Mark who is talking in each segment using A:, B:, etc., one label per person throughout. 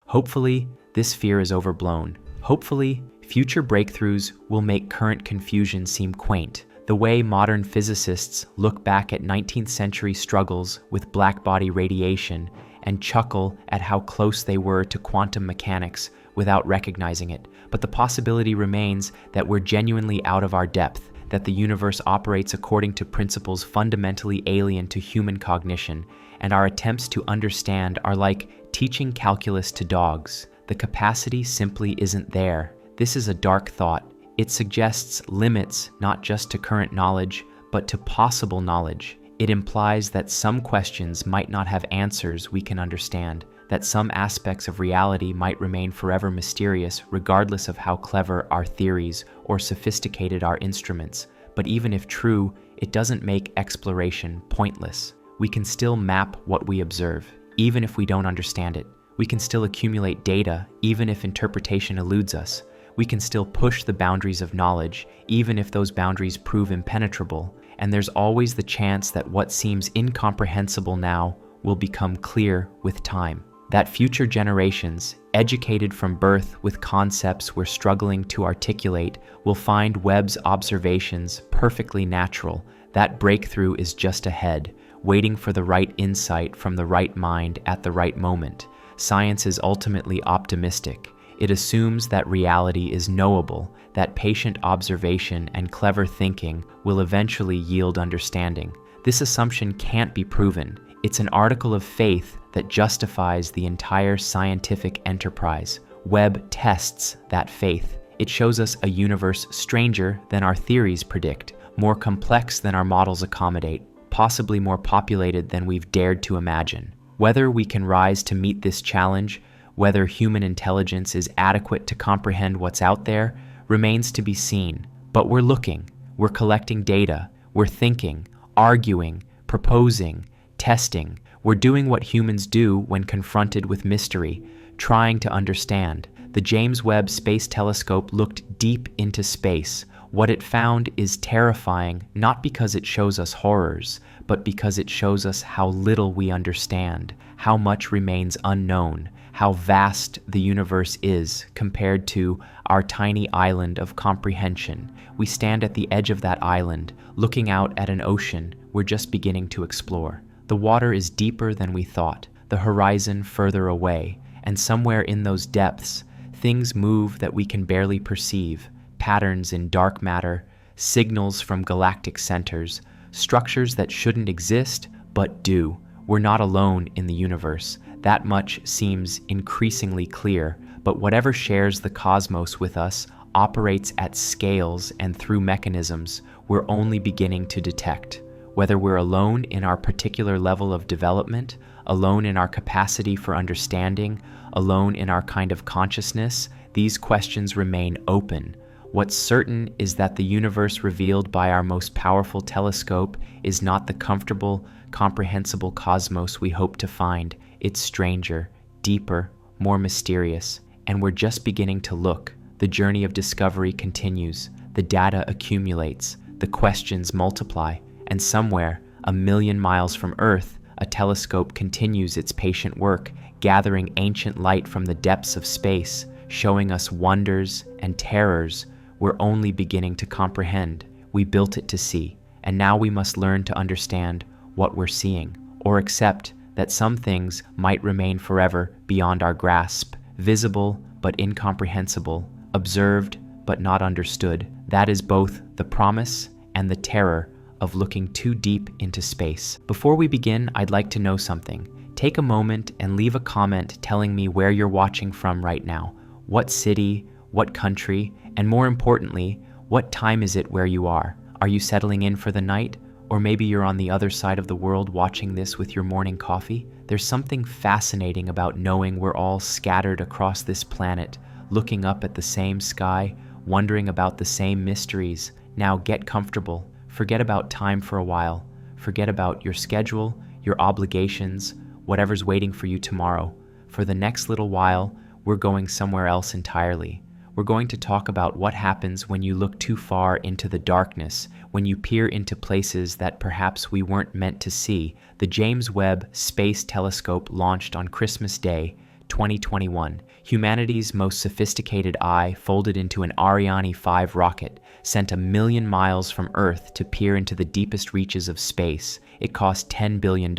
A: Hopefully, this fear is overblown. Hopefully, future breakthroughs will make current confusion seem quaint. The way modern physicists look back at 19th century struggles with blackbody radiation and chuckle at how close they were to quantum mechanics without recognizing it. But the possibility remains that we're genuinely out of our depth, that the universe operates according to principles fundamentally alien to human cognition, and our attempts to understand are like teaching calculus to dogs. The capacity simply isn't there. This is a dark thought. It suggests limits not just to current knowledge, but to possible knowledge. It implies that some questions might not have answers we can understand, that some aspects of reality might remain forever mysterious regardless of how clever our theories or sophisticated our instruments. But even if true, it doesn't make exploration pointless. We can still map what we observe, even if we don't understand it. We can still accumulate data, even if interpretation eludes us. We can still push the boundaries of knowledge, even if those boundaries prove impenetrable. And there's always the chance that what seems incomprehensible now will become clear with time. That future generations, educated from birth with concepts we're struggling to articulate, will find Webb's observations perfectly natural. That breakthrough is just ahead, waiting for the right insight from the right mind at the right moment. Science is ultimately optimistic. It assumes that reality is knowable, that patient observation and clever thinking will eventually yield understanding. This assumption can't be proven. It's an article of faith that justifies the entire scientific enterprise. Webb tests that faith. It shows us a universe stranger than our theories predict, more complex than our models accommodate, possibly more populated than we've dared to imagine. Whether we can rise to meet this challenge, whether human intelligence is adequate to comprehend what's out there, remains to be seen. But we're looking, we're collecting data, we're thinking, arguing, proposing, testing. We're doing what humans do when confronted with mystery, trying to understand. The James Webb Space Telescope looked deep into space. What it found is terrifying, not because it shows us horrors, but because it shows us how little we understand, how much remains unknown, how vast the universe is compared to our tiny island of comprehension. We stand at the edge of that island, looking out at an ocean we're just beginning to explore. The water is deeper than we thought, the horizon further away, and somewhere in those depths, things move that we can barely perceive, patterns in dark matter, signals from galactic centers, structures that shouldn't exist, but do. We're not alone in the universe. That much seems increasingly clear, but whatever shares the cosmos with us operates at scales and through mechanisms we're only beginning to detect. Whether we're alone in our particular level of development, alone in our capacity for understanding, alone in our kind of consciousness, these questions remain open. What's certain is that the universe revealed by our most powerful telescope is not the comfortable, comprehensible cosmos we hope to find. It's stranger, deeper, more mysterious, and we're just beginning to look. The journey of discovery continues, the data accumulates, the questions multiply, and somewhere, 1,000,000 miles from Earth, a telescope continues its patient work, gathering ancient light from the depths of space, showing us wonders and terrors we're only beginning to comprehend. We built it to see, and now we must learn to understand what we're seeing, or accept that some things might remain forever beyond our grasp, visible but incomprehensible, observed but not understood. That is both the promise and the terror of looking too deep into space. Before we begin, I'd like to know something. Take a moment and leave a comment telling me where you're watching from right now. What city, what country, and more importantly, what time is it where you are? Are you settling in for the night? Or maybe you're on the other side of the world watching this with your morning coffee? There's something fascinating about knowing we're all scattered across this planet, looking up at the same sky, wondering about the same mysteries. Now get comfortable. Forget about time for a while. Forget about your schedule, your obligations, whatever's waiting for you tomorrow. For the next little while, we're going somewhere else entirely. We're going to talk about what happens when you look too far into the darkness, when you peer into places that perhaps we weren't meant to see. The James Webb Space Telescope launched on Christmas Day, 2021, humanity's most sophisticated eye folded into an Ariane 5 rocket, sent 1,000,000 miles from Earth to peer into the deepest reaches of space. It cost $10 billion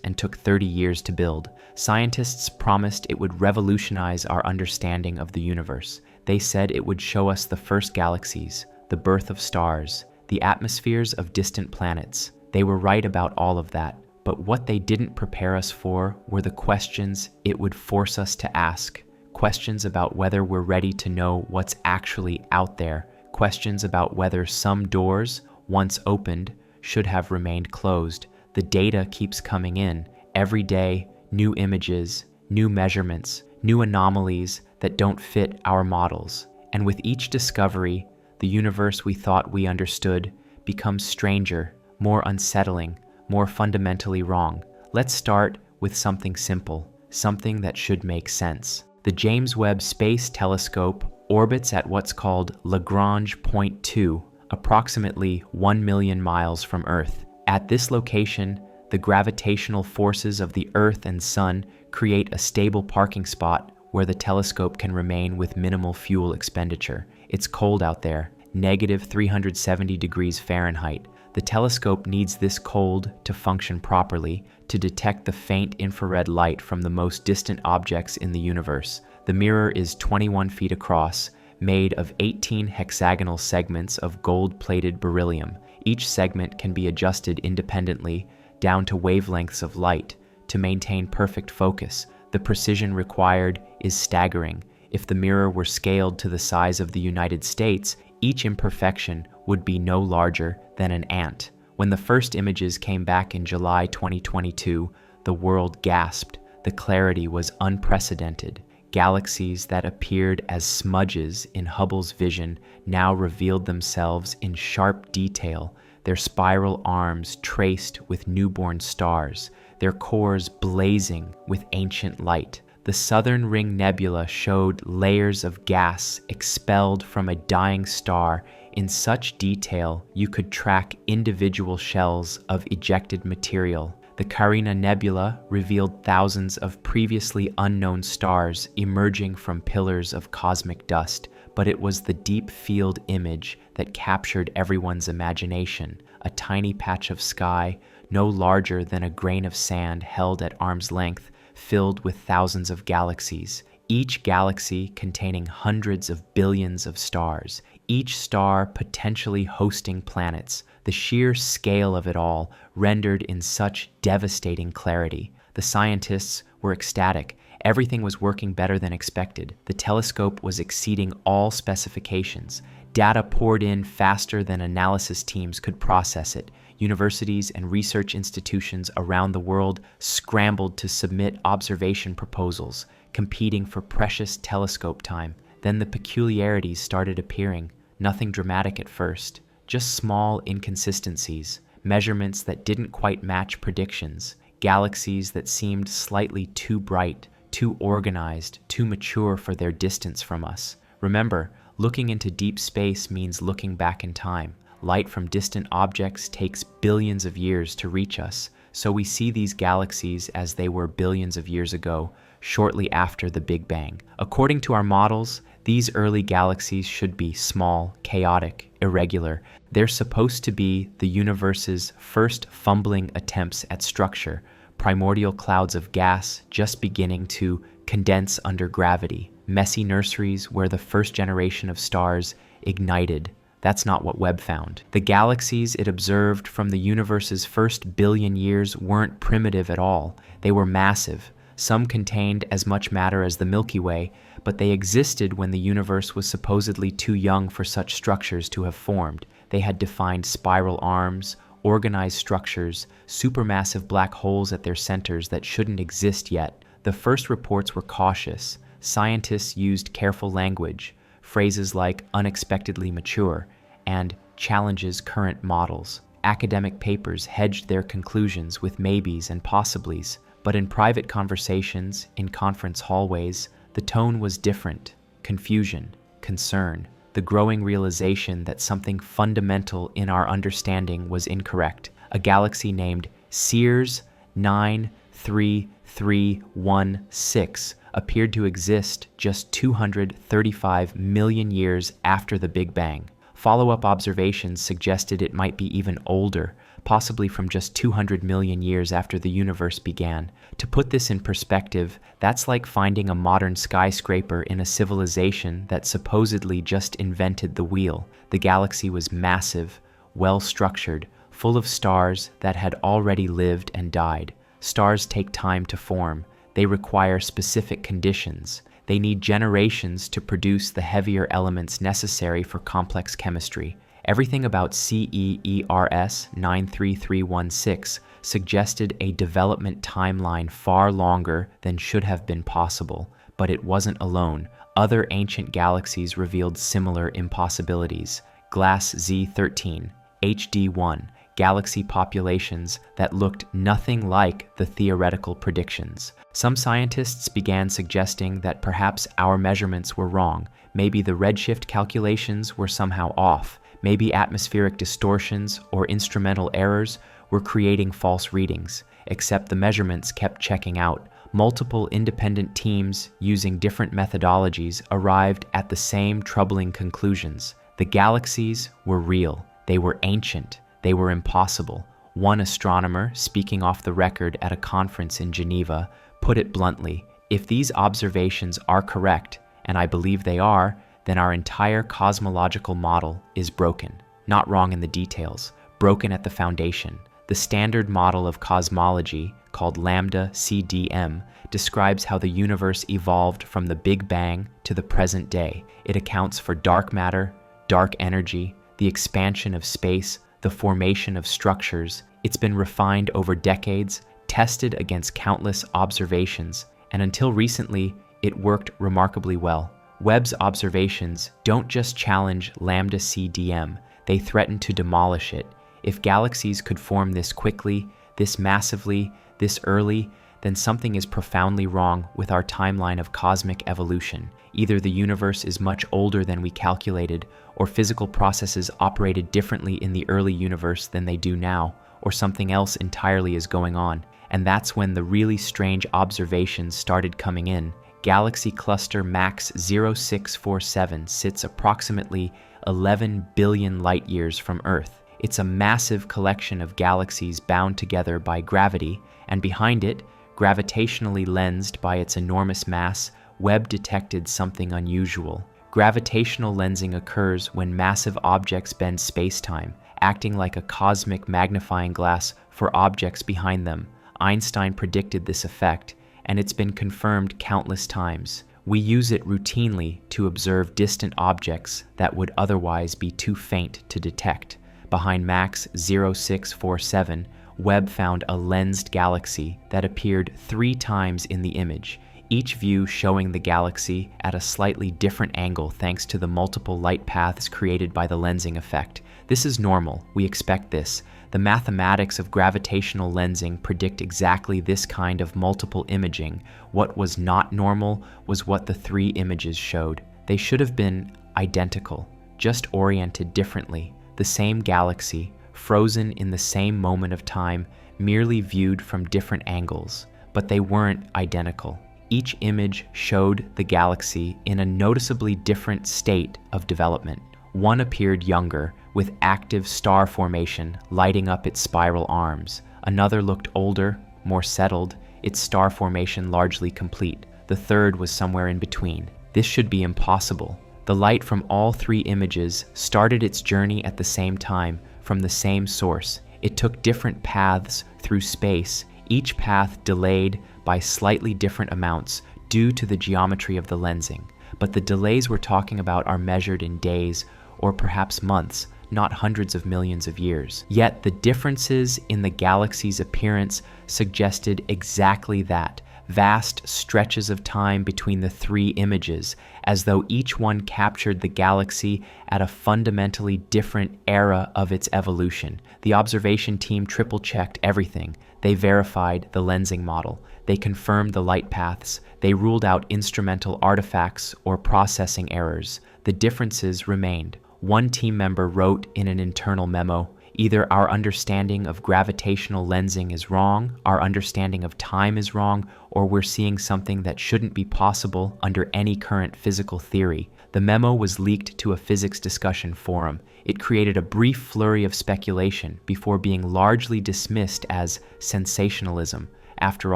A: and took 30 years to build. Scientists promised it would revolutionize our understanding of the universe. They said it would show us the first galaxies, the birth of stars, the atmospheres of distant planets. They were right about all of that. But what they didn't prepare us for were the questions it would force us to ask. Questions about whether we're ready to know what's actually out there. Questions about whether some doors, once opened, should have remained closed. The data keeps coming in. Every day, new images, new measurements, new anomalies that don't fit our models. And with each discovery, the universe we thought we understood becomes stranger, more unsettling, more fundamentally wrong. Let's start with something simple, something that should make sense. The James Webb Space Telescope orbits at what's called Lagrange Point 2, approximately 1,000,000 miles from Earth. At this location, the gravitational forces of the Earth and Sun create a stable parking spot where the telescope can remain with minimal fuel expenditure. It's cold out there, negative 370 degrees Fahrenheit. The telescope needs this cold to function properly, to detect the faint infrared light from the most distant objects in the universe. The mirror is 21 feet across, made of 18 hexagonal segments of gold-plated beryllium. Each segment can be adjusted independently down to wavelengths of light to maintain perfect focus. The precision required is staggering. If the mirror were scaled to the size of the United States, each imperfection would be no larger than an ant. When the first images came back in July 2022, the world gasped. The clarity was unprecedented. Galaxies that appeared as smudges in Hubble's vision now revealed themselves in sharp detail, their spiral arms traced with newborn stars, their cores blazing with ancient light. The Southern Ring Nebula showed layers of gas expelled from a dying star in such detail you could track individual shells of ejected material. The Carina Nebula revealed thousands of previously unknown stars emerging from pillars of cosmic dust, but it was the deep field image that captured everyone's imagination, a tiny patch of sky no larger than a grain of sand held at arm's length, filled with thousands of galaxies, each galaxy containing hundreds of billions of stars, each star potentially hosting planets. The sheer scale of it all rendered in such devastating clarity. The scientists were ecstatic. Everything was working better than expected. The telescope was exceeding all specifications. Data poured in faster than analysis teams could process it. Universities and research institutions around the world scrambled to submit observation proposals, competing for precious telescope time. Then the peculiarities started appearing. Nothing dramatic at first, just small inconsistencies, measurements that didn't quite match predictions, galaxies that seemed slightly too bright, too organized, too mature for their distance from us. Remember, looking into deep space means looking back in time. Light from distant objects takes billions of years to reach us, so we see these galaxies as they were billions of years ago, shortly after the Big Bang. According to our models, these early galaxies should be small, chaotic, irregular. They're supposed to be the universe's first fumbling attempts at structure, primordial clouds of gas just beginning to condense under gravity, messy nurseries where the first generation of stars ignited. That's not what Webb found. The galaxies it observed from the universe's first billion years weren't primitive at all. They were massive. Some contained as much matter as the Milky Way, but they existed when the universe was supposedly too young for such structures to have formed. They had defined spiral arms, organized structures, supermassive black holes at their centers that shouldn't exist yet. The first reports were cautious. Scientists used careful language, phrases like unexpectedly mature, and challenges current models. Academic papers hedged their conclusions with maybes and possiblies, but in private conversations, in conference hallways, the tone was different. Confusion, concern, the growing realization that something fundamental in our understanding was incorrect. A galaxy named Sears 93316 appeared to exist just 235 million years after the Big Bang. Follow-up observations suggested it might be even older, possibly from just 200 million years after the universe began. To put this in perspective, that's like finding a modern skyscraper in a civilization that supposedly just invented the wheel. The galaxy was massive, well-structured, full of stars that had already lived and died. Stars take time to form. They require specific conditions. They need generations to produce the heavier elements necessary for complex chemistry. Everything about CEERS 93316 suggested a development timeline far longer than should have been possible, but it wasn't alone. Other ancient galaxies revealed similar impossibilities. Glass Z13, HD1, galaxy populations that looked nothing like the theoretical predictions. Some scientists began suggesting that perhaps our measurements were wrong. Maybe the redshift calculations were somehow off. Maybe atmospheric distortions or instrumental errors were creating false readings, except the measurements kept checking out. Multiple independent teams using different methodologies arrived at the same troubling conclusions. The galaxies were real. They were ancient. They were impossible. One astronomer, speaking off the record at a conference in Geneva, put it bluntly, "If these observations are correct, and I believe they are, then our entire cosmological model is broken." Not wrong in the details, broken at the foundation. The standard model of cosmology, called lambda CDM, describes how the universe evolved from the Big Bang to the present day. It accounts for dark matter, dark energy, the expansion of space, the formation of structures. It's been refined over decades, tested against countless observations, and until recently, it worked remarkably well. Webb's observations don't just challenge lambda CDM, they threaten to demolish it. If galaxies could form this quickly, this massively, this early, then something is profoundly wrong with our timeline of cosmic evolution. Either the universe is much older than we calculated, or physical processes operated differently in the early universe than they do now, or something else entirely is going on. And that's when the really strange observations started coming in. Galaxy cluster MAX 0647 sits approximately 11 billion light-years from Earth. It's a massive collection of galaxies bound together by gravity, and behind it, gravitationally lensed by its enormous mass, Webb detected something unusual. Gravitational lensing occurs when massive objects bend space-time, acting like a cosmic magnifying glass for objects behind them. Einstein predicted this effect, and it's been confirmed countless times. We use it routinely to observe distant objects that would otherwise be too faint to detect. Behind MAX 0647, Webb found a lensed galaxy that appeared 3 times in the image, each view showing the galaxy at a slightly different angle thanks to the multiple light paths created by the lensing effect. This is normal, we expect this. The mathematics of gravitational lensing predict exactly this kind of multiple imaging. What was not normal was what the 3 images showed. They should have been identical, just oriented differently. The same galaxy, frozen in the same moment of time, merely viewed from different angles. But they weren't identical. Each image showed the galaxy in a noticeably different state of development. One appeared younger, with active star formation lighting up its spiral arms. Another looked older, more settled, its star formation largely complete. The third was somewhere in between. This should be impossible. The light from all 3 images started its journey at the same time, from the same source. It took different paths through space, each path delayed by slightly different amounts due to the geometry of the lensing. But the delays we're talking about are measured in days or perhaps months, not hundreds of millions of years. Yet the differences in the galaxy's appearance suggested exactly that. Vast stretches of time between the 3 images, as though each one captured the galaxy at a fundamentally different era of its evolution. The observation team triple-checked everything. They verified the lensing model. They confirmed the light paths. They ruled out instrumental artifacts or processing errors. The differences remained. One team member wrote in an internal memo, Either our understanding of gravitational lensing is wrong, our understanding of time is wrong, or we're seeing something that shouldn't be possible under any current physical theory. The memo was leaked to a physics discussion forum. It created a brief flurry of speculation before being largely dismissed as sensationalism. After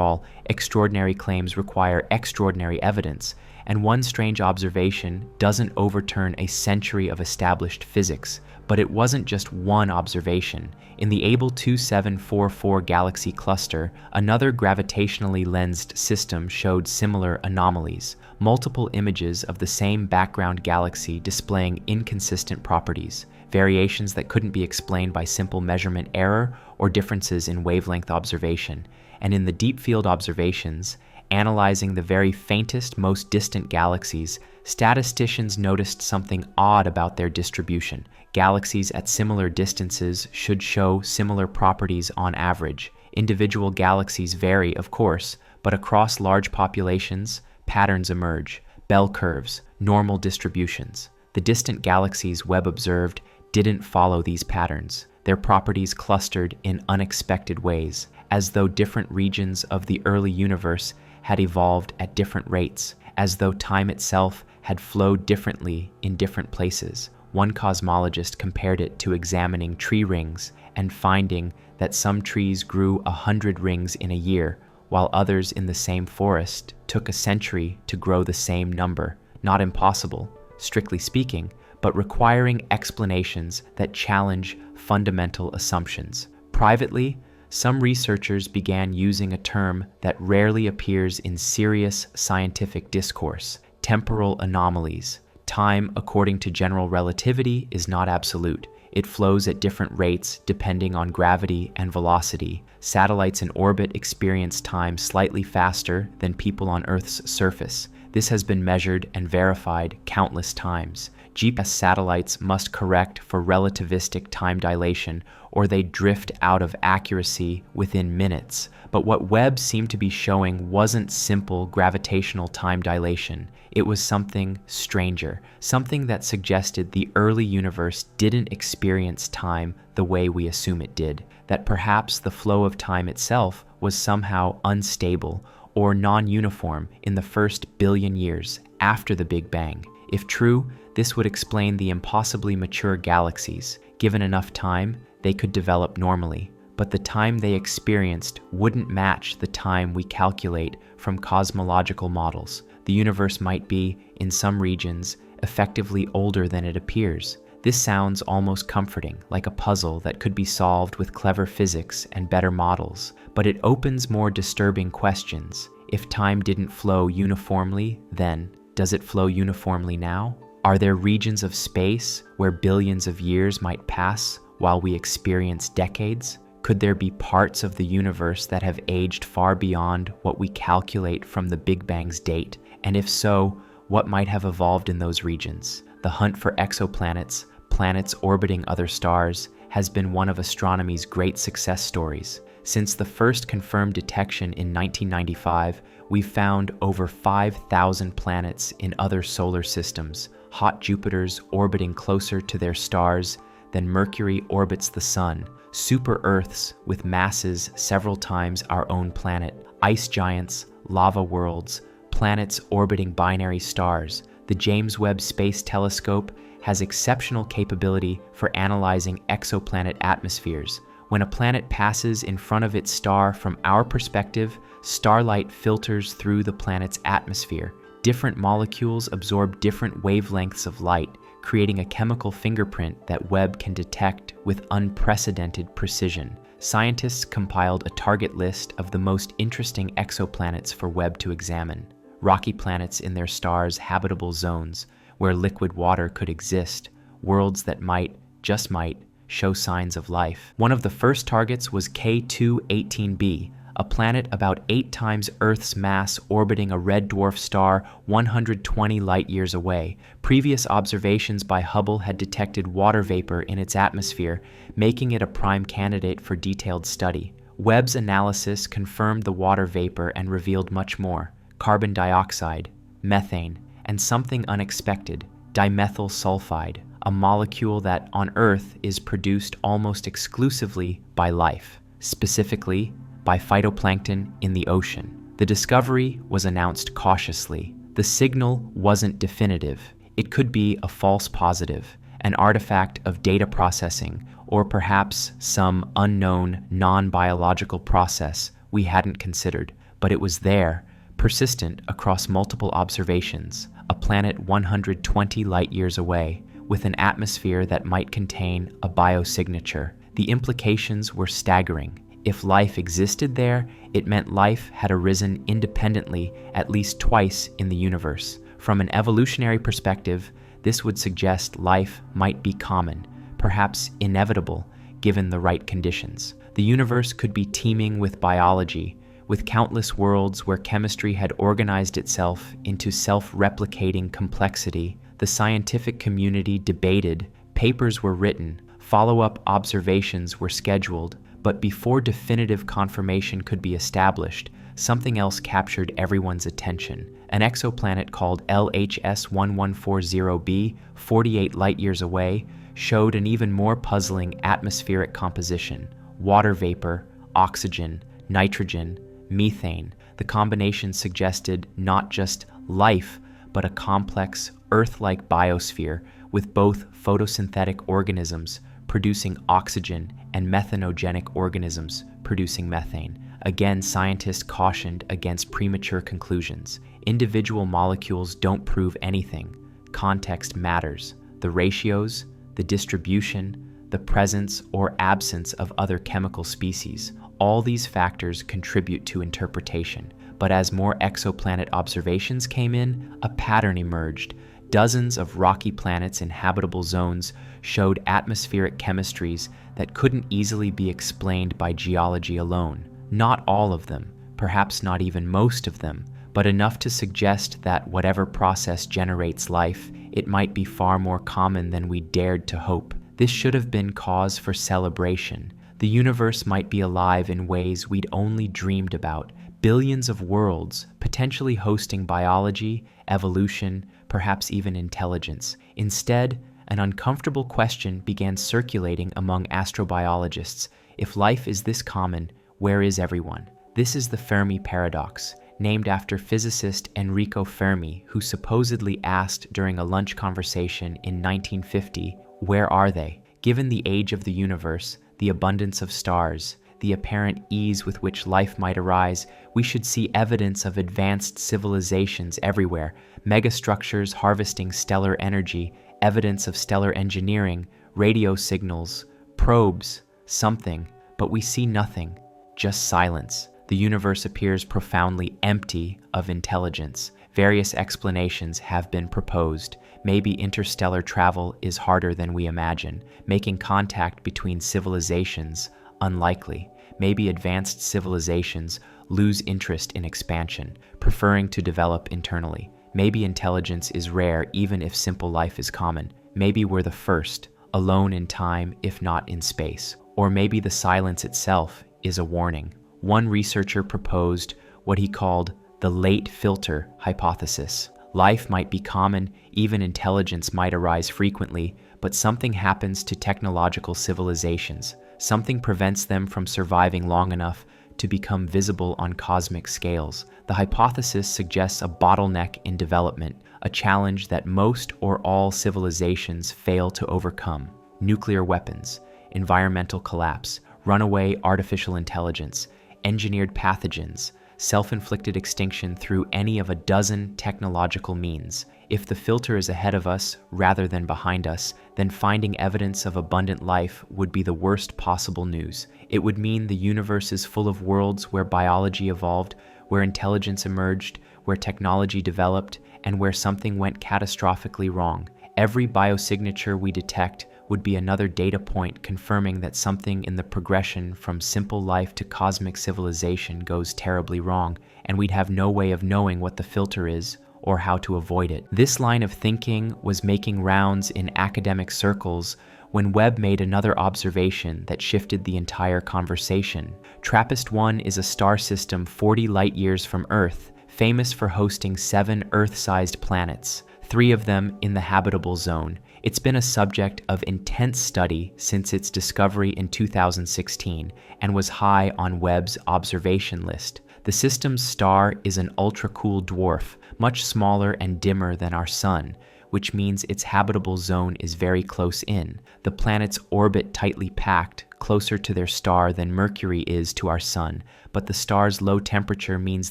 A: all, extraordinary claims require extraordinary evidence, and one strange observation doesn't overturn a century of established physics. But it wasn't just one observation. In the Able 2744 galaxy cluster, another gravitationally lensed system showed similar anomalies, multiple images of the same background galaxy displaying inconsistent properties, variations that couldn't be explained by simple measurement error or differences in wavelength observation. And in the deep field observations, analyzing the very faintest, most distant galaxies, statisticians noticed something odd about their distribution. Galaxies at similar distances should show similar properties on average. Individual galaxies vary, of course, but across large populations, patterns emerge, bell curves, normal distributions. The distant galaxies Webb observed didn't follow these patterns. Their properties clustered in unexpected ways, as though different regions of the early universe had evolved at different rates, as though time itself had flowed differently in different places. One cosmologist compared it to examining tree rings and finding that some trees grew 100 rings in a year, while others in the same forest took a century to grow the same number. Not impossible, strictly speaking, but requiring explanations that challenge fundamental assumptions. Privately, some researchers began using a term that rarely appears in serious scientific discourse: temporal anomalies. Time, according to general relativity, is not absolute. It flows at different rates depending on gravity and velocity. Satellites in orbit experience time slightly faster than people on Earth's surface. This has been measured and verified countless times. GPS satellites must correct for relativistic time dilation, or they drift out of accuracy within minutes. But what Webb seemed to be showing wasn't simple gravitational time dilation. It was something stranger, something that suggested the early universe didn't experience time the way we assume it did, that perhaps the flow of time itself was somehow unstable or non-uniform in the first billion years after the Big Bang. If true, this would explain the impossibly mature galaxies. Given enough time, they could develop normally, but the time they experienced wouldn't match the time we calculate from cosmological models. The universe might be, in some regions, effectively older than it appears. This sounds almost comforting, like a puzzle that could be solved with clever physics and better models, but it opens more disturbing questions. If time didn't flow uniformly then, does it flow uniformly now? Are there regions of space where billions of years might pass while we experience decades? Could there be parts of the universe that have aged far beyond what we calculate from the Big Bang's date? And if so, what might have evolved in those regions? The hunt for exoplanets, planets orbiting other stars, has been one of astronomy's great success stories. Since the first confirmed detection in 1995, we've found over 5,000 planets in other solar systems, hot Jupiters orbiting closer to their stars than Mercury orbits the Sun, super-Earths with masses several times our own planet, ice giants, lava worlds, planets orbiting binary stars. The James Webb Space Telescope has exceptional capability for analyzing exoplanet atmospheres. When a planet passes in front of its star, from our perspective, starlight filters through the planet's atmosphere. Different molecules absorb different wavelengths of light, creating a chemical fingerprint that Webb can detect with unprecedented precision. Scientists compiled a target list of the most interesting exoplanets for Webb to examine. Rocky planets in their stars' habitable zones, where liquid water could exist, worlds that might, just might, show signs of life. One of the first targets was K2-18b, a planet about 8 times Earth's mass orbiting a red dwarf star 120 light-years away. Previous observations by Hubble had detected water vapor in its atmosphere, making it a prime candidate for detailed study. Webb's analysis confirmed the water vapor and revealed much more: carbon dioxide, methane, and something unexpected, dimethyl sulfide, a molecule that on Earth is produced almost exclusively by life, specifically by phytoplankton in the ocean. The discovery was announced cautiously. The signal wasn't definitive. It could be a false positive, an artifact of data processing, or perhaps some unknown non-biological process we hadn't considered. But it was there, persistent across multiple observations, a planet 120 light-years away, with an atmosphere that might contain a biosignature. The implications were staggering. If life existed there, it meant life had arisen independently at least twice in the universe. From an evolutionary perspective, this would suggest life might be common, perhaps inevitable, given the right conditions. The universe could be teeming with biology, with countless worlds where chemistry had organized itself into self-replicating complexity. The scientific community debated, papers were written, follow-up observations were scheduled, but before definitive confirmation could be established, something else captured everyone's attention. An exoplanet called LHS 1140b, 48 light-years away, showed an even more puzzling atmospheric composition: water vapor, oxygen, nitrogen, methane. The combination suggested not just life, but a complex, Earth-like biosphere with both photosynthetic organisms producing oxygen and methanogenic organisms producing methane. Again, scientists cautioned against premature conclusions. Individual molecules don't prove anything. Context matters. The ratios, the distribution, the presence or absence of other chemical species, all these factors contribute to interpretation. But as more exoplanet observations came in, a pattern emerged. Dozens of rocky planets in habitable zones showed atmospheric chemistries that couldn't easily be explained by geology alone. Not all of them, perhaps not even most of them, but enough to suggest that whatever process generates life, it might be far more common than we dared to hope. This should have been cause for celebration. The universe might be alive in ways we'd only dreamed about. Billions of worlds, potentially hosting biology, evolution, perhaps even intelligence. Instead, an uncomfortable question began circulating among astrobiologists. If life is this common, where is everyone? This is the Fermi paradox, named after physicist Enrico Fermi, who supposedly asked during a lunch conversation in 1950, "Where are they?" Given the age of the universe, the abundance of stars, the apparent ease with which life might arise, we should see evidence of advanced civilizations everywhere, megastructures harvesting stellar energy, evidence of stellar engineering, radio signals, probes, something, but we see nothing, just silence. The universe appears profoundly empty of intelligence. Various explanations have been proposed. Maybe interstellar travel is harder than we imagine, making contact between civilizations unlikely. Maybe advanced civilizations lose interest in expansion, preferring to develop internally. Maybe intelligence is rare even if simple life is common. Maybe we're the first, alone in time if not in space. Or maybe the silence itself is a warning. One researcher proposed what he called the late filter hypothesis. Life might be common, even intelligence might arise frequently, but something happens to technological civilizations. Something prevents them from surviving long enough to become visible on cosmic scales. The hypothesis suggests a bottleneck in development, a challenge that most or all civilizations fail to overcome. Nuclear weapons, environmental collapse, runaway artificial intelligence, engineered pathogens, self-inflicted extinction through any of a dozen technological means. If the filter is ahead of us rather than behind us, then finding evidence of abundant life would be the worst possible news. It would mean the universe is full of worlds where biology evolved, where intelligence emerged, where technology developed, and where something went catastrophically wrong. Every biosignature we detect would be another data point confirming that something in the progression from simple life to cosmic civilization goes terribly wrong, and we'd have no way of knowing what the filter is or how to avoid it. This line of thinking was making rounds in academic circles when Webb made another observation that shifted the entire conversation. TRAPPIST-1 is a star system 40 light-years from Earth, famous for hosting 7 Earth-sized planets. 3 of them in the habitable zone. It's been a subject of intense study since its discovery in 2016 and was high on Webb's observation list. The system's star is an ultra-cool dwarf, much smaller and dimmer than our Sun, which means its habitable zone is very close in. The planets orbit tightly packed, closer to their star than Mercury is to our Sun, but the star's low temperature means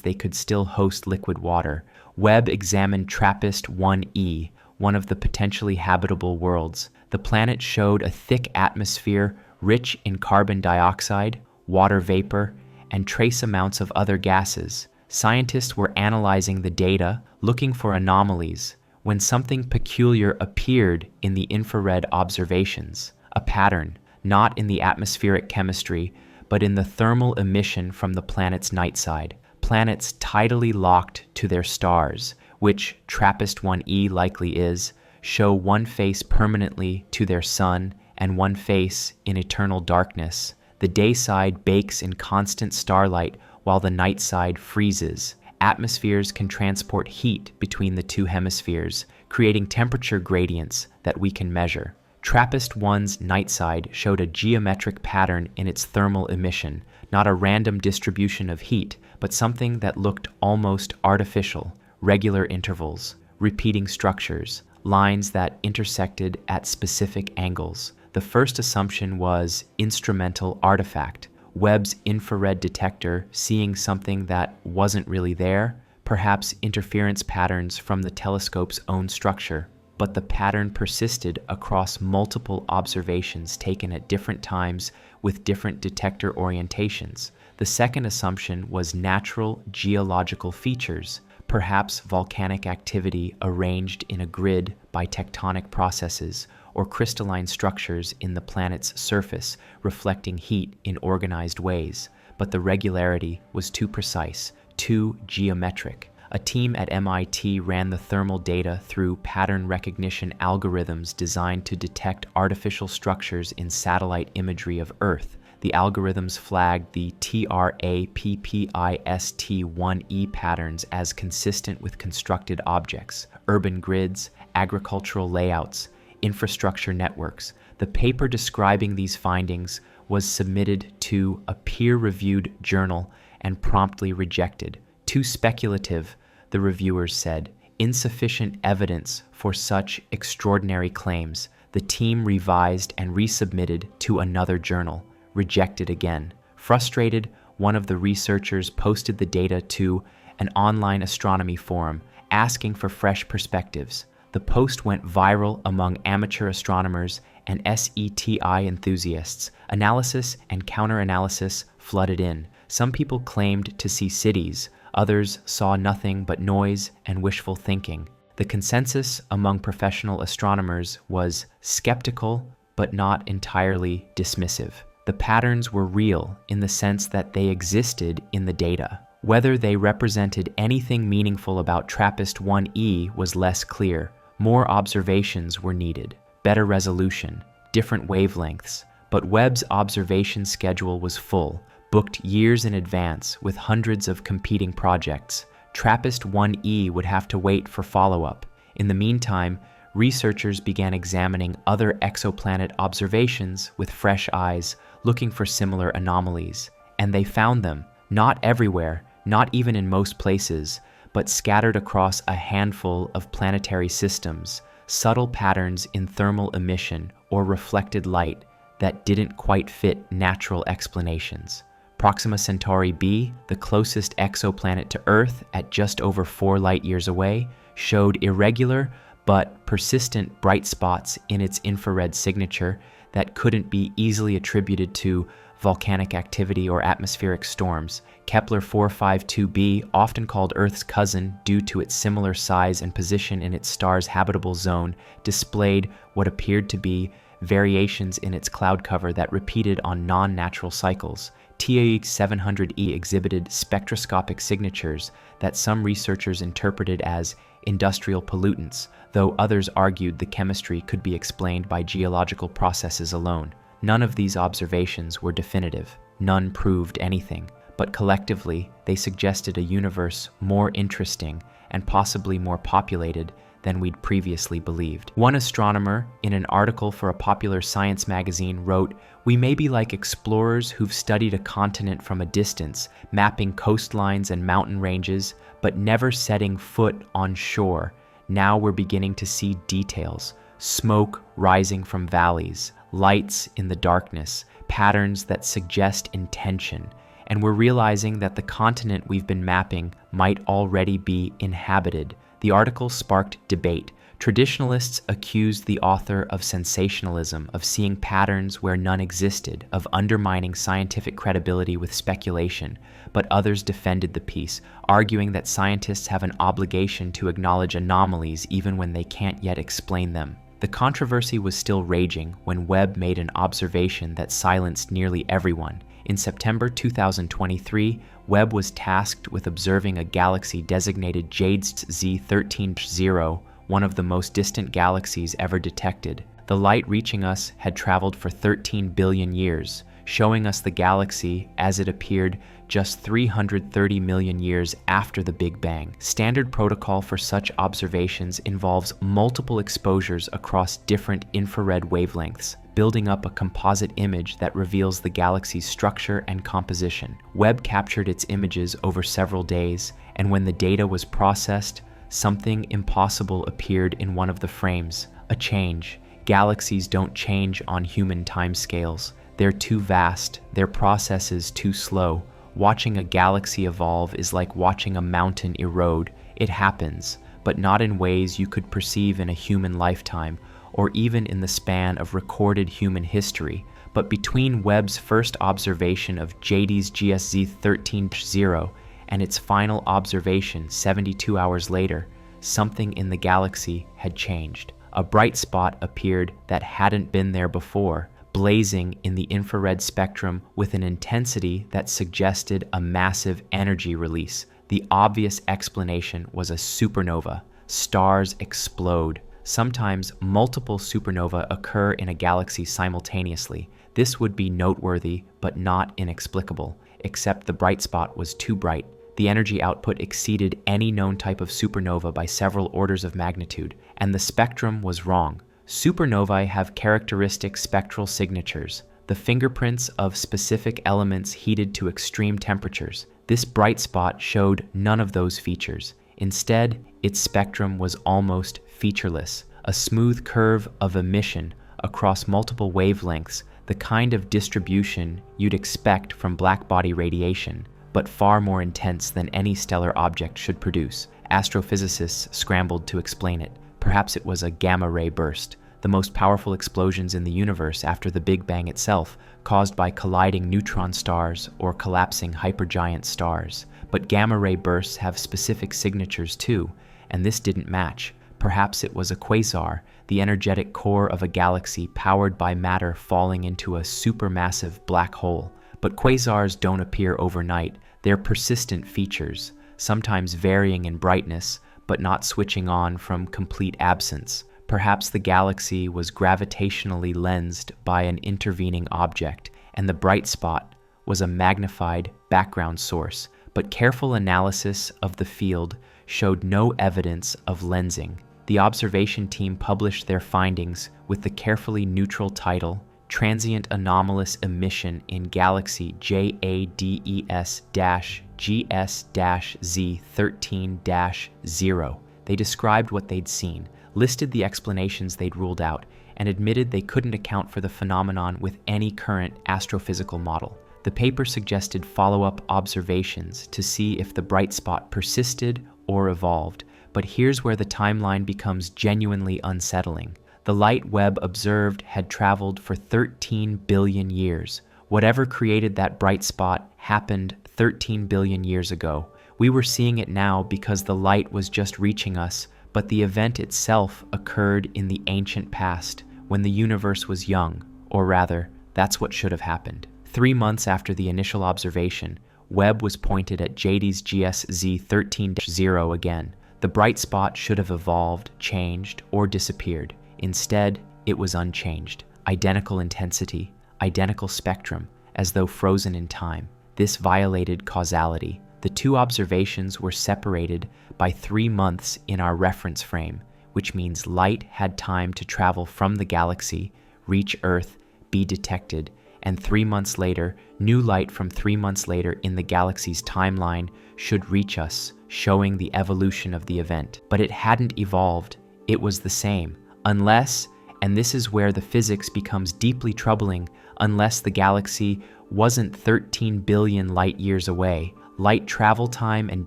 A: they could still host liquid water. Webb examined TRAPPIST-1e, one of the potentially habitable worlds. The planet showed a thick atmosphere rich in carbon dioxide, water vapor, and trace amounts of other gases. Scientists were analyzing the data, looking for anomalies, when something peculiar appeared in the infrared observations, a pattern, not in the atmospheric chemistry, but in the thermal emission from the planet's night side. Planets tidally locked to their stars, which TRAPPIST-1e likely is, show one face permanently to their sun and one face in eternal darkness. The day side bakes in constant starlight while the night side freezes. Atmospheres can transport heat between the two hemispheres, creating temperature gradients that we can measure. TRAPPIST-1's night side showed a geometric pattern in its thermal emission, not a random distribution of heat, but something that looked almost artificial: regular intervals, repeating structures, lines that intersected at specific angles. The first assumption was instrumental artifact, Webb's infrared detector seeing something that wasn't really there, perhaps interference patterns from the telescope's own structure. But the pattern persisted across multiple observations taken at different times with different detector orientations. The second assumption was natural geological features, perhaps volcanic activity arranged in a grid by tectonic processes, or crystalline structures in the planet's surface reflecting heat in organized ways. But the regularity was too precise, too geometric. A team at MIT ran the thermal data through pattern recognition algorithms designed to detect artificial structures in satellite imagery of Earth. The algorithms flagged the TRAPPIST-1e patterns as consistent with constructed objects, urban grids, agricultural layouts, infrastructure networks. The paper describing these findings was submitted to a peer-reviewed journal and promptly rejected. Too speculative, the reviewers said. Insufficient evidence for such extraordinary claims. The team revised and resubmitted to another journal. Rejected again. Frustrated, one of the researchers posted the data to an online astronomy forum, asking for fresh perspectives. The post went viral among amateur astronomers and SETI enthusiasts. Analysis and counter-analysis flooded in. Some people claimed to see cities, others saw nothing but noise and wishful thinking. The consensus among professional astronomers was skeptical, but not entirely dismissive. The patterns were real in the sense that they existed in the data. Whether they represented anything meaningful about TRAPPIST-1e was less clear. More observations were needed, better resolution, different wavelengths, but Webb's observation schedule was full, booked years in advance with hundreds of competing projects. TRAPPIST-1e would have to wait for follow-up. In the meantime, researchers began examining other exoplanet observations with fresh eyes, looking for similar anomalies. And they found them, not everywhere, not even in most places, but scattered across a handful of planetary systems, subtle patterns in thermal emission or reflected light that didn't quite fit natural explanations. Proxima Centauri b, the closest exoplanet to Earth at just over 4 light-years away, showed irregular but persistent bright spots in its infrared signature that couldn't be easily attributed to volcanic activity or atmospheric storms. Kepler 452b, often called Earth's cousin due to its similar size and position in its star's habitable zone, displayed what appeared to be variations in its cloud cover that repeated on non-natural cycles. TAE 700e exhibited spectroscopic signatures that some researchers interpreted as industrial pollutants, though others argued the chemistry could be explained by geological processes alone. None of these observations were definitive. None proved anything, but collectively they suggested a universe more interesting and possibly more populated than we'd previously believed. One astronomer, in an article for a popular science magazine, wrote, "We may be like explorers who've studied a continent from a distance, mapping coastlines and mountain ranges, but never setting foot on shore. Now we're beginning to see details, smoke rising from valleys, lights in the darkness, patterns that suggest intention. And we're realizing that the continent we've been mapping might already be inhabited." The article sparked debate. Traditionalists accused the author of sensationalism, of seeing patterns where none existed, of undermining scientific credibility with speculation, but others defended the piece, arguing that scientists have an obligation to acknowledge anomalies even when they can't yet explain them. The controversy was still raging when Webb made an observation that silenced nearly everyone. In September 2023, Webb was tasked with observing a galaxy designated JADES Z13.0, one of the most distant galaxies ever detected. The light reaching us had traveled for 13 billion years, showing us the galaxy as it appeared just 330 million years after the Big Bang. Standard protocol for such observations involves multiple exposures across different infrared wavelengths, building up a composite image that reveals the galaxy's structure and composition. Webb captured its images over several days, and when the data was processed, something impossible appeared in one of the frames: a change. Galaxies don't change on human timescales. They're too vast, their processes too slow. Watching a galaxy evolve is like watching a mountain erode. It happens, but not in ways you could perceive in a human lifetime, or even in the span of recorded human history. But between Webb's first observation of JADES GSZ 13.0 and its final observation 72 hours later, something in the galaxy had changed. A bright spot appeared that hadn't been there before, blazing in the infrared spectrum with an intensity that suggested a massive energy release. The obvious explanation was a supernova. Stars explode. Sometimes multiple supernovae occur in a galaxy simultaneously. This would be noteworthy, but not inexplicable, except the bright spot was too bright. The energy output exceeded any known type of supernova by several orders of magnitude, and the spectrum was wrong. Supernovae have characteristic spectral signatures, the fingerprints of specific elements heated to extreme temperatures. This bright spot showed none of those features. Instead, its spectrum was almost featureless, a smooth curve of emission across multiple wavelengths, the kind of distribution you'd expect from blackbody radiation, but far more intense than any stellar object should produce. Astrophysicists scrambled to explain it. Perhaps it was a gamma-ray burst, the most powerful explosions in the universe after the Big Bang itself, caused by colliding neutron stars or collapsing hypergiant stars. But gamma-ray bursts have specific signatures too, and this didn't match. Perhaps it was a quasar, the energetic core of a galaxy powered by matter falling into a supermassive black hole. But quasars don't appear overnight. They're persistent features, sometimes varying in brightness, but not switching on from complete absence. Perhaps the galaxy was gravitationally lensed by an intervening object, and the bright spot was a magnified background source. But careful analysis of the field showed no evidence of lensing. The observation team published their findings with the carefully neutral title, Transient Anomalous Emission in Galaxy JADES-GS-Z13-0. They described what they'd seen, listed the explanations they'd ruled out, and admitted they couldn't account for the phenomenon with any current astrophysical model. The paper suggested follow-up observations to see if the bright spot persisted or evolved, but here's where the timeline becomes genuinely unsettling. The light Webb observed had traveled for 13 billion years. Whatever created that bright spot happened 13 billion years ago. We were seeing it now because the light was just reaching us, but the event itself occurred in the ancient past, when the universe was young, or rather, that's what should have happened. 3 months after the initial observation, Webb was pointed at JADES GSZ 13.0 again. The bright spot should have evolved, changed, or disappeared. Instead, it was unchanged. Identical intensity, identical spectrum, as though frozen in time. This violated causality. The two observations were separated by 3 months in our reference frame, which means light had time to travel from the galaxy, reach Earth, be detected, and 3 months later, new light from 3 months later in the galaxy's timeline should reach us, showing the evolution of the event. But it hadn't evolved, it was the same. Unless, and this is where the physics becomes deeply troubling, unless the galaxy wasn't 13 billion light years away. Light travel time and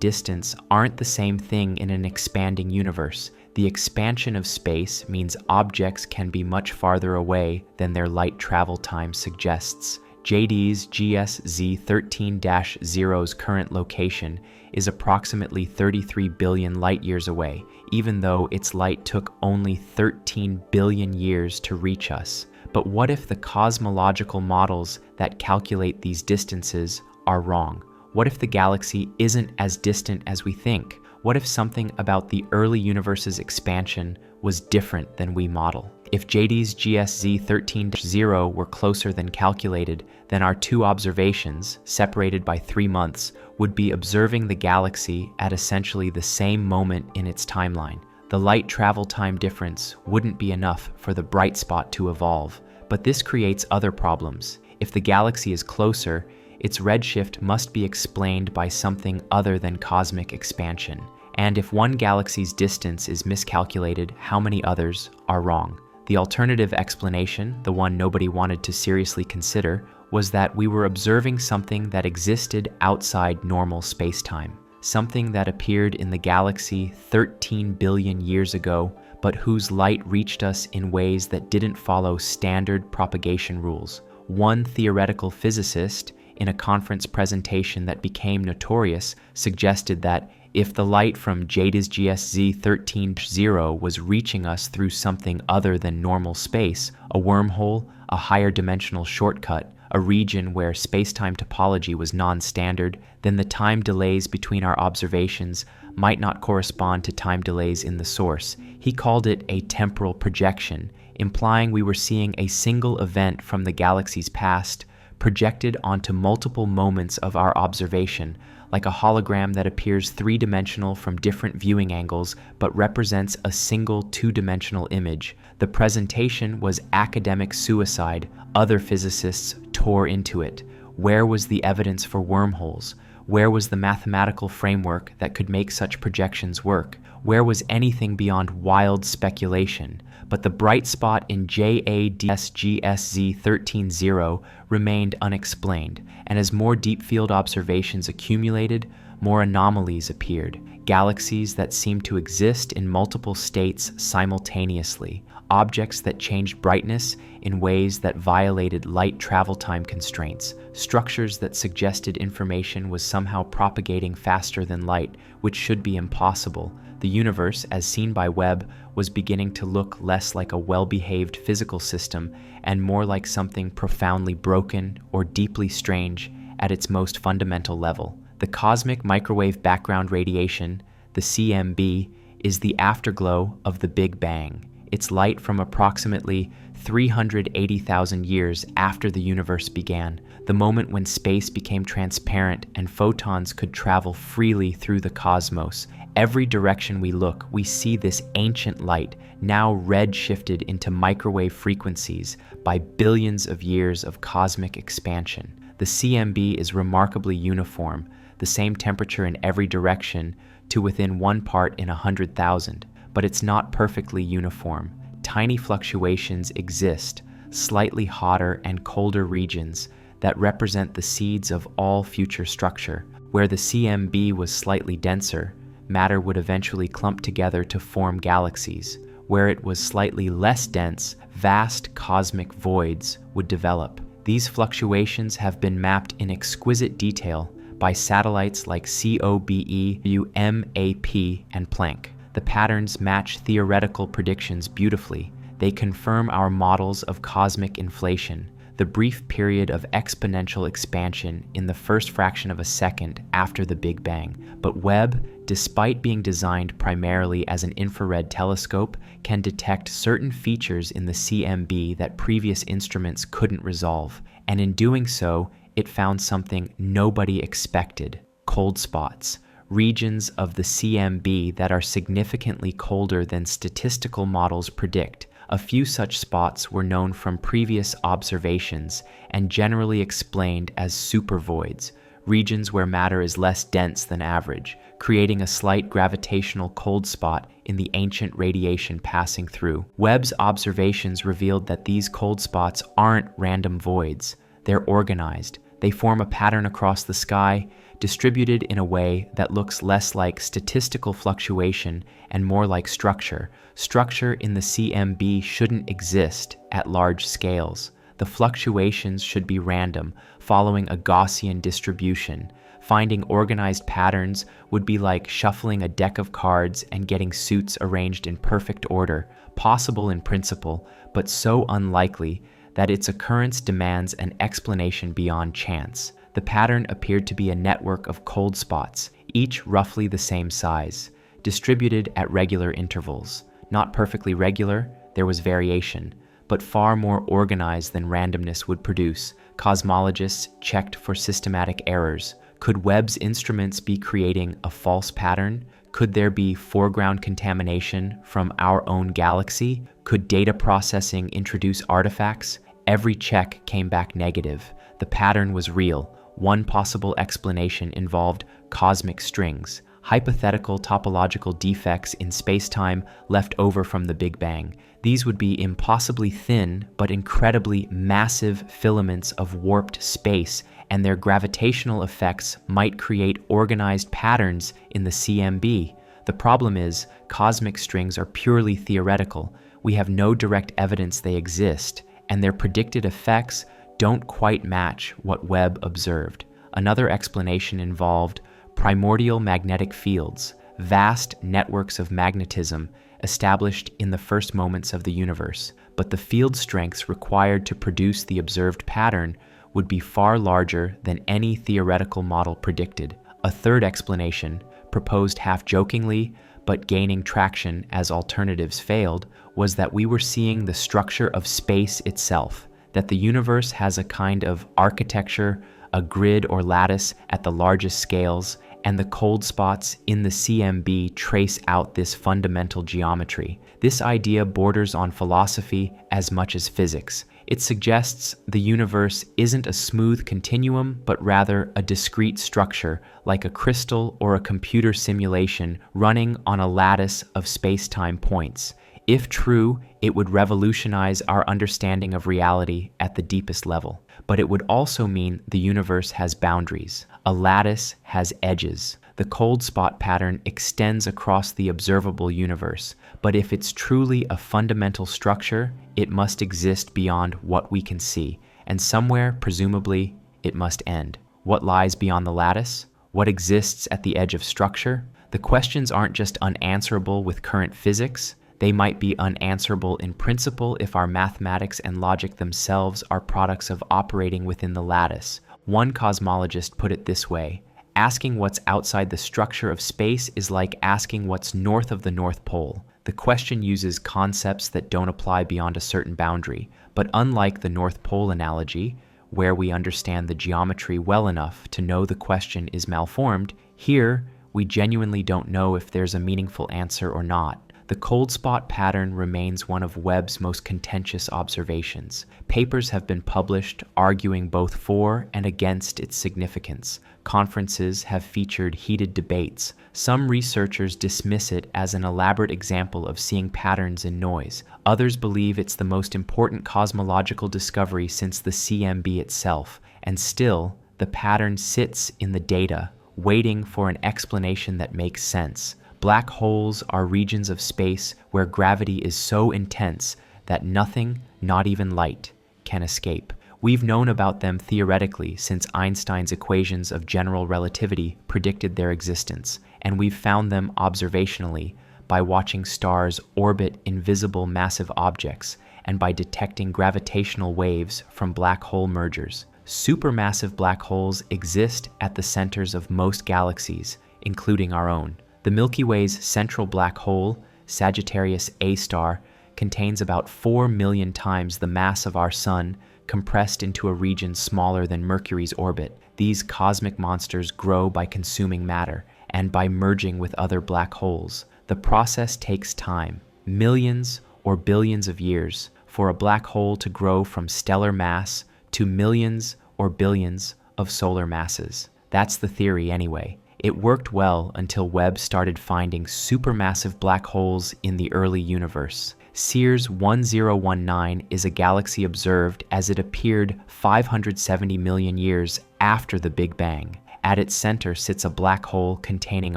A: distance aren't the same thing in an expanding universe. The expansion of space means objects can be much farther away than their light travel time suggests. JD's GSZ 13-0's current location is approximately 33 billion light years away, even though its light took only 13 billion years to reach us. But what if the cosmological models that calculate these distances are wrong? What if the galaxy isn't as distant as we think? What if something about the early universe's expansion was different than we model? If JD's GSZ 13-0 were closer than calculated, then our two observations, separated by 3 months, would be observing the galaxy at essentially the same moment in its timeline. The light travel time difference wouldn't be enough for the bright spot to evolve, but this creates other problems. If the galaxy is closer, its redshift must be explained by something other than cosmic expansion. And if one galaxy's distance is miscalculated, how many others are wrong? The alternative explanation, the one nobody wanted to seriously consider, was that we were observing something that existed outside normal space-time, something that appeared in the galaxy 13 billion years ago, but whose light reached us in ways that didn't follow standard propagation rules. One theoretical physicist, in a conference presentation that became notorious, suggested that if the light from JD's GSZ 13-0 was reaching us through something other than normal space, a wormhole, a higher dimensional shortcut, a region where space-time topology was non-standard, then the time delays between our observations might not correspond to time delays in the source. He called it a temporal projection, implying we were seeing a single event from the galaxy's past projected onto multiple moments of our observation, like a hologram that appears three-dimensional from different viewing angles but represents a single two-dimensional image. The presentation was academic suicide. Other physicists tore into it. Where was the evidence for wormholes? Where was the mathematical framework that could make such projections work? Where was anything beyond wild speculation? But the bright spot in JAD's GSZ 13-0 remained unexplained, and as more deep field observations accumulated, more anomalies appeared, galaxies that seemed to exist in multiple states simultaneously, objects that changed brightness in ways that violated light travel time constraints, structures that suggested information was somehow propagating faster than light, which should be impossible. The universe, as seen by Webb, was beginning to look less like a well-behaved physical system and more like something profoundly broken or deeply strange at its most fundamental level. The cosmic microwave background radiation, the CMB, is the afterglow of the Big Bang. It's light from approximately 380,000 years after the universe began, the moment when space became transparent and photons could travel freely through the cosmos. Every direction we look, we see this ancient light, now red-shifted into microwave frequencies by billions of years of cosmic expansion. The CMB is remarkably uniform, the same temperature in every direction to within 1 part in 100,000, but it's not perfectly uniform. Tiny fluctuations exist, slightly hotter and colder regions that represent the seeds of all future structure. Where the CMB was slightly denser, matter would eventually clump together to form galaxies. Where it was slightly less dense, vast cosmic voids would develop. These fluctuations have been mapped in exquisite detail by satellites like COBE, UMAP, and Planck. The patterns match theoretical predictions beautifully. They confirm our models of cosmic inflation, the brief period of exponential expansion in the first fraction of a second after the Big Bang. But Webb, despite being designed primarily as an infrared telescope, can detect certain features in the CMB that previous instruments couldn't resolve. And in doing so, it found something nobody expected: cold spots, regions of the CMB that are significantly colder than statistical models predict. A few such spots were known from previous observations and generally explained as supervoids, regions where matter is less dense than average, creating a slight gravitational cold spot in the ancient radiation passing through. Webb's observations revealed that these cold spots aren't random voids. They're organized. They form a pattern across the sky, distributed in a way that looks less like statistical fluctuation and more like structure. Structure in the CMB shouldn't exist at large scales. The fluctuations should be random, following a Gaussian distribution. Finding organized patterns would be like shuffling a deck of cards and getting suits arranged in perfect order, possible in principle, but so unlikely that its occurrence demands an explanation beyond chance. The pattern appeared to be a network of cold spots, each roughly the same size, distributed at regular intervals. Not perfectly regular, there was variation, but far more organized than randomness would produce. Cosmologists checked for systematic errors. Could Webb's instruments be creating a false pattern? Could there be foreground contamination from our own galaxy? Could data processing introduce artifacts? Every check came back negative. The pattern was real. One possible explanation involved cosmic strings, hypothetical topological defects in spacetime left over from the Big Bang. These would be impossibly thin but incredibly massive filaments of warped space, and their gravitational effects might create organized patterns in the CMB. The problem is, cosmic strings are purely theoretical. We have no direct evidence they exist, and their predicted effects don't quite match what Webb observed. Another explanation involved primordial magnetic fields, vast networks of magnetism established in the first moments of the universe, but the field strengths required to produce the observed pattern would be far larger than any theoretical model predicted. A third explanation, proposed half-jokingly but gaining traction as alternatives failed, was that we were seeing the structure of space itself, that the universe has a kind of architecture, a grid or lattice at the largest scales, and the cold spots in the CMB trace out this fundamental geometry. This idea borders on philosophy as much as physics. It suggests the universe isn't a smooth continuum, but rather a discrete structure, like a crystal or a computer simulation running on a lattice of space-time points. If true, it would revolutionize our understanding of reality at the deepest level. But it would also mean the universe has boundaries. A lattice has edges. The cold spot pattern extends across the observable universe. But if it's truly a fundamental structure, it must exist beyond what we can see. And somewhere, presumably, it must end. What lies beyond the lattice? What exists at the edge of structure? The questions aren't just unanswerable with current physics. They might be unanswerable in principle if our mathematics and logic themselves are products of operating within the lattice. One cosmologist put it this way: asking what's outside the structure of space is like asking what's north of the North Pole. The question uses concepts that don't apply beyond a certain boundary, but unlike the North Pole analogy, where we understand the geometry well enough to know the question is malformed, here we genuinely don't know if there's a meaningful answer or not. The cold spot pattern remains one of Webb's most contentious observations. Papers have been published arguing both for and against its significance. Conferences have featured heated debates. Some researchers dismiss it as an elaborate example of seeing patterns in noise. Others believe it's the most important cosmological discovery since the CMB itself. And still, the pattern sits in the data, waiting for an explanation that makes sense. Black holes are regions of space where gravity is so intense that nothing, not even light, can escape. We've known about them theoretically since Einstein's equations of general relativity predicted their existence, and we've found them observationally by watching stars orbit invisible massive objects and by detecting gravitational waves from black hole mergers. Supermassive black holes exist at the centers of most galaxies, including our own. The Milky Way's central black hole, Sagittarius A star, contains about 4 million times the mass of our Sun, compressed into a region smaller than Mercury's orbit. These cosmic monsters grow by consuming matter, and by merging with other black holes. The process takes time, millions or billions of years, for a black hole to grow from stellar mass to millions or billions of solar masses. That's the theory anyway. It worked well until Webb started finding supermassive black holes in the early universe. Sears 1019 is a galaxy observed as it appeared 570 million years after the Big Bang. At its center sits a black hole containing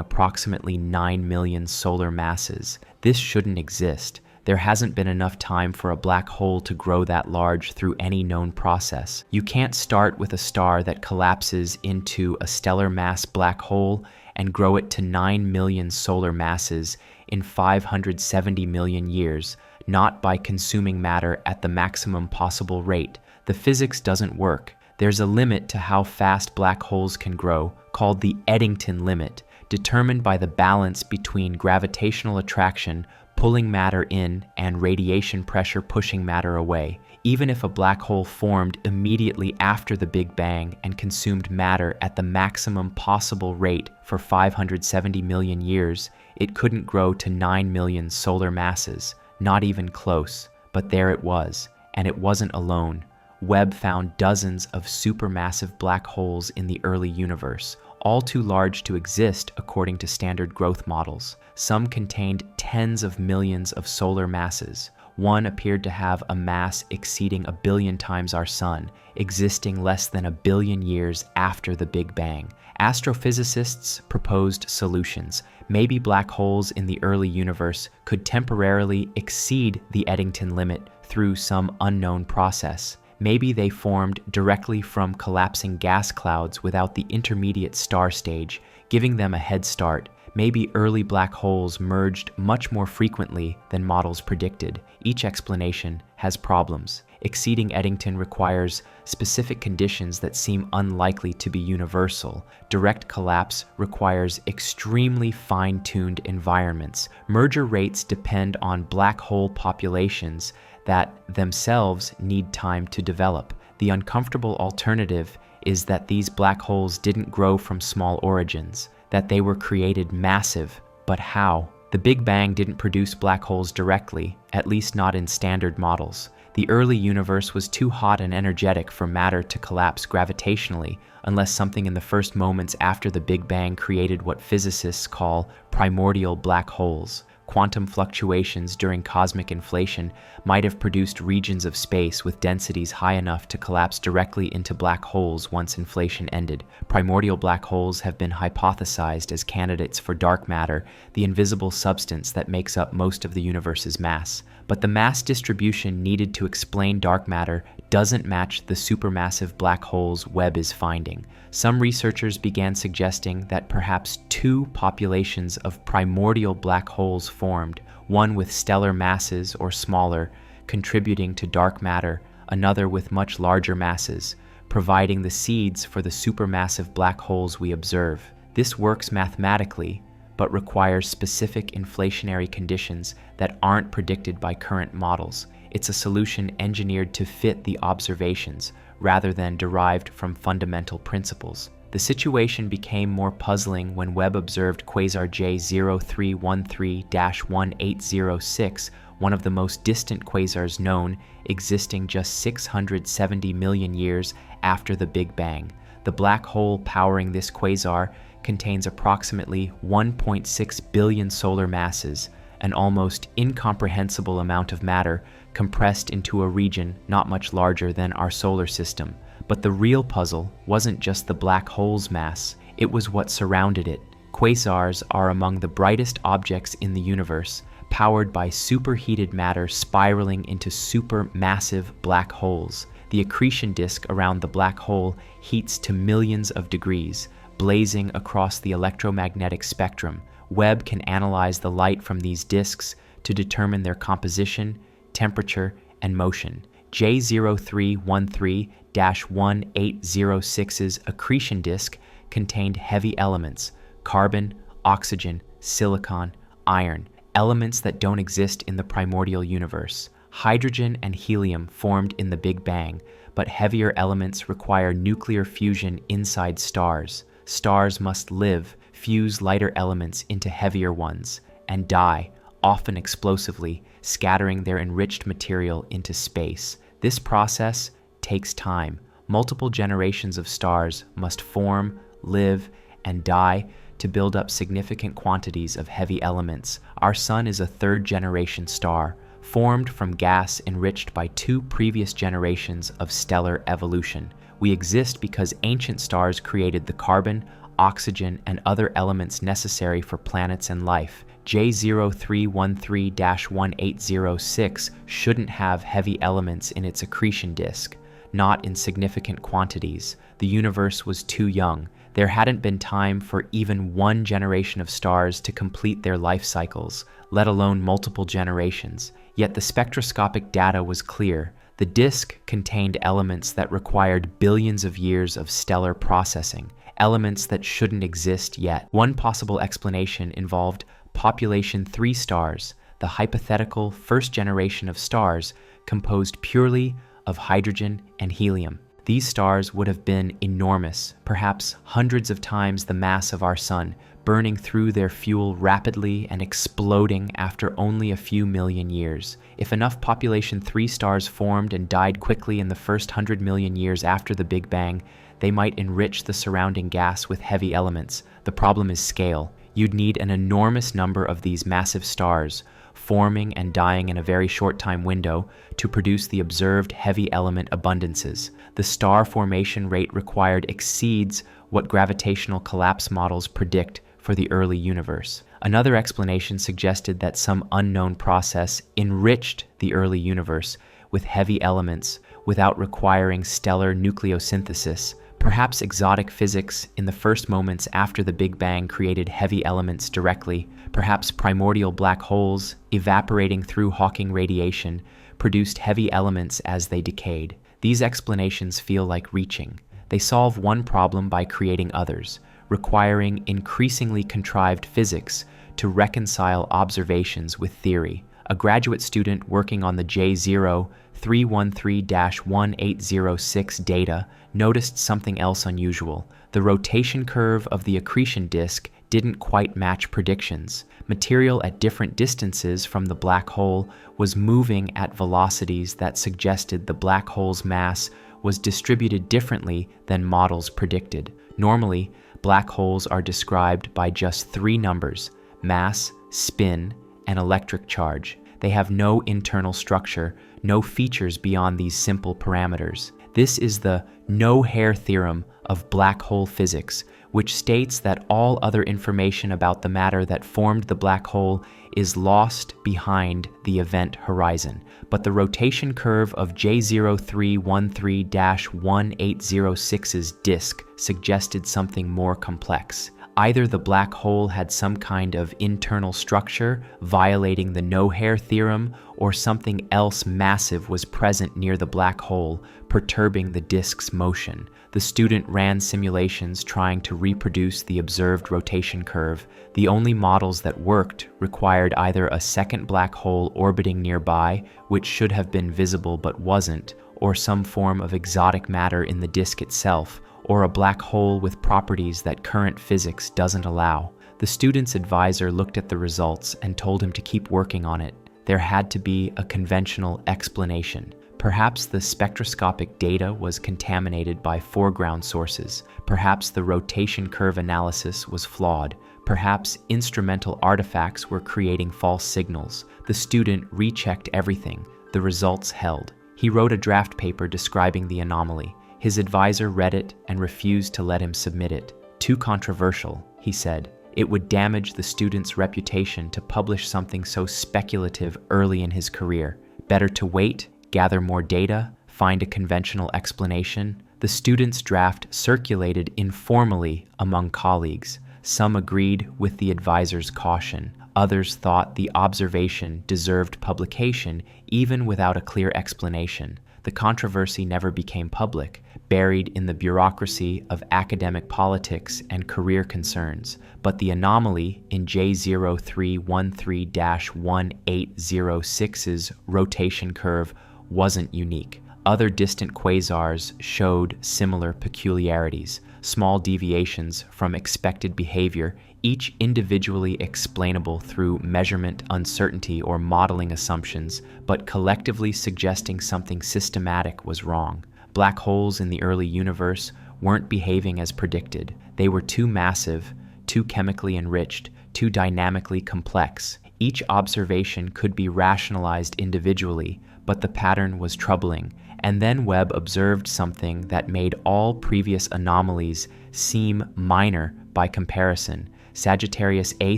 A: approximately 9 million solar masses. This shouldn't exist. There hasn't been enough time for a black hole to grow that large through any known process. You can't start with a star that collapses into a stellar mass black hole and grow it to 9 million solar masses in 570 million years, not by consuming matter at the maximum possible rate. The physics doesn't work. There's a limit to how fast black holes can grow, called the Eddington limit, determined by the balance between gravitational attraction pulling matter in and radiation pressure pushing matter away. Even if a black hole formed immediately after the Big Bang and consumed matter at the maximum possible rate for 570 million years, it couldn't grow to 9 million solar masses. Not even close. But there it was, and it wasn't alone. Webb found dozens of supermassive black holes in the early universe, all too large to exist according to standard growth models. Some contained tens of millions of solar masses. One appeared to have a mass exceeding 1 billion times our Sun, existing less than 1 billion years after the Big Bang. Astrophysicists proposed solutions. Maybe black holes in the early universe could temporarily exceed the Eddington limit through some unknown process. Maybe they formed directly from collapsing gas clouds without the intermediate star stage, giving them a head start. Maybe early black holes merged much more frequently than models predicted. Each explanation has problems. Exceeding Eddington requires specific conditions that seem unlikely to be universal. Direct collapse requires extremely fine-tuned environments. Merger rates depend on black hole populations that themselves need time to develop. The uncomfortable alternative is that these black holes didn't grow from small origins, that they were created massive. But how? The Big Bang didn't produce black holes directly, at least not in standard models. The early universe was too hot and energetic for matter to collapse gravitationally, unless something in the first moments after the Big Bang created what physicists call primordial black holes. Quantum fluctuations during cosmic inflation might have produced regions of space with densities high enough to collapse directly into black holes once inflation ended. Primordial black holes have been hypothesized as candidates for dark matter, the invisible substance that makes up most of the universe's mass. But the mass distribution needed to explain dark matter doesn't match the supermassive black holes Webb is finding. Some researchers began suggesting that perhaps two populations of primordial black holes formed, one with stellar masses or smaller, contributing to dark matter, another with much larger masses, providing the seeds for the supermassive black holes we observe. This works mathematically, but requires specific inflationary conditions that aren't predicted by current models. It's a solution engineered to fit the observations, rather than derived from fundamental principles. The situation became more puzzling when Webb observed quasar J0313-1806, one of the most distant quasars known, existing just 670 million years after the Big Bang. The black hole powering this quasar contains approximately 1.6 billion solar masses, an almost incomprehensible amount of matter compressed into a region not much larger than our solar system. But the real puzzle wasn't just the black hole's mass, it was what surrounded it. Quasars are among the brightest objects in the universe, powered by superheated matter spiraling into supermassive black holes. The accretion disk around the black hole heats to millions of degrees, blazing across the electromagnetic spectrum. Webb can analyze the light from these disks to determine their composition, temperature, and motion. J0313-1806's accretion disk contained heavy elements: carbon, oxygen, silicon, iron, elements that don't exist in the primordial universe. Hydrogen and helium formed in the Big Bang, but heavier elements require nuclear fusion inside stars. Stars must live, fuse lighter elements into heavier ones, and die, often explosively, scattering their enriched material into space. This process takes time. Multiple generations of stars must form, live, and die to build up significant quantities of heavy elements. Our Sun is a third-generation star, formed from gas enriched by two previous generations of stellar evolution. We exist because ancient stars created the carbon, oxygen, and other elements necessary for planets and life. J0313-1806 shouldn't have heavy elements in its accretion disk, not in significant quantities. The universe was too young. There hadn't been time for even one generation of stars to complete their life cycles, let alone multiple generations. Yet the spectroscopic data was clear. The disk contained elements that required billions of years of stellar processing, elements that shouldn't exist yet. One possible explanation involved population 3 stars, the hypothetical first generation of stars composed purely of hydrogen and helium. These stars would have been enormous, perhaps hundreds of times the mass of our Sun, burning through their fuel rapidly and exploding after only a few million years. If enough population 3 stars formed and died quickly in the first 100 million years after the Big Bang, they might enrich the surrounding gas with heavy elements. The problem is scale. You'd need an enormous number of these massive stars, forming and dying in a very short time window, to produce the observed heavy element abundances. The star formation rate required exceeds what gravitational collapse models predict for the early universe. Another explanation suggested that some unknown process enriched the early universe with heavy elements without requiring stellar nucleosynthesis. Perhaps exotic physics in the first moments after the Big Bang created heavy elements directly. Perhaps primordial black holes, evaporating through Hawking radiation, produced heavy elements as they decayed. These explanations feel like reaching. They solve one problem by creating others, requiring increasingly contrived physics to reconcile observations with theory. A graduate student working on the J0313-1806 data noticed something else unusual. The rotation curve of the accretion disk didn't quite match predictions. Material at different distances from the black hole was moving at velocities that suggested the black hole's mass was distributed differently than models predicted. Normally, black holes are described by just 3 numbers: mass, spin, and electric charge. They have no internal structure, no features beyond these simple parameters. This is the no-hair theorem of black hole physics, which states that all other information about the matter that formed the black hole is lost behind the event horizon. But the rotation curve of J0313-1806's disk suggested something more complex. Either the black hole had some kind of internal structure violating the no-hair theorem, or something else massive was present near the black hole, perturbing the disk's motion. The student ran simulations trying to reproduce the observed rotation curve. The only models that worked required either a second black hole orbiting nearby, which should have been visible but wasn't, or some form of exotic matter in the disk itself, or a black hole with properties that current physics doesn't allow. The student's advisor looked at the results and told him to keep working on it. There had to be a conventional explanation. Perhaps the spectroscopic data was contaminated by foreground sources. Perhaps the rotation curve analysis was flawed. Perhaps instrumental artifacts were creating false signals. The student rechecked everything. The results held. He wrote a draft paper describing the anomaly. His advisor read it and refused to let him submit it. Too controversial, he said. It would damage the student's reputation to publish something so speculative early in his career. Better to wait, gather more data, find a conventional explanation. The student's draft circulated informally among colleagues. Some agreed with the advisor's caution. Others thought the observation deserved publication even without a clear explanation. The controversy never became public, buried in the bureaucracy of academic politics and career concerns. But the anomaly in J0313-1806's rotation curve wasn't unique. Other distant quasars showed similar peculiarities. Small deviations from expected behavior, each individually explainable through measurement, uncertainty, or modeling assumptions, but collectively suggesting something systematic was wrong. Black holes in the early universe weren't behaving as predicted. They were too massive, too chemically enriched, too dynamically complex. Each observation could be rationalized individually, but the pattern was troubling. And then Webb observed something that made all previous anomalies seem minor by comparison. Sagittarius A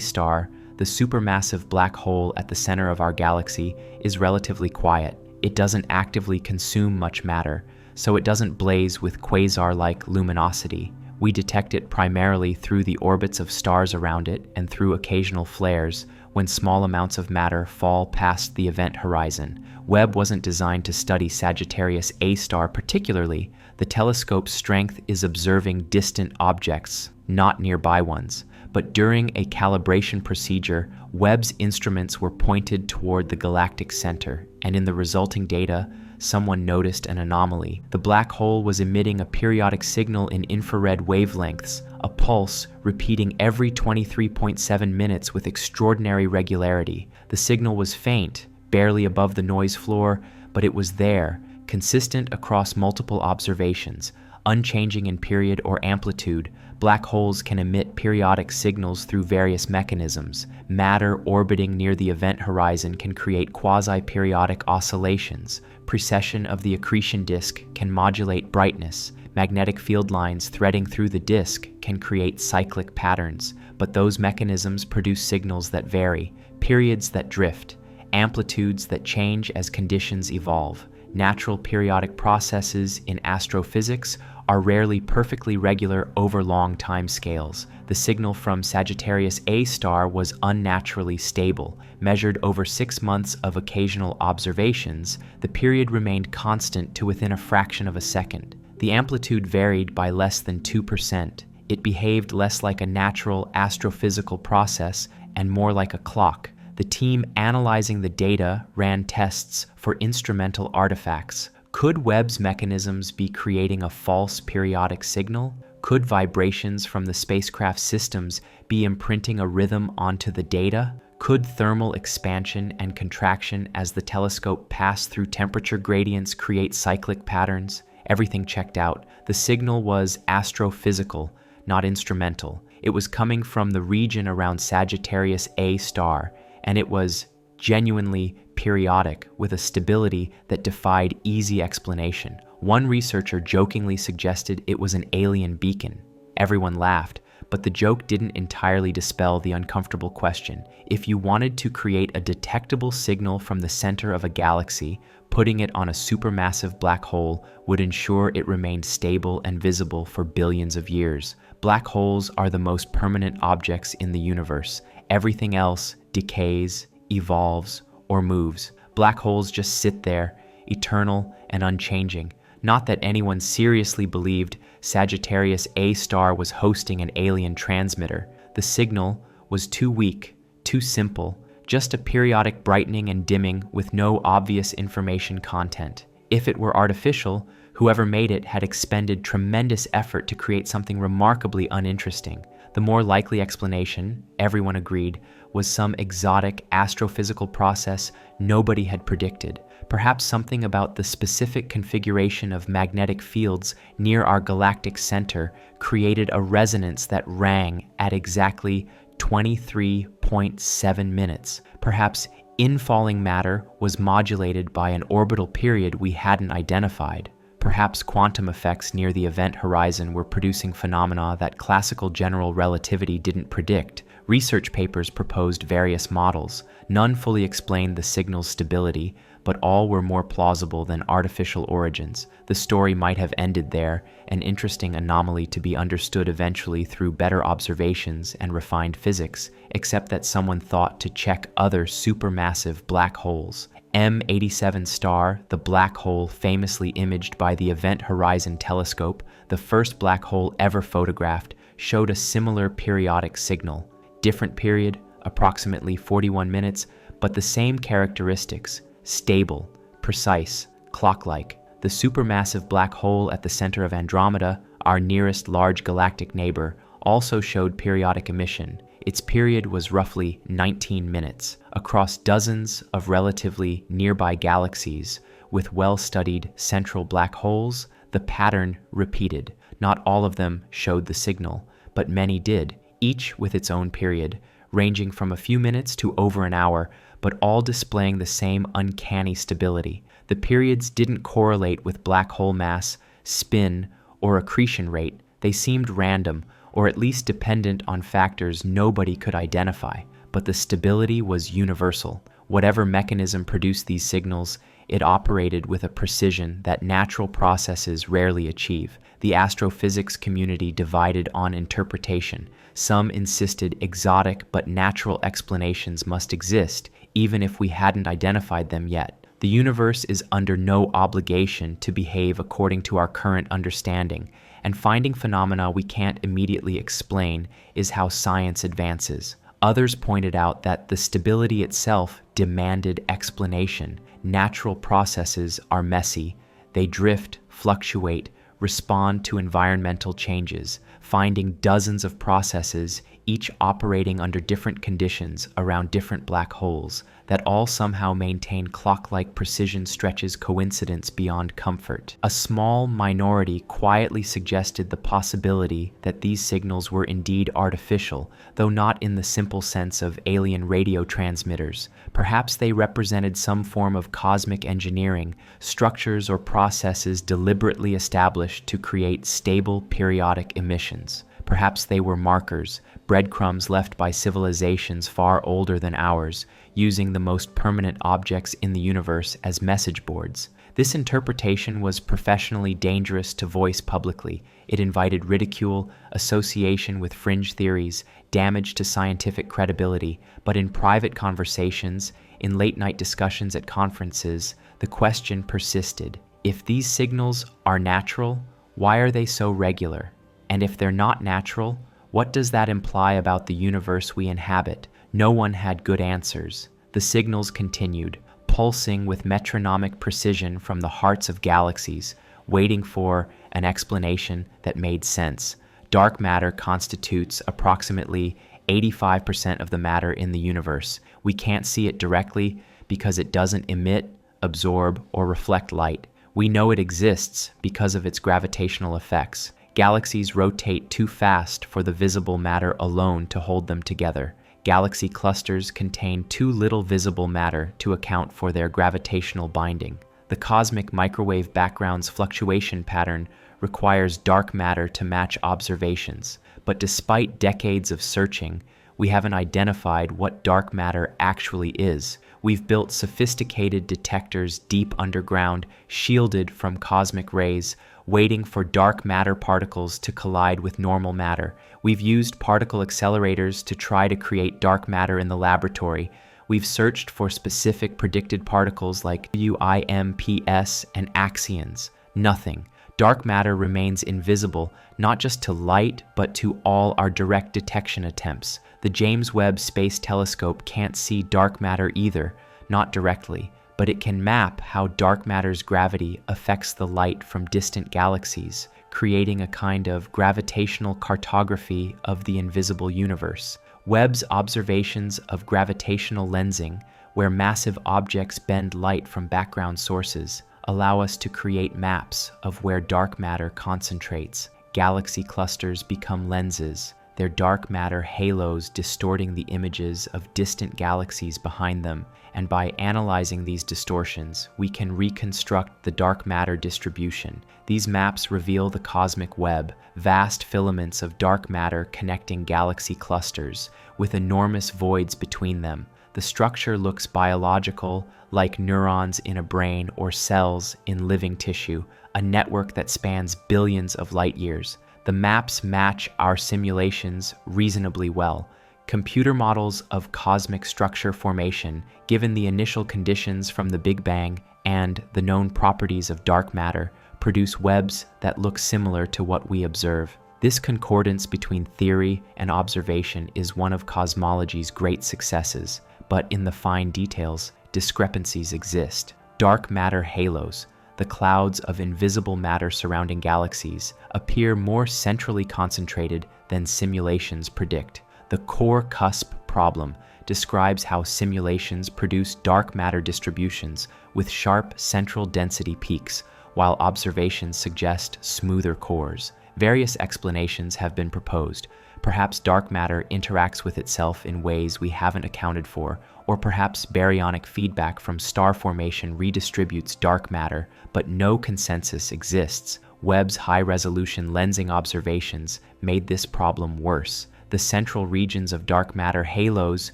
A: star, the supermassive black hole at the center of our galaxy, is relatively quiet. It doesn't actively consume much matter, so it doesn't blaze with quasar-like luminosity. We detect it primarily through the orbits of stars around it and through occasional flares when small amounts of matter fall past the event horizon. Webb wasn't designed to study Sagittarius A star particularly. The telescope's strength is observing distant objects, not nearby ones. But during a calibration procedure, Webb's instruments were pointed toward the galactic center, and in the resulting data, someone noticed an anomaly. The black hole was emitting a periodic signal in infrared wavelengths, a pulse repeating every 23.7 minutes with extraordinary regularity. The signal was faint, barely above the noise floor, but it was there, consistent across multiple observations, unchanging in period or amplitude. Black holes can emit periodic signals through various mechanisms. Matter orbiting near the event horizon can create quasi-periodic oscillations. Precession of the accretion disk can modulate brightness. Magnetic field lines threading through the disk can create cyclic patterns, but those mechanisms produce signals that vary, periods that drift, amplitudes that change as conditions evolve. Natural periodic processes in astrophysics are rarely perfectly regular over long time scales. The signal from Sagittarius A star was unnaturally stable. Measured over 6 months of occasional observations, the period remained constant to within a fraction of a second. The amplitude varied by less than 2%. It behaved less like a natural astrophysical process and more like a clock. The team analyzing the data ran tests for instrumental artifacts. Could Webb's mechanisms be creating a false periodic signal? Could vibrations from the spacecraft systems be imprinting a rhythm onto the data? Could thermal expansion and contraction as the telescope passed through temperature gradients create cyclic patterns? Everything checked out. The signal was astrophysical, not instrumental. It was coming from the region around Sagittarius A star, and it was genuinely periodic with a stability that defied easy explanation. One researcher jokingly suggested it was an alien beacon. Everyone laughed, but the joke didn't entirely dispel the uncomfortable question. If you wanted to create a detectable signal from the center of a galaxy, putting it on a supermassive black hole would ensure it remained stable and visible for billions of years. Black holes are the most permanent objects in the universe. Everything else decays, evolves, or moves. Black holes just sit there, eternal and unchanging. Not that anyone seriously believed Sagittarius A star was hosting an alien transmitter. The signal was too weak, too simple, just a periodic brightening and dimming with no obvious information content. If it were artificial, whoever made it had expended tremendous effort to create something remarkably uninteresting. The more likely explanation, everyone agreed, was some exotic astrophysical process nobody had predicted. Perhaps something about the specific configuration of magnetic fields near our galactic center created a resonance that rang at exactly 23.7 minutes. Perhaps infalling matter was modulated by an orbital period we hadn't identified. Perhaps quantum effects near the event horizon were producing phenomena that classical general relativity didn't predict. Research papers proposed various models. None fully explained the signal's stability, but all were more plausible than artificial origins. The story might have ended there, an interesting anomaly to be understood eventually through better observations and refined physics, except that someone thought to check other supermassive black holes. M87 star, the black hole famously imaged by the Event Horizon Telescope, the first black hole ever photographed, showed a similar periodic signal. Different period, approximately 41 minutes, but the same characteristics: stable, precise, clock-like. The supermassive black hole at the center of Andromeda, our nearest large galactic neighbor, also showed periodic emission. Its period was roughly 19 minutes. Across dozens of relatively nearby galaxies with well-studied central black holes, the pattern repeated. Not all of them showed the signal, but many did, each with its own period, ranging from a few minutes to over an hour, but all displaying the same uncanny stability. The periods didn't correlate with black hole mass, spin, or accretion rate. They seemed random, or at least dependent on factors nobody could identify. But the stability was universal. Whatever mechanism produced these signals, it operated with a precision that natural processes rarely achieve. The astrophysics community divided on interpretation. Some insisted exotic but natural explanations must exist, even if we hadn't identified them yet. The universe is under no obligation to behave according to our current understanding, and finding phenomena we can't immediately explain is how science advances. Others pointed out that the stability itself demanded explanation. Natural processes are messy. They drift, fluctuate, respond to environmental changes, finding dozens of processes, each operating under different conditions around different black holes, that all somehow maintain clock-like precision stretches coincidence beyond comfort. A small minority quietly suggested the possibility that these signals were indeed artificial, though not in the simple sense of alien radio transmitters. Perhaps they represented some form of cosmic engineering, structures or processes deliberately established to create stable periodic emissions. Perhaps they were markers, breadcrumbs left by civilizations far older than ours, using the most permanent objects in the universe as message boards. This interpretation was professionally dangerous to voice publicly. It invited ridicule, association with fringe theories, damage to scientific credibility. But in private conversations, in late-night discussions at conferences, the question persisted. If these signals are natural, why are they so regular? And if they're not natural, what does that imply about the universe we inhabit? No one had good answers. The signals continued, pulsing with metronomic precision from the hearts of galaxies, waiting for an explanation that made sense. Dark matter constitutes approximately 85% of the matter in the universe. We can't see it directly because it doesn't emit, absorb, or reflect light. We know it exists because of its gravitational effects. Galaxies rotate too fast for the visible matter alone to hold them together. Galaxy clusters contain too little visible matter to account for their gravitational binding. The cosmic microwave background's fluctuation pattern requires dark matter to match observations, but despite decades of searching, we haven't identified what dark matter actually is. We've built sophisticated detectors deep underground, shielded from cosmic rays, waiting for dark matter particles to collide with normal matter. We've used particle accelerators to try to create dark matter in the laboratory. We've searched for specific predicted particles like WIMPs and axions. Nothing. Dark matter remains invisible, not just to light, but to all our direct detection attempts. The James Webb Space Telescope can't see dark matter either, not directly, but it can map how dark matter's gravity affects the light from distant galaxies, creating a kind of gravitational cartography of the invisible universe. Webb's observations of gravitational lensing, where massive objects bend light from background sources, allow us to create maps of where dark matter concentrates. Galaxy clusters become lenses, their dark matter halos distorting the images of distant galaxies behind them, and by analyzing these distortions, we can reconstruct the dark matter distribution. These maps reveal the cosmic web, vast filaments of dark matter connecting galaxy clusters, with enormous voids between them. The structure looks biological, like neurons in a brain or cells in living tissue, a network that spans billions of light years. The maps match our simulations reasonably well. Computer models of cosmic structure formation, given the initial conditions from the Big Bang and the known properties of dark matter, produce webs that look similar to what we observe. This concordance between theory and observation is one of cosmology's great successes, but in the fine details, discrepancies exist. Dark matter halos, the clouds of invisible matter surrounding galaxies, appear more centrally concentrated than simulations predict. The core cusp problem describes how simulations produce dark matter distributions with sharp central density peaks, while observations suggest smoother cores. Various explanations have been proposed. Perhaps dark matter interacts with itself in ways we haven't accounted for, or perhaps baryonic feedback from star formation redistributes dark matter, but no consensus exists. Webb's high-resolution lensing observations made this problem worse. The central regions of dark matter halos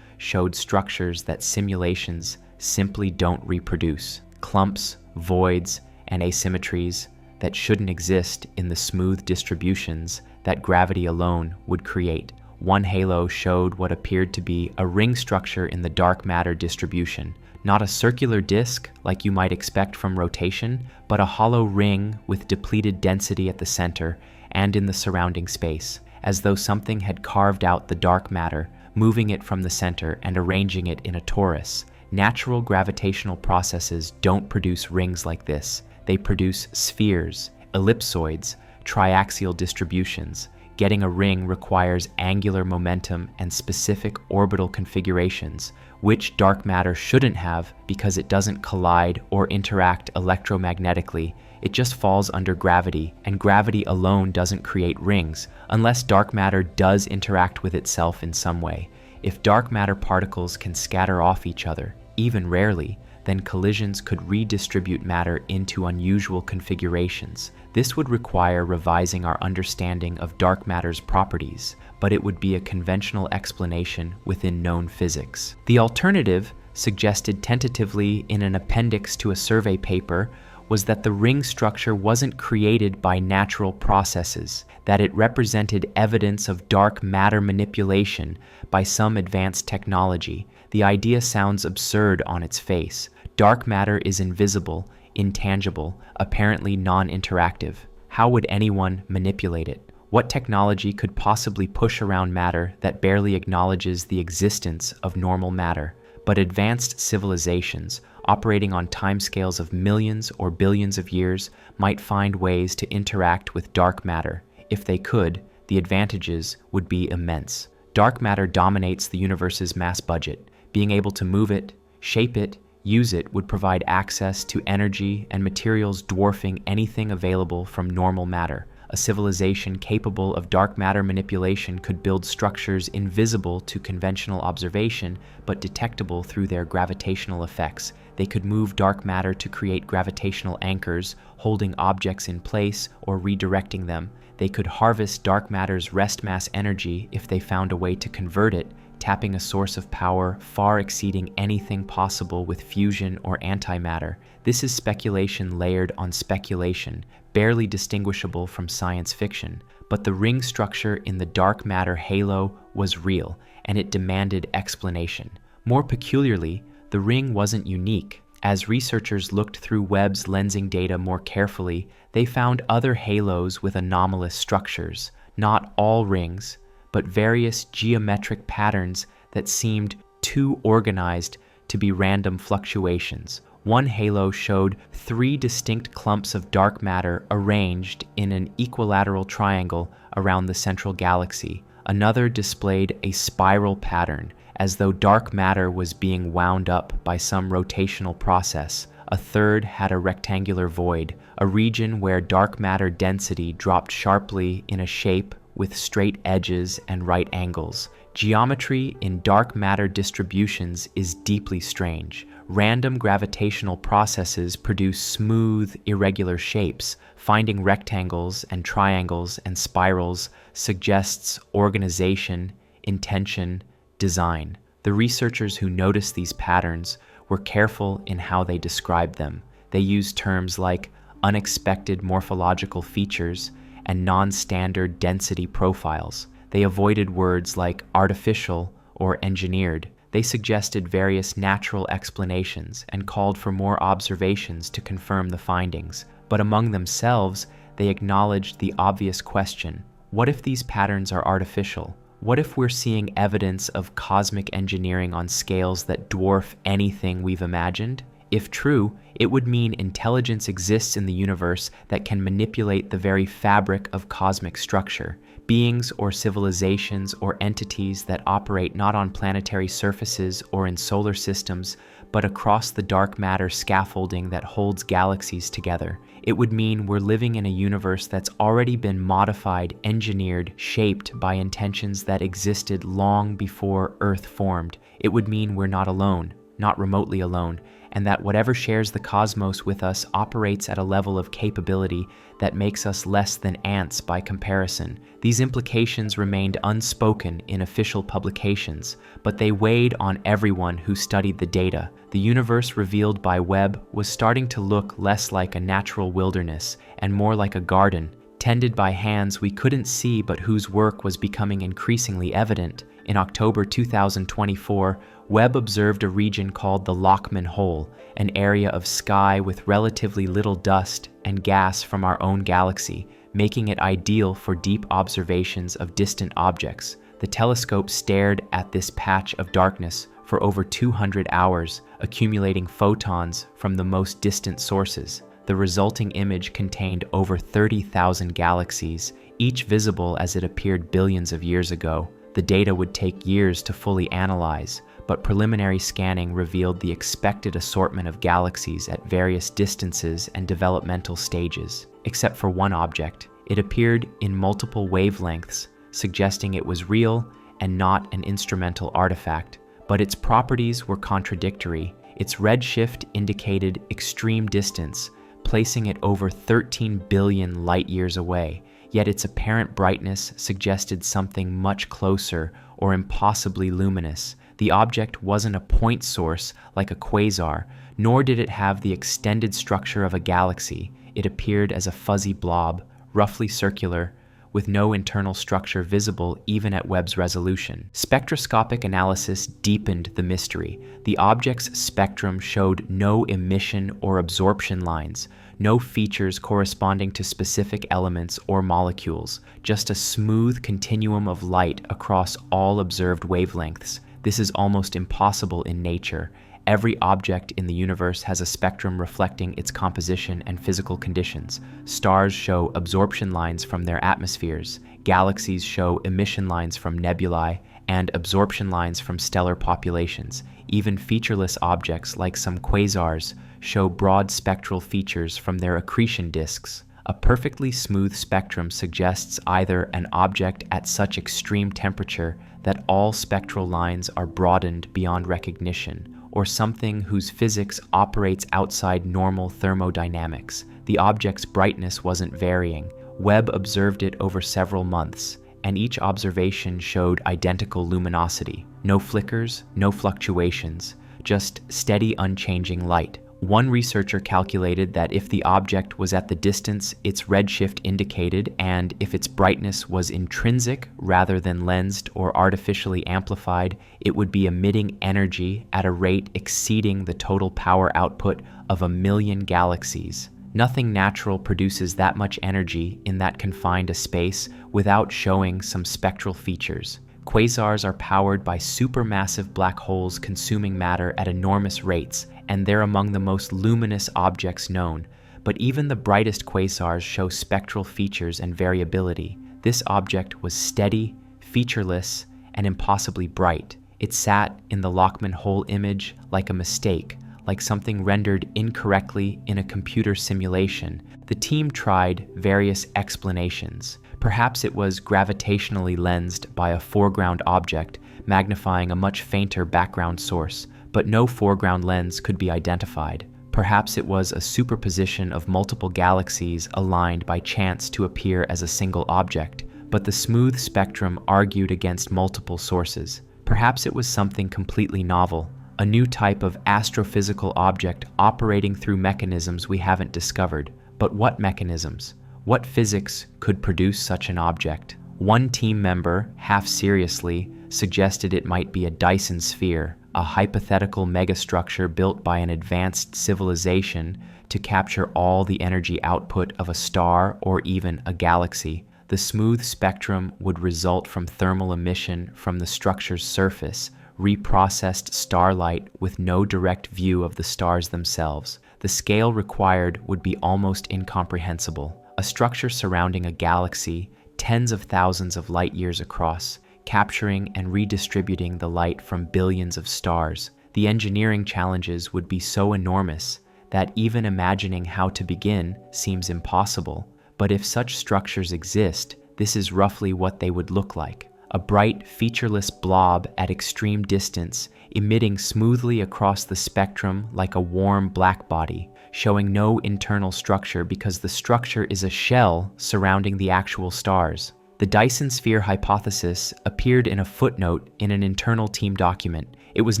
A: showed structures that simulations simply don't reproduce. Clumps, voids, and asymmetries that shouldn't exist in the smooth distributions that gravity alone would create. One halo showed what appeared to be a ring structure in the dark matter distribution, not a circular disk like you might expect from rotation, but a hollow ring with depleted density at the center and in the surrounding space, as though something had carved out the dark matter, moving it from the center and arranging it in a torus. Natural gravitational processes don't produce rings like this. They produce spheres, ellipsoids, triaxial distributions. Getting a ring requires angular momentum and specific orbital configurations, which dark matter shouldn't have because it doesn't collide or interact electromagnetically. It just falls under gravity, and gravity alone doesn't create rings, unless dark matter does interact with itself in some way. If dark matter particles can scatter off each other, even rarely, then collisions could redistribute matter into unusual configurations. This would require revising our understanding of dark matter's properties, but it would be a conventional explanation within known physics. The alternative, suggested tentatively in an appendix to a survey paper, was that the ring structure wasn't created by natural processes, that it represented evidence of dark matter manipulation by some advanced technology. The idea sounds absurd on its face. Dark matter is invisible, intangible, apparently non-interactive. How would anyone manipulate it? What technology could possibly push around matter that barely acknowledges the existence of normal matter? But advanced civilizations, operating on timescales of millions or billions of years, might find ways to interact with dark matter. If they could, the advantages would be immense. Dark matter dominates the universe's mass budget. Being able to move it, shape it, use it would provide access to energy and materials dwarfing anything available from normal matter. A civilization capable of dark matter manipulation could build structures invisible to conventional observation but detectable through their gravitational effects. They could move dark matter to create gravitational anchors, holding objects in place or redirecting them. They could harvest dark matter's rest mass energy if they found a way to convert it, tapping a source of power far exceeding anything possible with fusion or antimatter. This is speculation layered on speculation, barely distinguishable from science fiction. But the ring structure in the dark matter halo was real, and it demanded explanation. More peculiarly, the ring wasn't unique. As researchers looked through Webb's lensing data more carefully, they found other halos with anomalous structures. Not all rings, but various geometric patterns that seemed too organized to be random fluctuations. One halo showed 3 distinct clumps of dark matter arranged in an equilateral triangle around the central galaxy. Another displayed a spiral pattern, as though dark matter was being wound up by some rotational process. A third had a rectangular void, a region where dark matter density dropped sharply in a shape with straight edges and right angles. Geometry in dark matter distributions is deeply strange. Random gravitational processes produce smooth, irregular shapes. Finding rectangles and triangles and spirals suggests organization, intention, design. The researchers who noticed these patterns were careful in how they described them. They used terms like unexpected morphological features and non-standard density profiles. They avoided words like artificial or engineered. They suggested various natural explanations and called for more observations to confirm the findings. But among themselves, they acknowledged the obvious question: what if these patterns are artificial? What if we're seeing evidence of cosmic engineering on scales that dwarf anything we've imagined? If true, it would mean intelligence exists in the universe that can manipulate the very fabric of cosmic structure. Beings or civilizations or entities that operate not on planetary surfaces or in solar systems, but across the dark matter scaffolding that holds galaxies together. It would mean we're living in a universe that's already been modified, engineered, shaped by intentions that existed long before Earth formed. It would mean we're not alone, not remotely alone, and that whatever shares the cosmos with us operates at a level of capability that makes us less than ants by comparison. These implications remained unspoken in official publications, but they weighed on everyone who studied the data. The universe revealed by Webb was starting to look less like a natural wilderness and more like a garden, tended by hands we couldn't see but whose work was becoming increasingly evident. In October 2024, Webb observed a region called the Lockman Hole, an area of sky with relatively little dust and gas from our own galaxy, making it ideal for deep observations of distant objects. The telescope stared at this patch of darkness for over 200 hours, accumulating photons from the most distant sources. The resulting image contained over 30,000 galaxies, each visible as it appeared billions of years ago. The data would take years to fully analyze, but preliminary scanning revealed the expected assortment of galaxies at various distances and developmental stages. Except for one object, it appeared in multiple wavelengths, suggesting it was real and not an instrumental artifact. But its properties were contradictory. Its redshift indicated extreme distance, placing it over 13 billion light-years away, yet its apparent brightness suggested something much closer or impossibly luminous. The object wasn't a point source like a quasar, nor did it have the extended structure of a galaxy. It appeared as a fuzzy blob, roughly circular, with no internal structure visible even at Webb's resolution. Spectroscopic analysis deepened the mystery. The object's spectrum showed no emission or absorption lines, no features corresponding to specific elements or molecules, just a smooth continuum of light across all observed wavelengths. This is almost impossible in nature. Every object in the universe has a spectrum reflecting its composition and physical conditions. Stars show absorption lines from their atmospheres, galaxies show emission lines from nebulae, and absorption lines from stellar populations. Even featureless objects like some quasars show broad spectral features from their accretion disks. A perfectly smooth spectrum suggests either an object at such extreme temperature that all spectral lines are broadened beyond recognition, or something whose physics operates outside normal thermodynamics. The object's brightness wasn't varying. Webb observed it over several months, and each observation showed identical luminosity. No flickers, no fluctuations, just steady, unchanging light. One researcher calculated that if the object was at the distance its redshift indicated, and if its brightness was intrinsic rather than lensed or artificially amplified, it would be emitting energy at a rate exceeding the total power output of 1 million galaxies. Nothing natural produces that much energy in that confined a space without showing some spectral features. Quasars are powered by supermassive black holes consuming matter at enormous rates, and they're among the most luminous objects known. But even the brightest quasars show spectral features and variability. This object was steady, featureless, and impossibly bright. It sat in the Lockman Hole image like a mistake, like something rendered incorrectly in a computer simulation. The team tried various explanations. Perhaps it was gravitationally lensed by a foreground object, magnifying a much fainter background source, but no foreground lens could be identified. Perhaps it was a superposition of multiple galaxies aligned by chance to appear as a single object, but the smooth spectrum argued against multiple sources. Perhaps it was something completely novel, a new type of astrophysical object operating through mechanisms we haven't discovered. But what mechanisms? What physics could produce such an object? One team member, half seriously, suggested it might be a Dyson sphere, a hypothetical megastructure built by an advanced civilization to capture all the energy output of a star or even a galaxy. The smooth spectrum would result from thermal emission from the structure's surface, reprocessed starlight with no direct view of the stars themselves. The scale required would be almost incomprehensible. A structure surrounding a galaxy, tens of thousands of light years across, capturing and redistributing the light from billions of stars. The engineering challenges would be so enormous that even imagining how to begin seems impossible. But if such structures exist, this is roughly what they would look like. A bright, featureless blob at extreme distance, emitting smoothly across the spectrum like a warm black body, showing no internal structure because the structure is a shell surrounding the actual stars. The Dyson sphere hypothesis appeared in a footnote in an internal team document. It was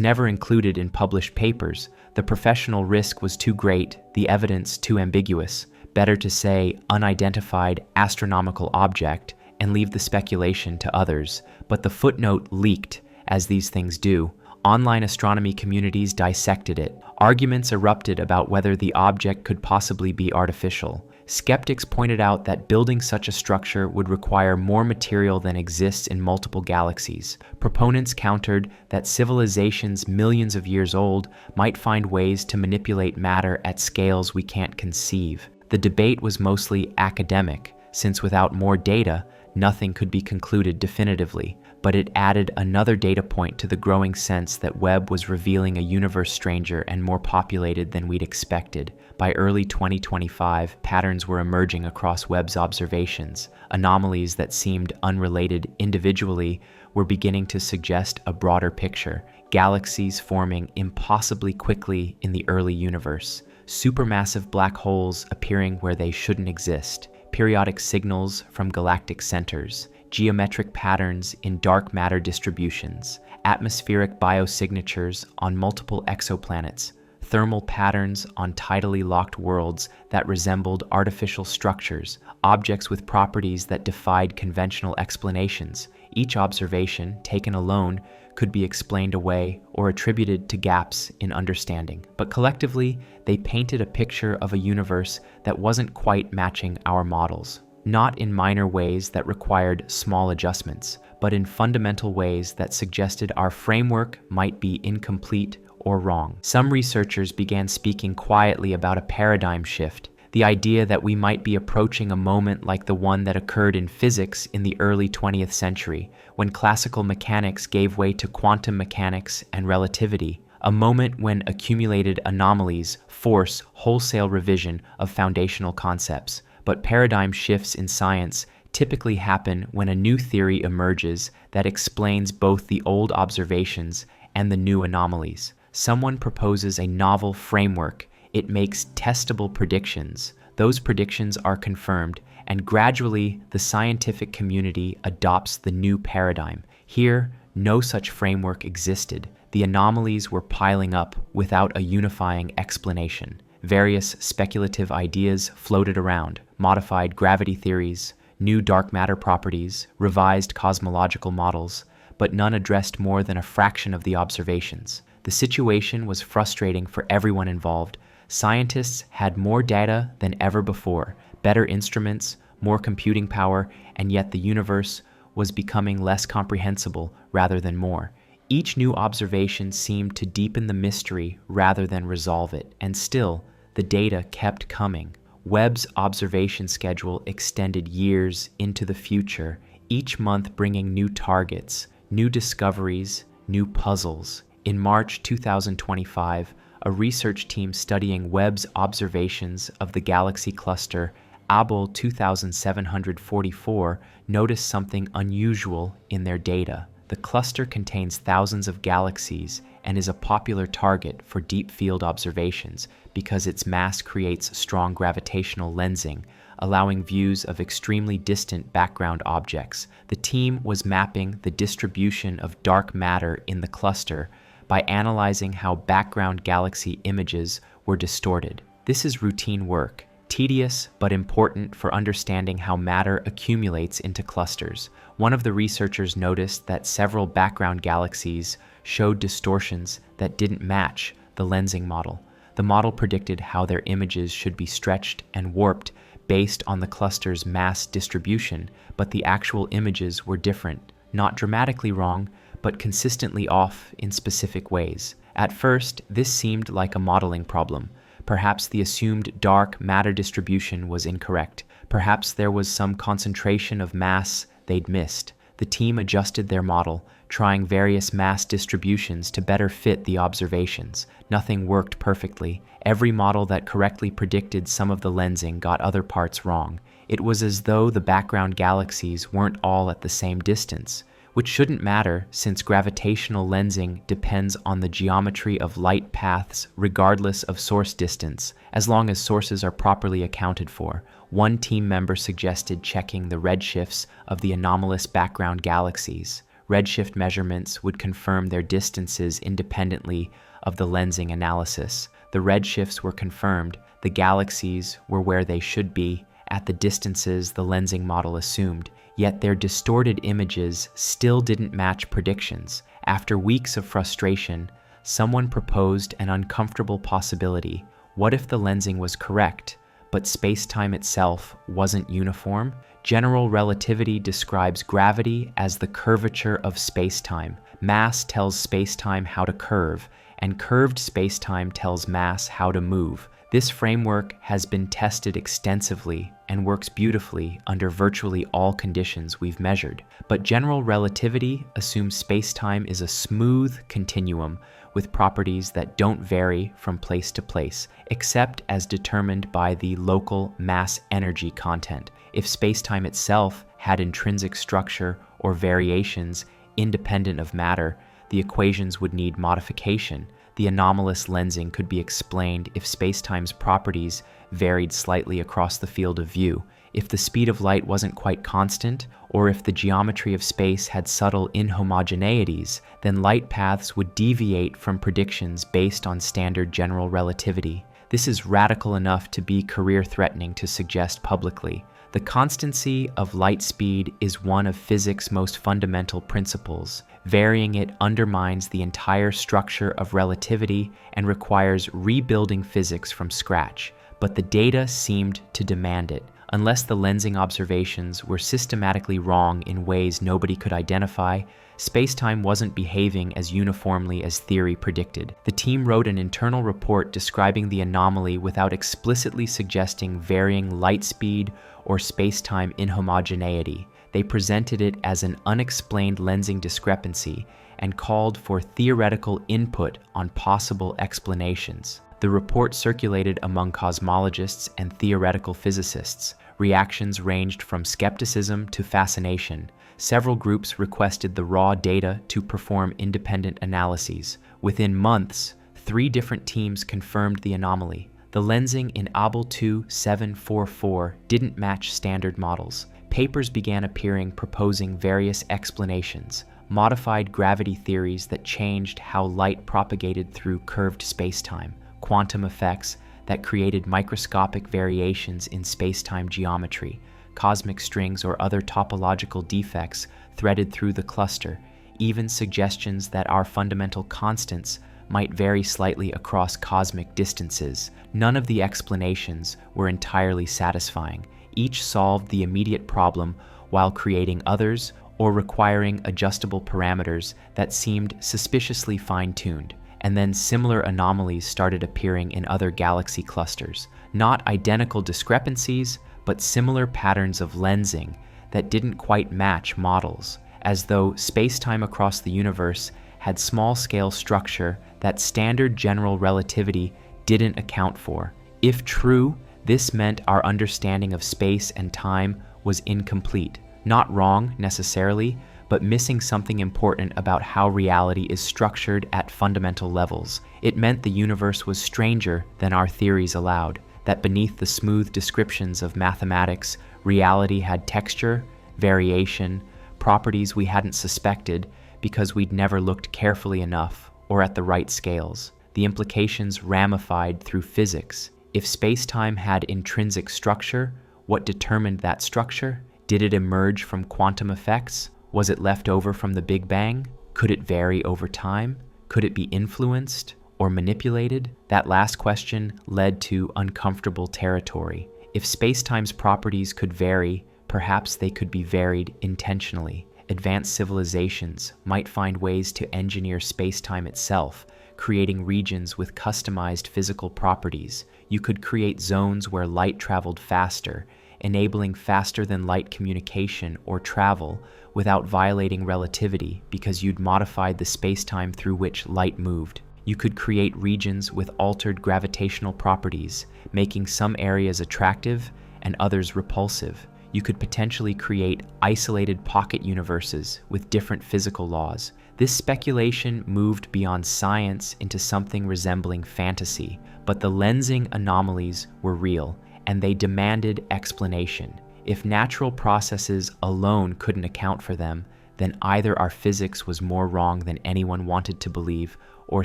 A: never included in published papers. The professional risk was too great, the evidence too ambiguous. Better to say unidentified astronomical object and leave the speculation to others. But the footnote leaked, as these things do. Online astronomy communities dissected it. Arguments erupted about whether the object could possibly be artificial. Skeptics pointed out that building such a structure would require more material than exists in multiple galaxies. Proponents countered that civilizations millions of years old might find ways to manipulate matter at scales we can't conceive. The debate was mostly academic, since without more data, nothing could be concluded definitively. But it added another data point to the growing sense that Webb was revealing a universe stranger and more populated than we'd expected. By early 2025, patterns were emerging across Webb's observations. Anomalies that seemed unrelated individually were beginning to suggest a broader picture. Galaxies forming impossibly quickly in the early universe. Supermassive black holes appearing where they shouldn't exist. Periodic signals from galactic centers. Geometric patterns in dark matter distributions, atmospheric biosignatures on multiple exoplanets, thermal patterns on tidally locked worlds that resembled artificial structures, objects with properties that defied conventional explanations. Each observation, taken alone, could be explained away or attributed to gaps in understanding. But collectively, they painted a picture of a universe that wasn't quite matching our models. Not in minor ways that required small adjustments, but in fundamental ways that suggested our framework might be incomplete or wrong. Some researchers began speaking quietly about a paradigm shift, the idea that we might be approaching a moment like the one that occurred in physics in the early 20th century, when classical mechanics gave way to quantum mechanics and relativity, a moment when accumulated anomalies force wholesale revision of foundational concepts. But paradigm shifts in science typically happen when a new theory emerges that explains both the old observations and the new anomalies. Someone proposes a novel framework. It makes testable predictions. Those predictions are confirmed, and gradually the scientific community adopts the new paradigm. Here, no such framework existed. The anomalies were piling up without a unifying explanation. Various speculative ideas floated around, modified gravity theories, new dark matter properties, revised cosmological models, but none addressed more than a fraction of the observations. The situation was frustrating for everyone involved. Scientists had more data than ever before, better instruments, more computing power, and yet the universe was becoming less comprehensible rather than more. Each new observation seemed to deepen the mystery rather than resolve it, and still, the data kept coming. Webb's observation schedule extended years into the future, each month bringing new targets, new discoveries, new puzzles. In March 2025, a research team studying Webb's observations of the galaxy cluster Abell 2744 noticed something unusual in their data. The cluster contains thousands of galaxies and is a popular target for deep field observations because its mass creates strong gravitational lensing, allowing views of extremely distant background objects. The team was mapping the distribution of dark matter in the cluster by analyzing how background galaxy images were distorted. This is routine work, tedious but important for understanding how matter accumulates into clusters. One of the researchers noticed that several background galaxies showed distortions that didn't match the lensing model. The model predicted how their images should be stretched and warped based on the cluster's mass distribution, but the actual images were different. Not dramatically wrong, but consistently off in specific ways. At first, this seemed like a modeling problem. Perhaps the assumed dark matter distribution was incorrect. Perhaps there was some concentration of mass they'd missed. The team adjusted their model, trying various mass distributions to better fit the observations. Nothing worked perfectly. Every model that correctly predicted some of the lensing got other parts wrong. It was as though the background galaxies weren't all at the same distance, which shouldn't matter since gravitational lensing depends on the geometry of light paths regardless of source distance, as long as sources are properly accounted for. One team member suggested checking the redshifts of the anomalous background galaxies. Redshift measurements would confirm their distances independently of the lensing analysis. The redshifts were confirmed. The galaxies were where they should be, at the distances the lensing model assumed, yet their distorted images still didn't match predictions. After weeks of frustration, someone proposed an uncomfortable possibility. What if the lensing was correct, but space-time itself wasn't uniform? General relativity describes gravity as the curvature of space-time. Mass tells space-time how to curve, and curved space-time tells mass how to move. This framework has been tested extensively and works beautifully under virtually all conditions we've measured. But general relativity assumes space-time is a smooth continuum with properties that don't vary from place to place, except as determined by the local mass-energy content. If space-time itself had intrinsic structure or variations independent of matter, the equations would need modification. The anomalous lensing could be explained if spacetime's properties varied slightly across the field of view, if the speed of light wasn't quite constant, or if the geometry of space had subtle inhomogeneities, then light paths would deviate from predictions based on standard general relativity. This is radical enough to be career-threatening to suggest publicly. The constancy of light speed is one of physics' most fundamental principles. Varying it undermines the entire structure of relativity and requires rebuilding physics from scratch. But the data seemed to demand it. Unless the lensing observations were systematically wrong in ways nobody could identify, spacetime wasn't behaving as uniformly as theory predicted. The team wrote an internal report describing the anomaly without explicitly suggesting varying light speed or spacetime inhomogeneity. They presented it as an unexplained lensing discrepancy and called for theoretical input on possible explanations. The report circulated among cosmologists and theoretical physicists. Reactions ranged from skepticism to fascination. Several groups requested the raw data to perform independent analyses. Within months, 3 different teams confirmed the anomaly. The lensing in ABEL 2744 didn't match standard models. Papers began appearing proposing various explanations, modified gravity theories that changed how light propagated through curved spacetime, quantum effects that created microscopic variations in spacetime geometry, cosmic strings or other topological defects threaded through the cluster, even suggestions that our fundamental constants might vary slightly across cosmic distances. None of the explanations were entirely satisfying. Each solved the immediate problem while creating others or requiring adjustable parameters that seemed suspiciously fine-tuned. And then similar anomalies started appearing in other galaxy clusters. Not identical discrepancies, but similar patterns of lensing that didn't quite match models, as though spacetime across the universe had small-scale structure that standard general relativity didn't account for. If true, this meant our understanding of space and time was incomplete. Not wrong, necessarily, but missing something important about how reality is structured at fundamental levels. It meant the universe was stranger than our theories allowed, that beneath the smooth descriptions of mathematics, reality had texture, variation, properties we hadn't suspected because we'd never looked carefully enough or at the right scales. The implications ramified through physics. If spacetime had intrinsic structure, what determined that structure? Did it emerge from quantum effects? Was it left over from the Big Bang? Could it vary over time? Could it be influenced or manipulated? That last question led to uncomfortable territory. If spacetime's properties could vary, perhaps they could be varied intentionally. advanced civilizations might find ways to engineer space-time itself, creating regions with customized physical properties. You could create zones where light traveled faster, enabling faster-than-light communication or travel without violating relativity because you'd modified the space-time through which light moved. You could create regions with altered gravitational properties, making some areas attractive and others repulsive. You could potentially create isolated pocket universes with different physical laws. This speculation moved beyond science into something resembling fantasy, but the lensing anomalies were real, and they demanded explanation. If natural processes alone couldn't account for them, then either our physics was more wrong than anyone wanted to believe, or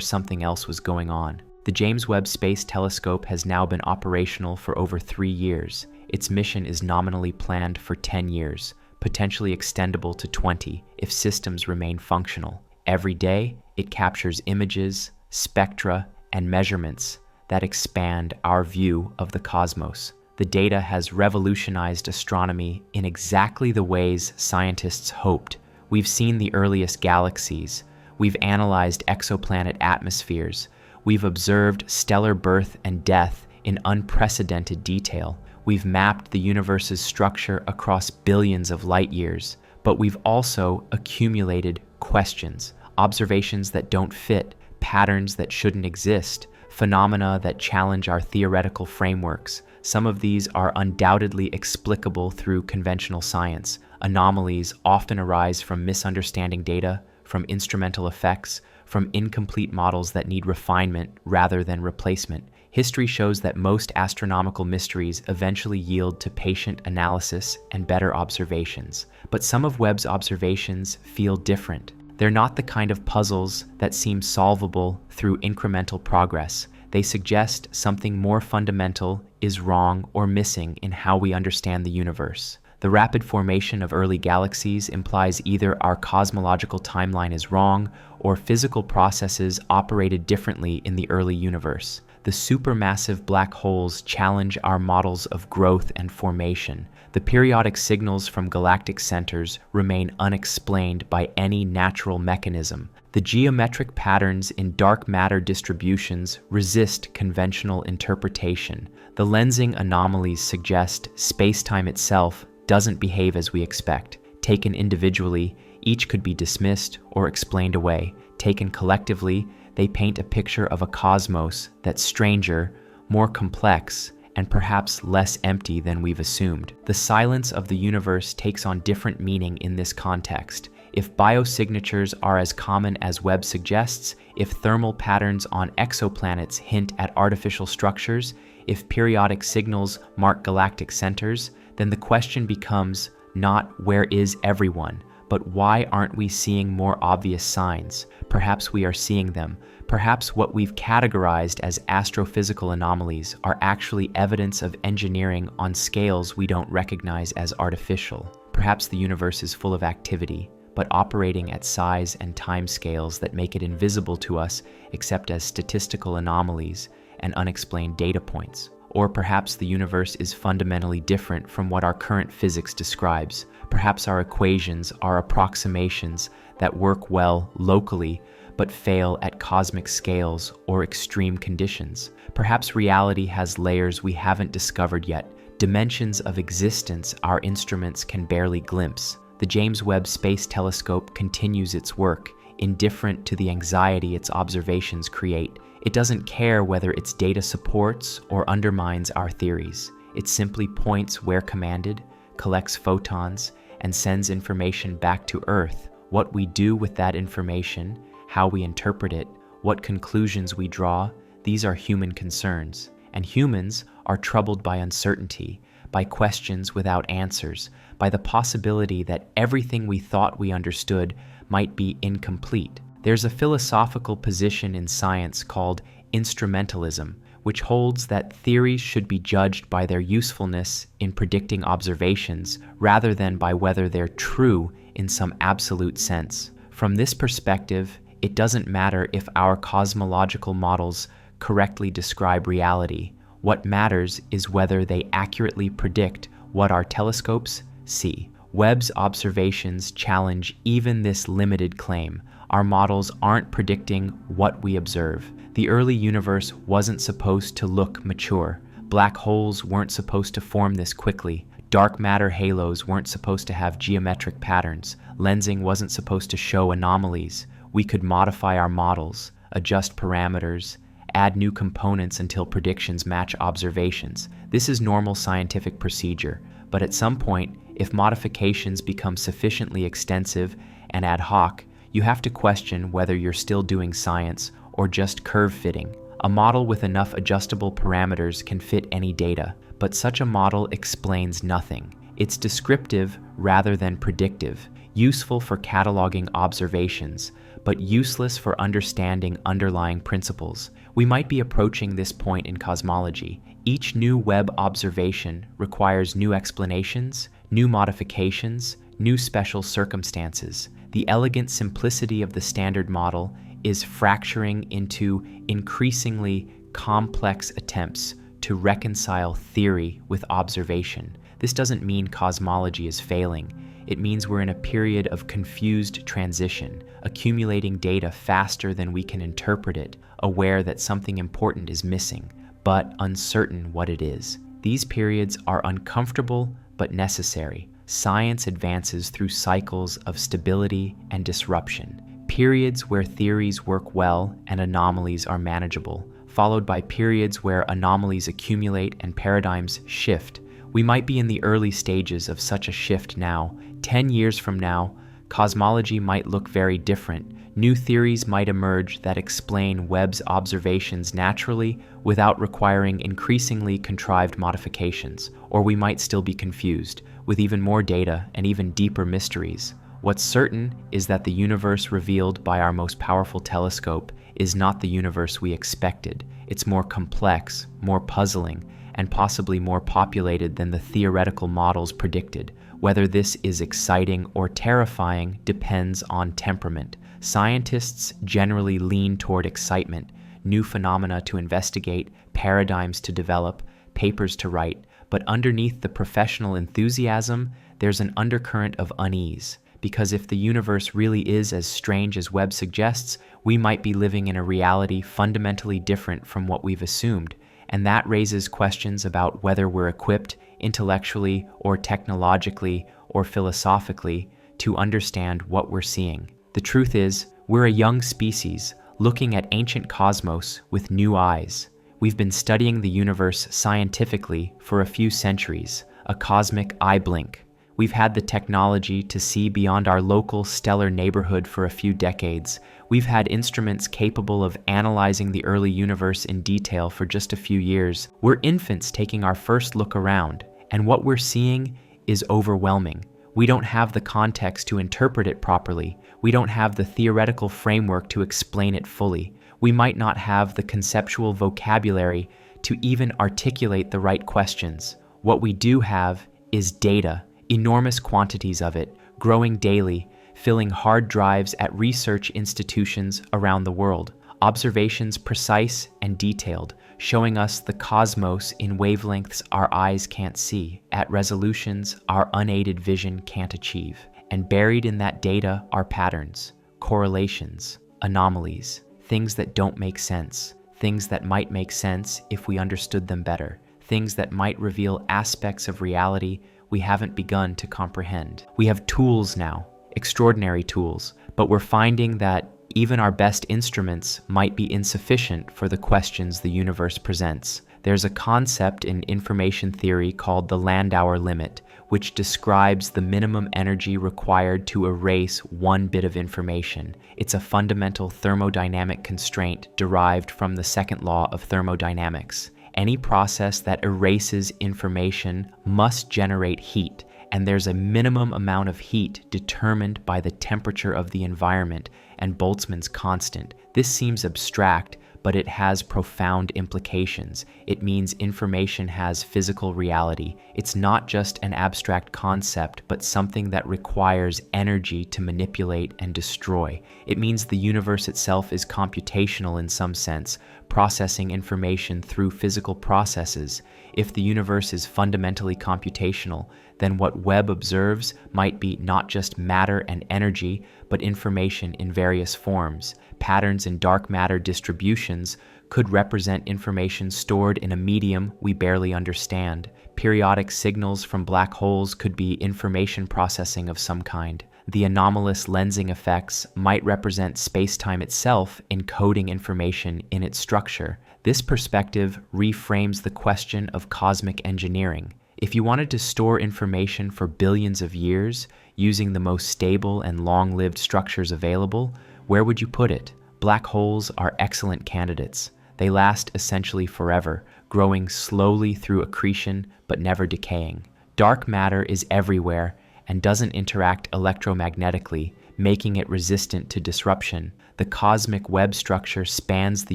A: something else was going on. The James Webb Space Telescope has now been operational for over 3 years. Its mission is nominally planned for 10 years, potentially extendable to 20 if systems remain functional. Every day, it captures images, spectra, and measurements that expand our view of the cosmos. The data has revolutionized astronomy in exactly the ways scientists hoped. We've seen the earliest galaxies. We've analyzed exoplanet atmospheres. We've observed stellar birth and death in unprecedented detail. We've mapped the universe's structure across billions of light years, but we've also accumulated questions, observations that don't fit, patterns that shouldn't exist, phenomena that challenge our theoretical frameworks. Some of these are undoubtedly explicable through conventional science. Anomalies often arise from misunderstanding data, from instrumental effects, from incomplete models that need refinement rather than replacement. History shows that most astronomical mysteries eventually yield to patient analysis and better observations. But some of Webb's observations feel different. They're not the kind of puzzles that seem solvable through incremental progress. They suggest something more fundamental is wrong or missing in how we understand the universe. The rapid formation of early galaxies implies either our cosmological timeline is wrong or physical processes operated differently in the early universe. The supermassive black holes challenge our models of growth and formation. The periodic signals from galactic centers remain unexplained by any natural mechanism. The geometric patterns in dark matter distributions resist conventional interpretation. The lensing anomalies suggest space-time itself doesn't behave as we expect. Taken individually, each could be dismissed or explained away. Taken collectively, they paint a picture of a cosmos that's stranger, more complex, and perhaps less empty than we've assumed. The silence of the universe takes on different meaning in this context. If biosignatures are as common as Webb suggests, if thermal patterns on exoplanets hint at artificial structures, if periodic signals mark galactic centers, then the question becomes not where is everyone, but why aren't we seeing more obvious signs? Perhaps we are seeing them. Perhaps what we've categorized as astrophysical anomalies are actually evidence of engineering on scales we don't recognize as artificial. Perhaps the universe is full of activity, but operating at size and time scales that make it invisible to us except as statistical anomalies and unexplained data points. Or perhaps the universe is fundamentally different from what our current physics describes. Perhaps our equations are approximations that work well locally but fail at cosmic scales or extreme conditions. Perhaps reality has layers we haven't discovered yet, dimensions of existence our instruments can barely glimpse. The James Webb Space Telescope continues its work, indifferent to the anxiety its observations create. It doesn't care whether its data supports or undermines our theories. It simply points where commanded, collects photons, and sends information back to Earth. What we do with that information, how we interpret it, what conclusions we draw, these are human concerns. And humans are troubled by uncertainty, by questions without answers, by the possibility that everything we thought we understood might be incomplete. There's a philosophical position in science called instrumentalism, which holds that theories should be judged by their usefulness in predicting observations rather than by whether they're true in some absolute sense. From this perspective, it doesn't matter if our cosmological models correctly describe reality. What matters is whether they accurately predict what our telescopes see. Webb's observations challenge even this limited claim. Our models aren't predicting what we observe. The early universe wasn't supposed to look mature. Black holes weren't supposed to form this quickly. Dark matter halos weren't supposed to have geometric patterns. Lensing wasn't supposed to show anomalies. We could modify our models, adjust parameters, add new components until predictions match observations. This is normal scientific procedure, but at some point, if modifications become sufficiently extensive and ad hoc, you have to question whether you're still doing science or just curve fitting. A model with enough adjustable parameters can fit any data, but such a model explains nothing. It's descriptive rather than predictive, useful for cataloging observations, but useless for understanding underlying principles. We might be approaching this point in cosmology. Each new Webb observation requires new explanations, new modifications, new special circumstances. The elegant simplicity of the standard model is fracturing into increasingly complex attempts to reconcile theory with observation. This doesn't mean cosmology is failing. It means we're in a period of confused transition, accumulating data faster than we can interpret it, aware that something important is missing, but uncertain what it is. These periods are uncomfortable but necessary. Science advances through cycles of stability and disruption. Periods where theories work well and anomalies are manageable, followed by periods where anomalies accumulate and paradigms shift. We might be in the early stages of such a shift now. 10 years from now, cosmology might look very different. New theories might emerge that explain Webb's observations naturally without requiring increasingly contrived modifications, or we might still be confused, with even more data and even deeper mysteries. What's certain is that the universe revealed by our most powerful telescope is not the universe we expected. It's more complex, more puzzling, and possibly more populated than the theoretical models predicted. Whether this is exciting or terrifying depends on temperament. Scientists generally lean toward excitement, new phenomena to investigate, paradigms to develop, papers to write, but underneath the professional enthusiasm, there's an undercurrent of unease. Because if the universe really is as strange as Webb suggests, we might be living in a reality fundamentally different from what we've assumed, and that raises questions about whether we're equipped intellectually or technologically or philosophically to understand what we're seeing. The truth is, we're a young species looking at ancient cosmos with new eyes. We've been studying the universe scientifically for a few centuries, a cosmic eye blink. We've had the technology to see beyond our local stellar neighborhood for a few decades. We've had instruments capable of analyzing the early universe in detail for just a few years. We're infants taking our first look around, and what we're seeing is overwhelming. We don't have the context to interpret it properly. We don't have the theoretical framework to explain it fully. We might not have the conceptual vocabulary to even articulate the right questions. What we do have is data. Enormous quantities of it, growing daily, filling hard drives at research institutions around the world. Observations precise and detailed, showing us the cosmos in wavelengths our eyes can't see, at resolutions our unaided vision can't achieve. And buried in that data are patterns, correlations, anomalies, things that don't make sense, things that might make sense if we understood them better, things that might reveal aspects of reality we haven't begun to comprehend. We have tools now, extraordinary tools, but we're finding that even our best instruments might be insufficient for the questions the universe presents. There's a concept in information theory called the Landauer limit, which describes the minimum energy required to erase one bit of information. It's a fundamental thermodynamic constraint derived from the second law of thermodynamics. Any process that erases information must generate heat, and there's a minimum amount of heat determined by the temperature of the environment and Boltzmann's constant. This seems abstract, but it has profound implications. It means information has physical reality. It's not just an abstract concept, but something that requires energy to manipulate and destroy. It means the universe itself is computational in some sense, processing information through physical processes. If the universe is fundamentally computational, then what Webb observes might be not just matter and energy, but information in various forms. Patterns in dark matter distributions could represent information stored in a medium we barely understand. Periodic signals from black holes could be information processing of some kind. The anomalous lensing effects might represent space-time itself encoding information in its structure. This perspective reframes the question of cosmic engineering. If you wanted to store information for billions of years using the most stable and long-lived structures available, where would you put it? Black holes are excellent candidates. They last essentially forever, growing slowly through accretion but never decaying. Dark matter is everywhere and doesn't interact electromagnetically, making it resistant to disruption. The cosmic web structure spans the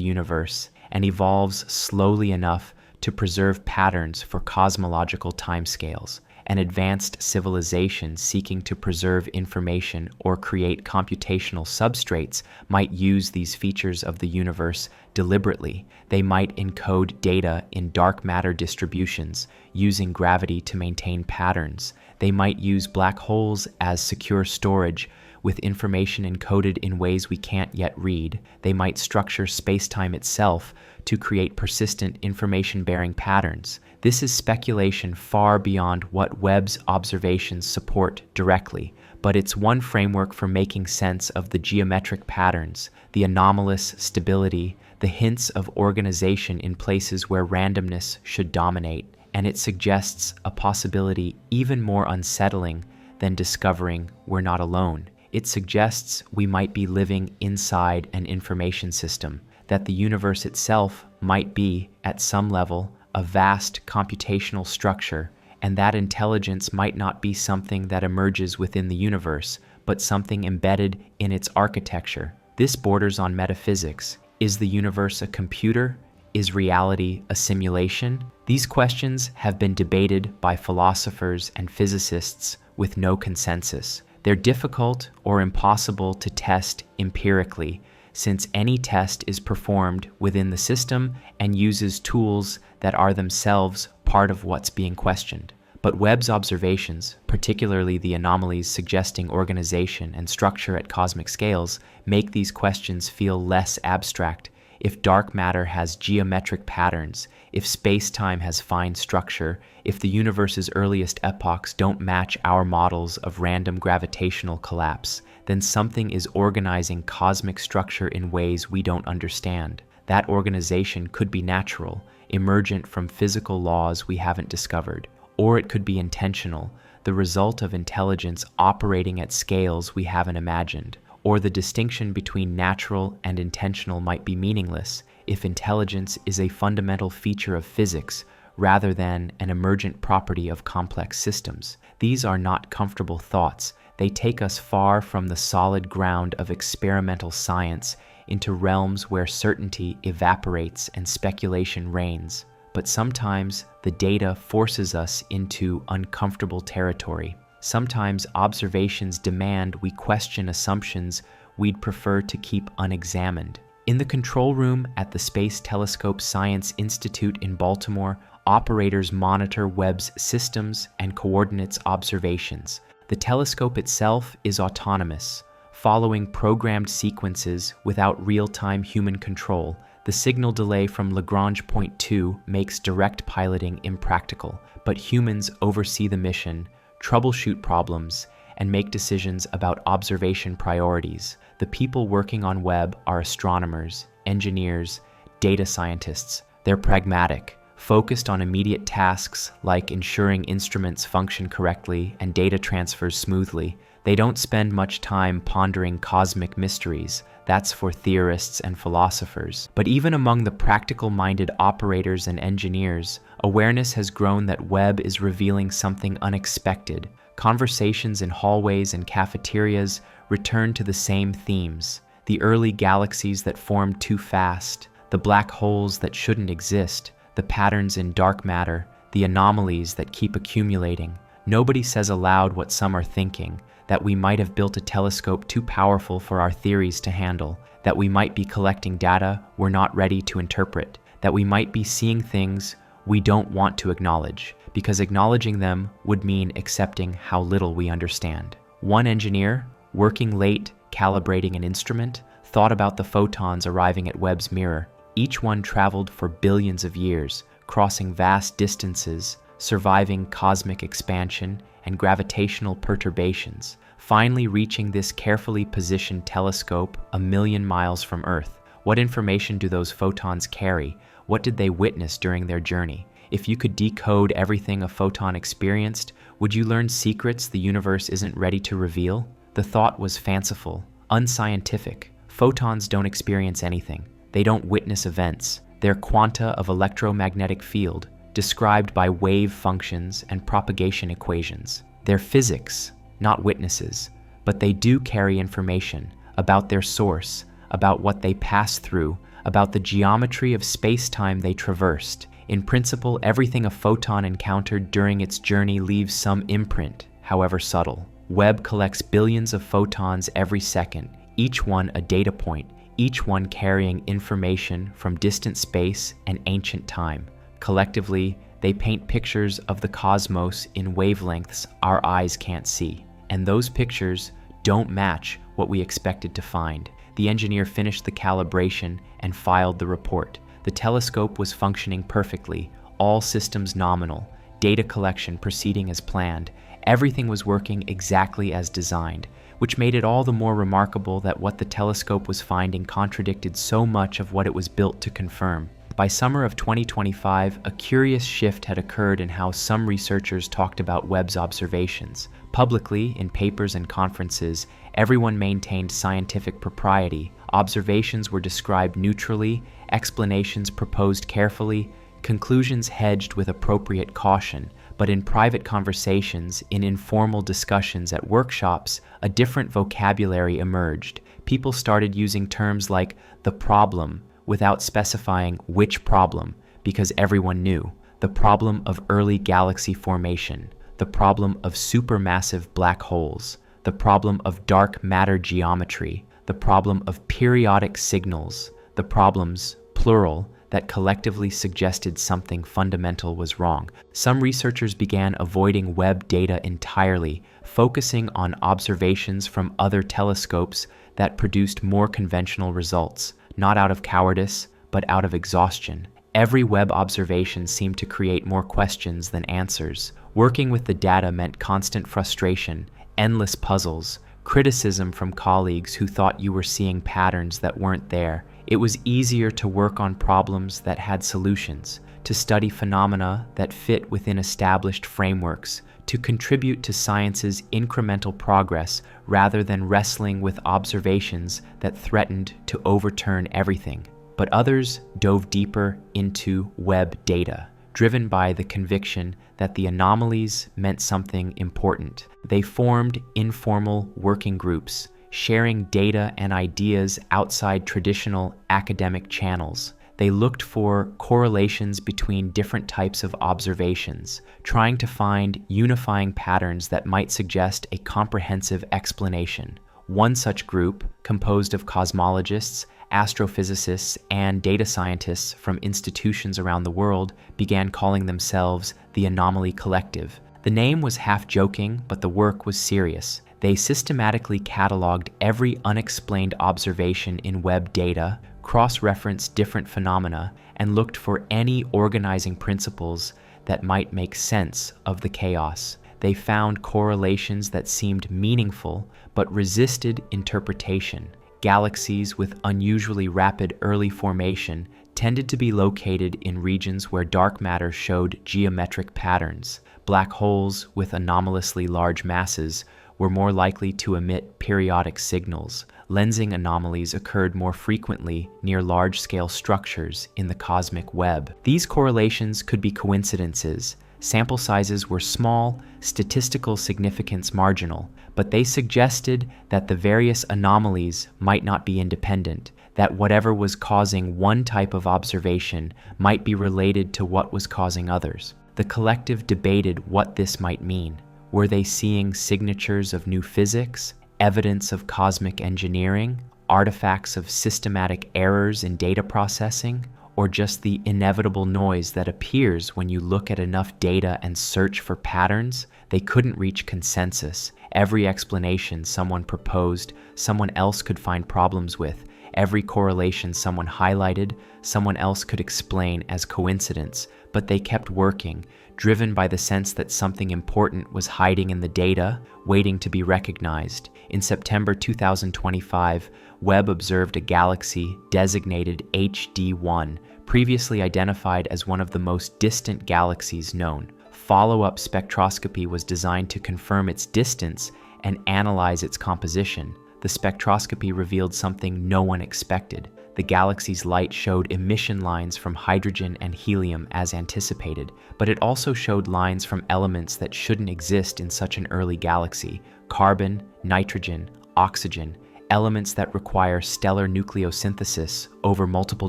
A: universe and evolves slowly enough to preserve patterns for cosmological timescales. An advanced civilization seeking to preserve information or create computational substrates might use these features of the universe deliberately. They might encode data in dark matter distributions, using gravity to maintain patterns. They might use black holes as secure storage, with information encoded in ways we can't yet read. They might structure space-time itself to create persistent information-bearing patterns. This is speculation far beyond what Webb's observations support directly, but it's one framework for making sense of the geometric patterns, the anomalous stability, the hints of organization in places where randomness should dominate, and it suggests a possibility even more unsettling than discovering we're not alone. It suggests we might be living inside an information system, that the universe itself might be, at some level, a vast computational structure, and that intelligence might not be something that emerges within the universe, but something embedded in its architecture. This borders on metaphysics. Is the universe a computer? Is reality a simulation? These questions have been debated by philosophers and physicists with no consensus. They're difficult or impossible to test empirically, since any test is performed within the system and uses tools that are themselves part of what's being questioned. But Webb's observations, particularly the anomalies suggesting organization and structure at cosmic scales, make these questions feel less abstract. If dark matter has geometric patterns, if space-time has fine structure, if the universe's earliest epochs don't match our models of random gravitational collapse, then something is organizing cosmic structure in ways we don't understand. That organization could be natural, emergent from physical laws we haven't discovered, or it could be intentional, the result of intelligence operating at scales we haven't imagined. Or the distinction between natural and intentional might be meaningless if intelligence is a fundamental feature of physics rather than an emergent property of complex systems. These are not comfortable thoughts. They take us far from the solid ground of experimental science into realms where certainty evaporates and speculation reigns. But sometimes the data forces us into uncomfortable territory. Sometimes observations demand we question assumptions we'd prefer to keep unexamined. In the control room at the Space Telescope Science Institute in Baltimore, operators monitor Webb's systems and coordinates observations. The telescope itself is autonomous, following programmed sequences without real-time human control. The signal delay from Lagrange Point 2 makes direct piloting impractical, but humans oversee the mission, troubleshoot problems, and make decisions about observation priorities. The people working on Webb are astronomers, engineers, data scientists. They're pragmatic, focused on immediate tasks like ensuring instruments function correctly and data transfers smoothly. They don't spend much time pondering cosmic mysteries. That's for theorists and philosophers. But even among the practical-minded operators and engineers, awareness has grown that Webb is revealing something unexpected. Conversations in hallways and cafeterias return to the same themes: the early galaxies that formed too fast, the black holes that shouldn't exist, the patterns in dark matter, the anomalies that keep accumulating. Nobody says aloud what some are thinking. that we might have built a telescope too powerful for our theories to handle, that we might be collecting data we're not ready to interpret, that we might be seeing things we don't want to acknowledge, because acknowledging them would mean accepting how little we understand. One engineer, working late, calibrating an instrument, thought about the photons arriving at Webb's mirror. Each one traveled for billions of years, crossing vast distances, surviving cosmic expansion and gravitational perturbations, finally reaching this carefully positioned telescope 1,000,000 miles from Earth. What information do those photons carry? What did they witness during their journey? If you could decode everything a photon experienced, would you learn secrets the universe isn't ready to reveal? The thought was fanciful, unscientific. Photons don't experience anything. They don't witness events. They're quanta of electromagnetic field, described by wave functions and propagation equations. They're physics, not witnesses, but they do carry information about their source, about what they passed through, about the geometry of space-time they traversed. In principle, everything a photon encountered during its journey leaves some imprint, however subtle. Webb collects billions of photons every second, each one a data point, each one carrying information from distant space and ancient time. Collectively, they paint pictures of the cosmos in wavelengths our eyes can't see. And those pictures don't match what we expected to find. The engineer finished the calibration and filed the report. The telescope was functioning perfectly, all systems nominal, data collection proceeding as planned. Everything was working exactly as designed, which made it all the more remarkable that what the telescope was finding contradicted so much of what it was built to confirm. By summer of 2025, a curious shift had occurred in how some researchers talked about Webb's observations. Publicly, in papers and conferences, everyone maintained scientific propriety. Observations were described neutrally, explanations proposed carefully, conclusions hedged with appropriate caution. But in private conversations, in informal discussions at workshops, a different vocabulary emerged. People started using terms like the problem, without specifying which problem, because everyone knew. The problem of early galaxy formation, the problem of supermassive black holes, the problem of dark matter geometry, the problem of periodic signals, the problems, plural, that collectively suggested something fundamental was wrong. Some researchers began avoiding Webb data entirely, focusing on observations from other telescopes that produced more conventional results. Not out of cowardice, but out of exhaustion. Every Webb observation seemed to create more questions than answers. Working with the data meant constant frustration, endless puzzles, criticism from colleagues who thought you were seeing patterns that weren't there. It was easier to work on problems that had solutions, to study phenomena that fit within established frameworks, to contribute to science's incremental progress rather than wrestling with observations that threatened to overturn everything. But others dove deeper into Webb data, driven by the conviction that the anomalies meant something important. They formed informal working groups, sharing data and ideas outside traditional academic channels. They looked for correlations between different types of observations, trying to find unifying patterns that might suggest a comprehensive explanation. One such group, composed of cosmologists, astrophysicists, and data scientists from institutions around the world, began calling themselves the Anomaly Collective. The name was half-joking, but the work was serious. They systematically cataloged every unexplained observation in Webb data, cross-referenced different phenomena, and looked for any organizing principles that might make sense of the chaos. They found correlations that seemed meaningful but resisted interpretation. Galaxies with unusually rapid early formation tended to be located in regions where dark matter showed geometric patterns. Black holes with anomalously large masses were more likely to emit periodic signals. Lensing anomalies occurred more frequently near large-scale structures in the cosmic web. These correlations could be coincidences. Sample sizes were small, statistical significance marginal, but they suggested that the various anomalies might not be independent, that whatever was causing one type of observation might be related to what was causing others. The collective debated what this might mean. Were they seeing signatures of new physics, evidence of cosmic engineering, artifacts of systematic errors in data processing, or just the inevitable noise that appears when you look at enough data and search for patterns? They couldn't reach consensus. Every explanation someone proposed, someone else could find problems with. Every correlation someone highlighted, someone else could explain as coincidence. But they kept working, driven by the sense that something important was hiding in the data, waiting to be recognized. In September 2025, Webb observed a galaxy designated HD1, previously identified as one of the most distant galaxies known. Follow-up spectroscopy was designed to confirm its distance and analyze its composition. The spectroscopy revealed something no one expected. The galaxy's light showed emission lines from hydrogen and helium as anticipated, but it also showed lines from elements that shouldn't exist in such an early galaxy: carbon, nitrogen, oxygen, elements that require stellar nucleosynthesis over multiple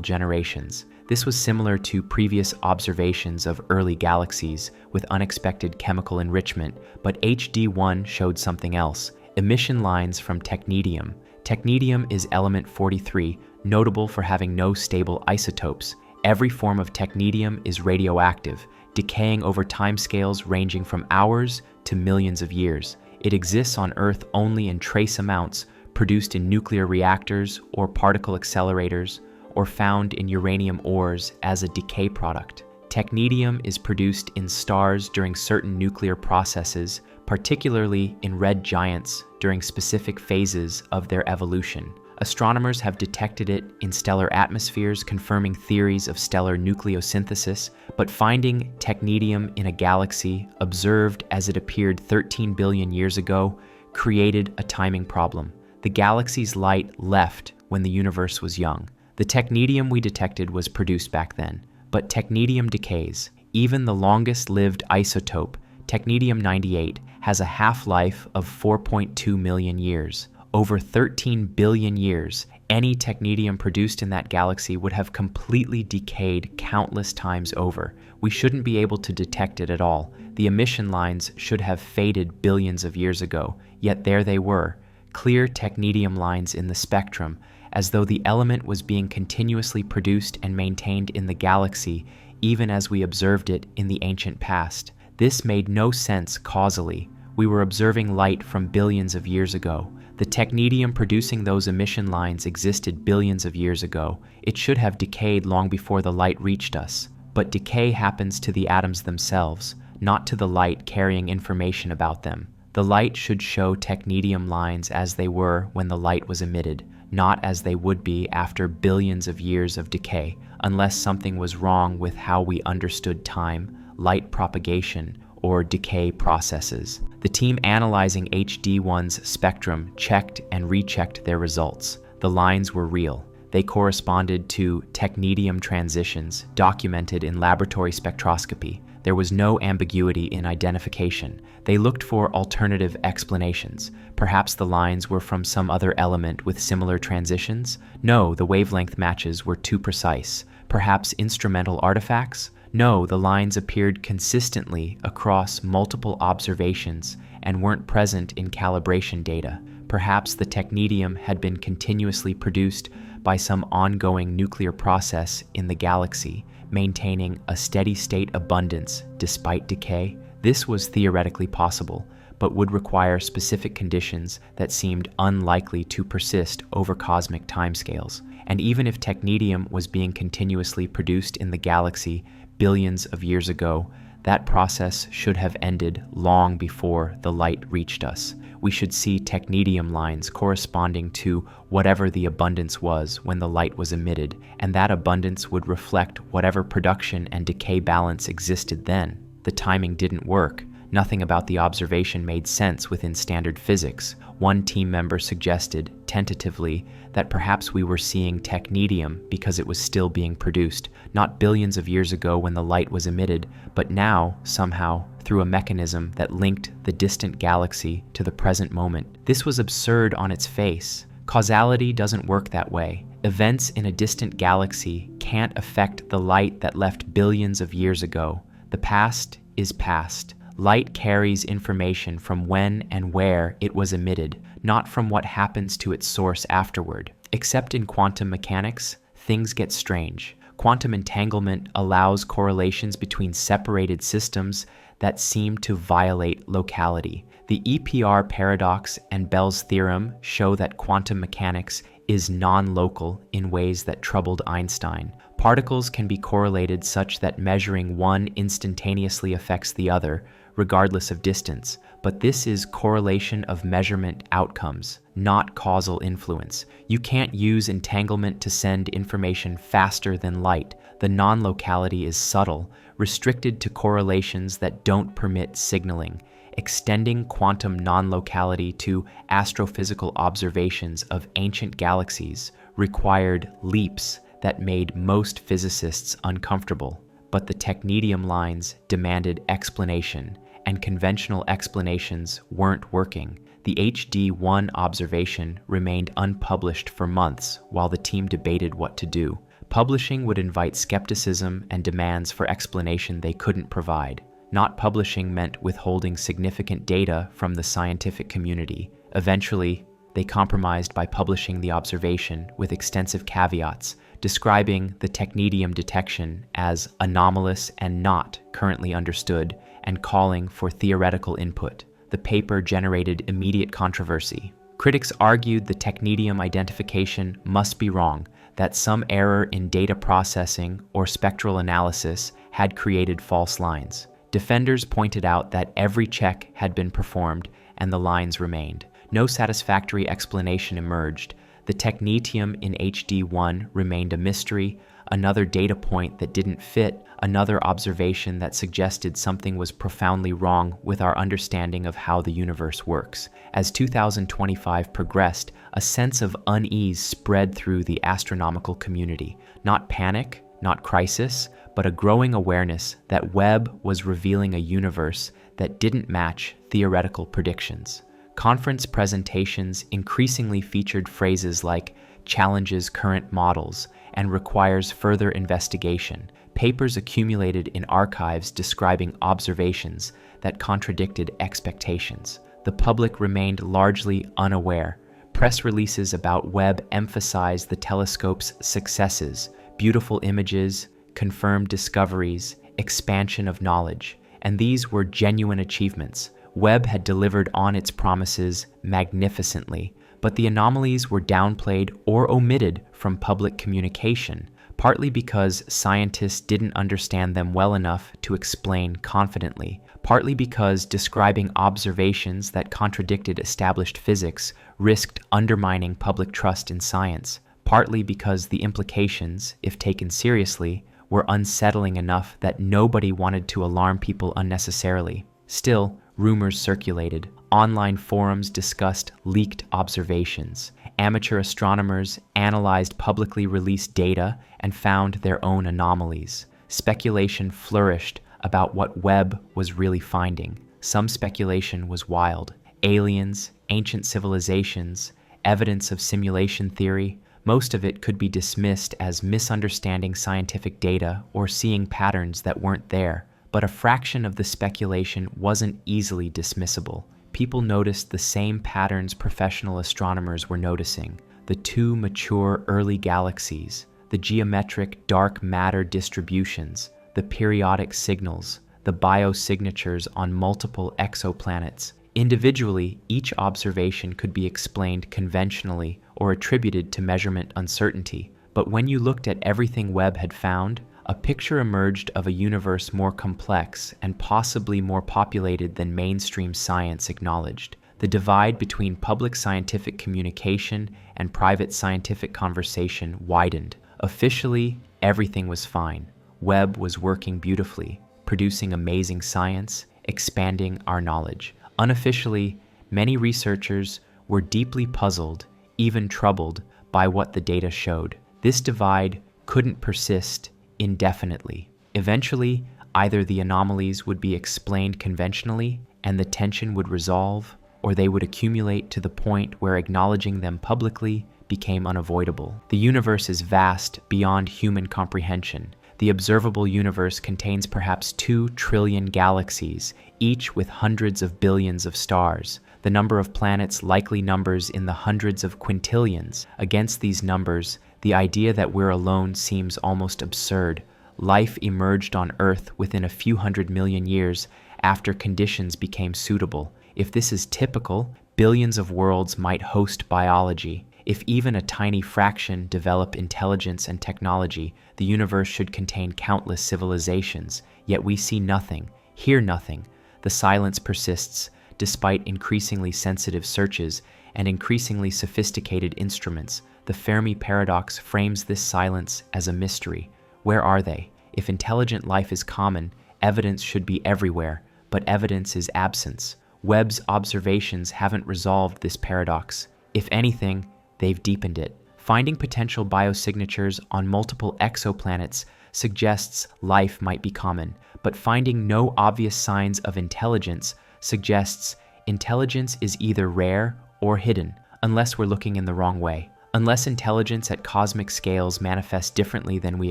A: generations. This was similar to previous observations of early galaxies with unexpected chemical enrichment, but HD1 showed something else: emission lines from technetium. Technetium is element 43, notable for having no stable isotopes. Every form of technetium is radioactive, decaying over timescales ranging from hours to millions of years. It exists on Earth only in trace amounts, produced in nuclear reactors or particle accelerators, or found in uranium ores as a decay product. Technetium is produced in stars during certain nuclear processes, particularly in red giants during specific phases of their evolution. Astronomers have detected it in stellar atmospheres, confirming theories of stellar nucleosynthesis, but finding technetium in a galaxy observed as it appeared 13 billion years ago created a timing problem. The galaxy's light left when the universe was young. The technetium we detected was produced back then, but technetium decays. Even the longest-lived isotope, technetium-98, has a half-life of 4.2 million years. Over 13 billion years, any technetium produced in that galaxy would have completely decayed countless times over. We shouldn't be able to detect it at all. The emission lines should have faded billions of years ago, yet there they were, clear technetium lines in the spectrum, as though the element was being continuously produced and maintained in the galaxy, even as we observed it in the ancient past. This made no sense causally. We were observing light from billions of years ago. The technetium producing those emission lines existed billions of years ago. It should have decayed long before the light reached us. But decay happens to the atoms themselves, not to the light carrying information about them. The light should show technetium lines as they were when the light was emitted, not as they would be after billions of years of decay, unless something was wrong with how we understood time, light propagation, or decay processes. The team analyzing HD1's spectrum checked and rechecked their results. The lines were real. They corresponded to technetium transitions documented in laboratory spectroscopy. There was no ambiguity in identification. They looked for alternative explanations. Perhaps the lines were from some other element with similar transitions? No, the wavelength matches were too precise. Perhaps instrumental artifacts? No, the lines appeared consistently across multiple observations and weren't present in calibration data. Perhaps the technetium had been continuously produced by some ongoing nuclear process in the galaxy, maintaining a steady-state abundance despite decay. This was theoretically possible, but would require specific conditions that seemed unlikely to persist over cosmic timescales. And even if technetium was being continuously produced in the galaxy billions of years ago, that process should have ended long before the light reached us. We should see technetium lines corresponding to whatever the abundance was when the light was emitted, and that abundance would reflect whatever production and decay balance existed then. The timing didn't work. Nothing about the observation made sense within standard physics. One team member suggested, tentatively, that perhaps we were seeing technetium because it was still being produced, not billions of years ago when the light was emitted, but now, somehow, through a mechanism that linked the distant galaxy to the present moment. This was absurd on its face. Causality doesn't work that way. Events in a distant galaxy can't affect the light that left billions of years ago. The past is past. Light carries information from when and where it was emitted, not from what happens to its source afterward. Except in quantum mechanics, things get strange. Quantum entanglement allows correlations between separated systems that seem to violate locality. The EPR paradox and Bell's theorem show that quantum mechanics is non-local in ways that troubled Einstein. Particles can be correlated such that measuring one instantaneously affects the other, regardless of distance. But this is correlation of measurement outcomes, not causal influence. You can't use entanglement to send information faster than light. The non-locality is subtle, restricted to correlations that don't permit signaling. Extending quantum non-locality to astrophysical observations of ancient galaxies required leaps that made most physicists uncomfortable. But the technetium lines demanded explanation, and conventional explanations weren't working. The HD-1 observation remained unpublished for months while the team debated what to do. Publishing would invite skepticism and demands for explanation they couldn't provide. Not publishing meant withholding significant data from the scientific community. Eventually, they compromised by publishing the observation with extensive caveats, describing the technetium detection as anomalous and not currently understood, and calling for theoretical input. The paper generated immediate controversy. Critics argued the technetium identification must be wrong, that some error in data processing or spectral analysis had created false lines. Defenders pointed out that every check had been performed and the lines remained. No satisfactory explanation emerged. The technetium in HD-1 remained a mystery, another data point that didn't fit, another observation that suggested something was profoundly wrong with our understanding of how the universe works. As 2025 progressed, a sense of unease spread through the astronomical community. Not panic, not crisis, but a growing awareness that Webb was revealing a universe that didn't match theoretical predictions. Conference presentations increasingly featured phrases like challenges current models and requires further investigation. Papers accumulated in archives describing observations that contradicted expectations. The public remained largely unaware. Press releases about Webb emphasized the telescope's successes, beautiful images, confirmed discoveries, expansion of knowledge, and these were genuine achievements. Webb had delivered on its promises magnificently, but the anomalies were downplayed or omitted from public communication, partly because scientists didn't understand them well enough to explain confidently, partly because describing observations that contradicted established physics risked undermining public trust in science, partly because the implications, if taken seriously, were unsettling enough that nobody wanted to alarm people unnecessarily. Still, rumors circulated. Online forums discussed leaked observations. Amateur astronomers analyzed publicly released data and found their own anomalies. Speculation flourished about what Webb was really finding. Some speculation was wild. Aliens, ancient civilizations, evidence of simulation theory. Most of it could be dismissed as misunderstanding scientific data or seeing patterns that weren't there. But a fraction of the speculation wasn't easily dismissible. People noticed the same patterns professional astronomers were noticing: the two mature early galaxies, the geometric dark matter distributions, the periodic signals, the biosignatures on multiple exoplanets. Individually, each observation could be explained conventionally or attributed to measurement uncertainty. But when you looked at everything Webb had found, a picture emerged of a universe more complex and possibly more populated than mainstream science acknowledged. The divide between public scientific communication and private scientific conversation widened. Officially, everything was fine. Webb was working beautifully, producing amazing science, expanding our knowledge. Unofficially, many researchers were deeply puzzled, even troubled, by what the data showed. This divide couldn't persist indefinitely. Eventually, either the anomalies would be explained conventionally and the tension would resolve, or they would accumulate to the point where acknowledging them publicly became unavoidable. The universe is vast beyond human comprehension. The observable universe contains perhaps 2 trillion galaxies, each with hundreds of billions of stars. The number of planets likely numbers in the hundreds of quintillions. Against these numbers, the idea that we're alone seems almost absurd. Life emerged on Earth within a few 100 million years after conditions became suitable. If this is typical, billions of worlds might host biology. If even a tiny fraction develop intelligence and technology, the universe should contain countless civilizations. Yet we see nothing, hear nothing. The silence persists, despite increasingly sensitive searches and increasingly sophisticated instruments. The Fermi paradox frames this silence as a mystery. Where are they? If intelligent life is common, evidence should be everywhere, but evidence is absence. Webb's observations haven't resolved this paradox. If anything, they've deepened it. Finding potential biosignatures on multiple exoplanets suggests life might be common, but finding no obvious signs of intelligence suggests intelligence is either rare or hidden, unless we're looking in the wrong way. Unless intelligence at cosmic scales manifests differently than we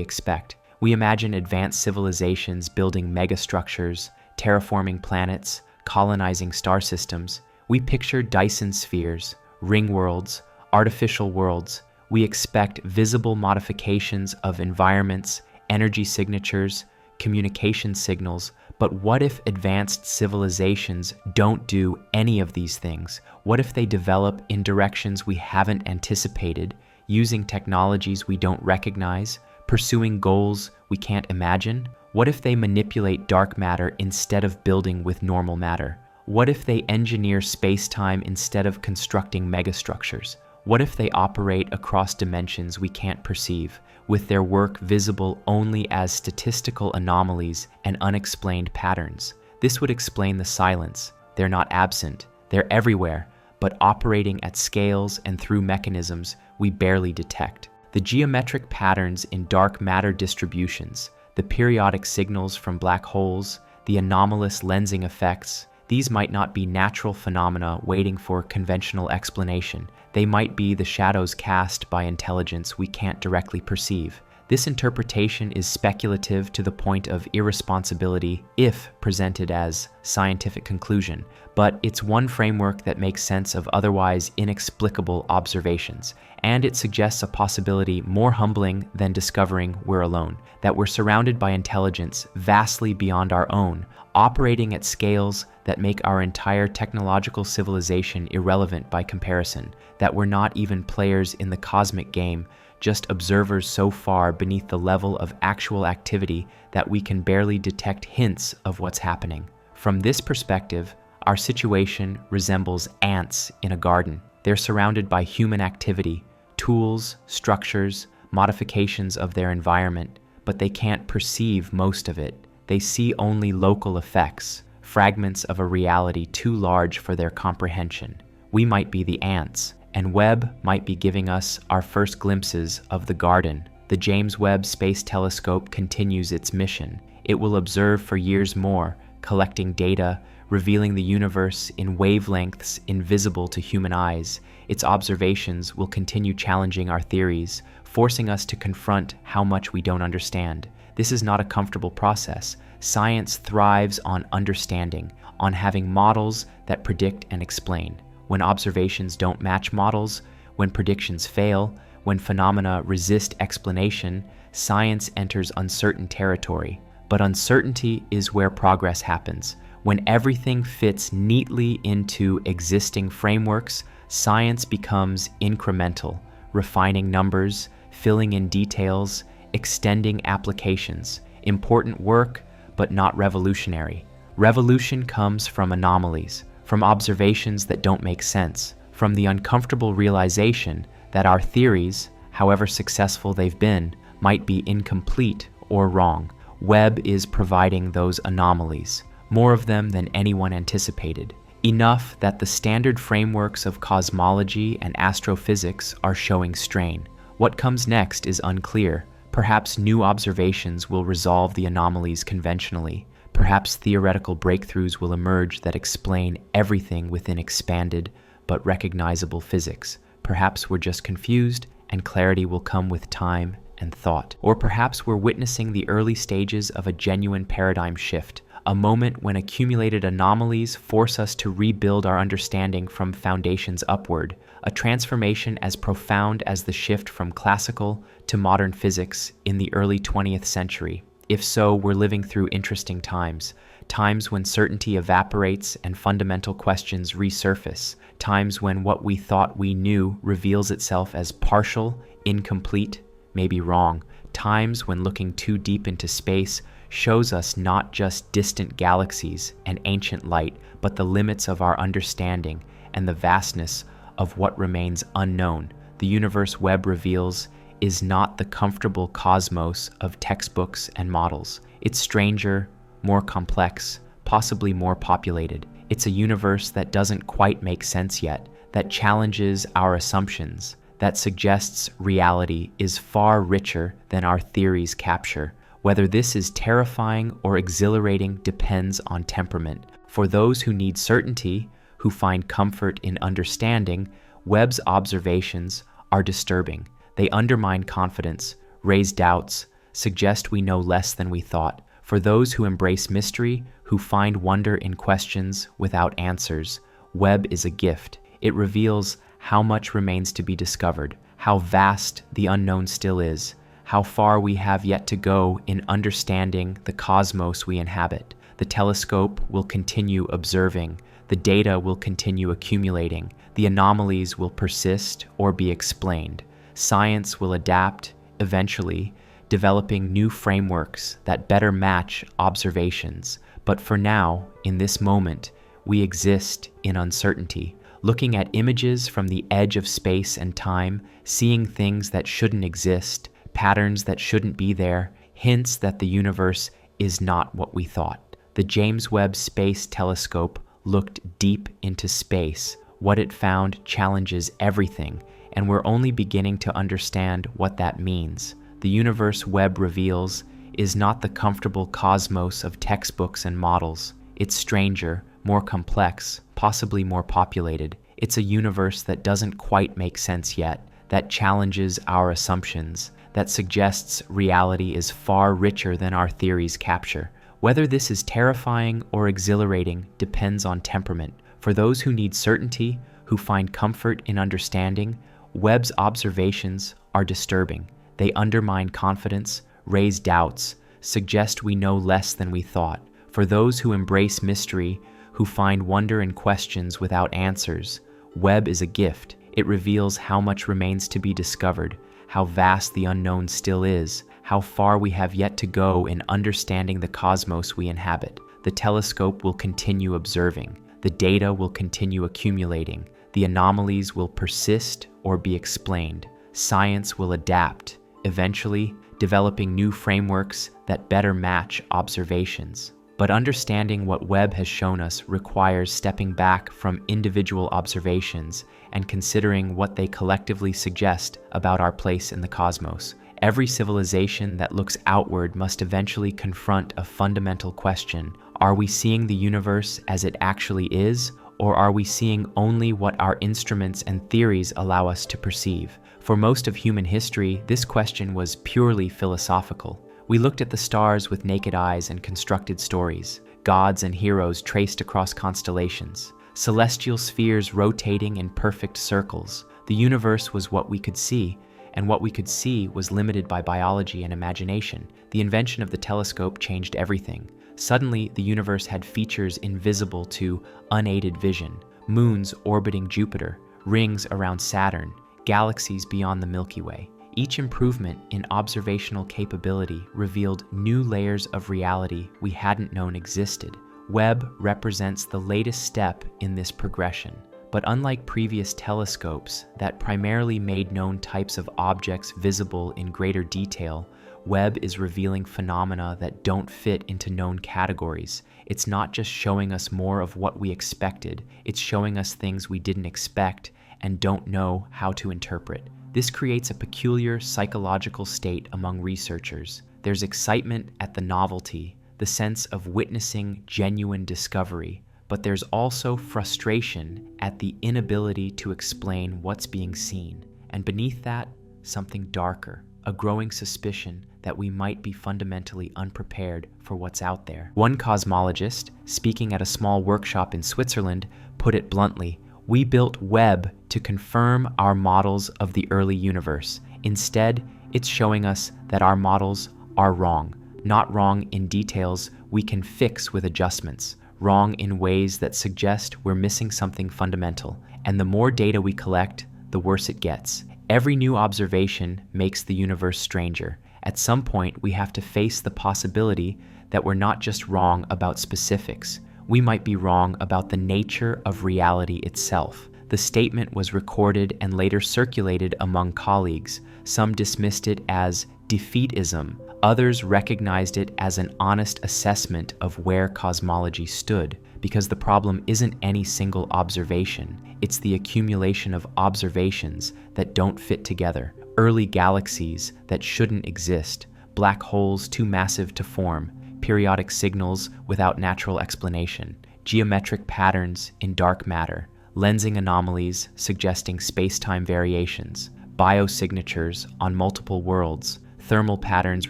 A: expect. We imagine advanced civilizations building megastructures, terraforming planets, colonizing star systems. We picture Dyson spheres, ring worlds, artificial worlds. We expect visible modifications of environments, energy signatures, communication signals. But what if advanced civilizations don't do any of these things? What if they develop in directions we haven't anticipated, using technologies we don't recognize, pursuing goals we can't imagine? What if they manipulate dark matter instead of building with normal matter? What if they engineer space-time instead of constructing megastructures? What if they operate across dimensions we can't perceive, with their work visible only as statistical anomalies and unexplained patterns? This would explain the silence. They're not absent, they're everywhere, but operating at scales and through mechanisms we barely detect. The geometric patterns in dark matter distributions, the periodic signals from black holes, the anomalous lensing effects, these might not be natural phenomena waiting for conventional explanation. They might be the shadows cast by intelligence we can't directly perceive. This interpretation is speculative to the point of irresponsibility if presented as scientific conclusion, but it's one framework that makes sense of otherwise inexplicable observations, and it suggests a possibility more humbling than discovering we're alone, that we're surrounded by intelligence vastly beyond our own, operating at scales that make our entire technological civilization irrelevant by comparison, that we're not even players in the cosmic game, just observers so far beneath the level of actual activity that we can barely detect hints of what's happening. From this perspective, our situation resembles ants in a garden. They're surrounded by human activity, tools, structures, modifications of their environment, but they can't perceive most of it. They see only local effects, fragments of a reality too large for their comprehension. We might be the ants, and Webb might be giving us our first glimpses of the garden. The James Webb Space Telescope continues its mission. It will observe for years more, collecting data, revealing the universe in wavelengths invisible to human eyes. Its observations will continue challenging our theories, forcing us to confront how much we don't understand. This is not a comfortable process. Science thrives on understanding, on having models that predict and explain. When observations don't match models, when predictions fail, when phenomena resist explanation, science enters uncertain territory. But uncertainty is where progress happens. When everything fits neatly into existing frameworks, science becomes incremental, refining numbers, filling in details, extending applications. Important work, but not revolutionary. Revolution comes from anomalies, from observations that don't make sense, from the uncomfortable realization that our theories, however successful they've been, might be incomplete or wrong. Webb is providing those anomalies, more of them than anyone anticipated, enough that the standard frameworks of cosmology and astrophysics are showing strain. What comes next is unclear. Perhaps new observations will resolve the anomalies conventionally. Perhaps theoretical breakthroughs will emerge that explain everything within expanded but recognizable physics. Perhaps we're just confused, and clarity will come with time and thought. Or perhaps we're witnessing the early stages of a genuine paradigm shift, a moment when accumulated anomalies force us to rebuild our understanding from foundations upward, a transformation as profound as the shift from classical to modern physics in the early 20th century. If so, we're living through interesting times, times when certainty evaporates and fundamental questions resurface, times when what we thought we knew reveals itself as partial, incomplete, maybe wrong, times when looking too deep into space shows us not just distant galaxies and ancient light, but the limits of our understanding and the vastness of what remains unknown. The universe Webb reveals is not the comfortable cosmos of textbooks and models. It's stranger, more complex, possibly more populated. It's a universe that doesn't quite make sense yet, that challenges our assumptions, that suggests reality is far richer than our theories capture. Whether this is terrifying or exhilarating depends on temperament. For those who need certainty, who find comfort in understanding, Webb's observations are disturbing. They undermine confidence, raise doubts, suggest we know less than we thought. For those who embrace mystery, who find wonder in questions without answers, Webb is a gift. It reveals how much remains to be discovered, how vast the unknown still is, how far we have yet to go in understanding the cosmos we inhabit. The telescope will continue observing, the data will continue accumulating, the anomalies will persist or be explained. Science will adapt, eventually, developing new frameworks that better match observations. But for now, in this moment, we exist in uncertainty, looking at images from the edge of space and time, seeing things that shouldn't exist, patterns that shouldn't be there, hints that the universe is not what we thought. The James Webb Space Telescope looked deep into space. What it found challenges everything, and we're only beginning to understand what that means. The universe Webb reveals is not the comfortable cosmos of textbooks and models. It's stranger, more complex, possibly more populated. It's a universe that doesn't quite make sense yet, that challenges our assumptions, that suggests reality is far richer than our theories capture. Whether this is terrifying or exhilarating depends on temperament. For those who need certainty, who find comfort in understanding, Webb's observations are disturbing. They undermine confidence, raise doubts, suggest we know less than we thought. For those who embrace mystery, who find wonder in questions without answers, Webb is a gift. It reveals how much remains to be discovered, how vast the unknown still is, how far we have yet to go in understanding the cosmos we inhabit. The telescope will continue observing. The data will continue accumulating. The anomalies will persist or be explained. Science will adapt, eventually developing new frameworks that better match observations. But understanding what Webb has shown us requires stepping back from individual observations and considering what they collectively suggest about our place in the cosmos. Every civilization that looks outward must eventually confront a fundamental question. Are we seeing the universe as it actually is, or are we seeing only what our instruments and theories allow us to perceive? For most of human history, this question was purely philosophical. We looked at the stars with naked eyes and constructed stories, gods and heroes traced across constellations, celestial spheres rotating in perfect circles. The universe was what we could see, and what we could see was limited by biology and imagination. The invention of the telescope changed everything. Suddenly, the universe had features invisible to unaided vision: moons orbiting Jupiter, rings around Saturn, galaxies beyond the Milky Way. Each improvement in observational capability revealed new layers of reality we hadn't known existed. Webb represents the latest step in this progression. But unlike previous telescopes that primarily made known types of objects visible in greater detail, Webb is revealing phenomena that don't fit into known categories. It's not just showing us more of what we expected, it's showing us things we didn't expect and don't know how to interpret. This creates a peculiar psychological state among researchers. There's excitement at the novelty, the sense of witnessing genuine discovery, but there's also frustration at the inability to explain what's being seen. And beneath that, something darker, a growing suspicion that we might be fundamentally unprepared for what's out there. One cosmologist, speaking at a small workshop in Switzerland, put it bluntly: "We built Webb to confirm our models of the early universe. Instead, it's showing us that our models are wrong. Not wrong in details we can fix with adjustments, wrong in ways that suggest we're missing something fundamental. And the more data we collect, the worse it gets. Every new observation makes the universe stranger. At some point, we have to face the possibility that we're not just wrong about specifics. We might be wrong about the nature of reality itself." The statement was recorded and later circulated among colleagues. Some dismissed it as defeatism. Others recognized it as an honest assessment of where cosmology stood, because the problem isn't any single observation. It's the accumulation of observations that don't fit together, early galaxies that shouldn't exist, black holes too massive to form, periodic signals without natural explanation, geometric patterns in dark matter, lensing anomalies suggesting space-time variations, biosignatures on multiple worlds, thermal patterns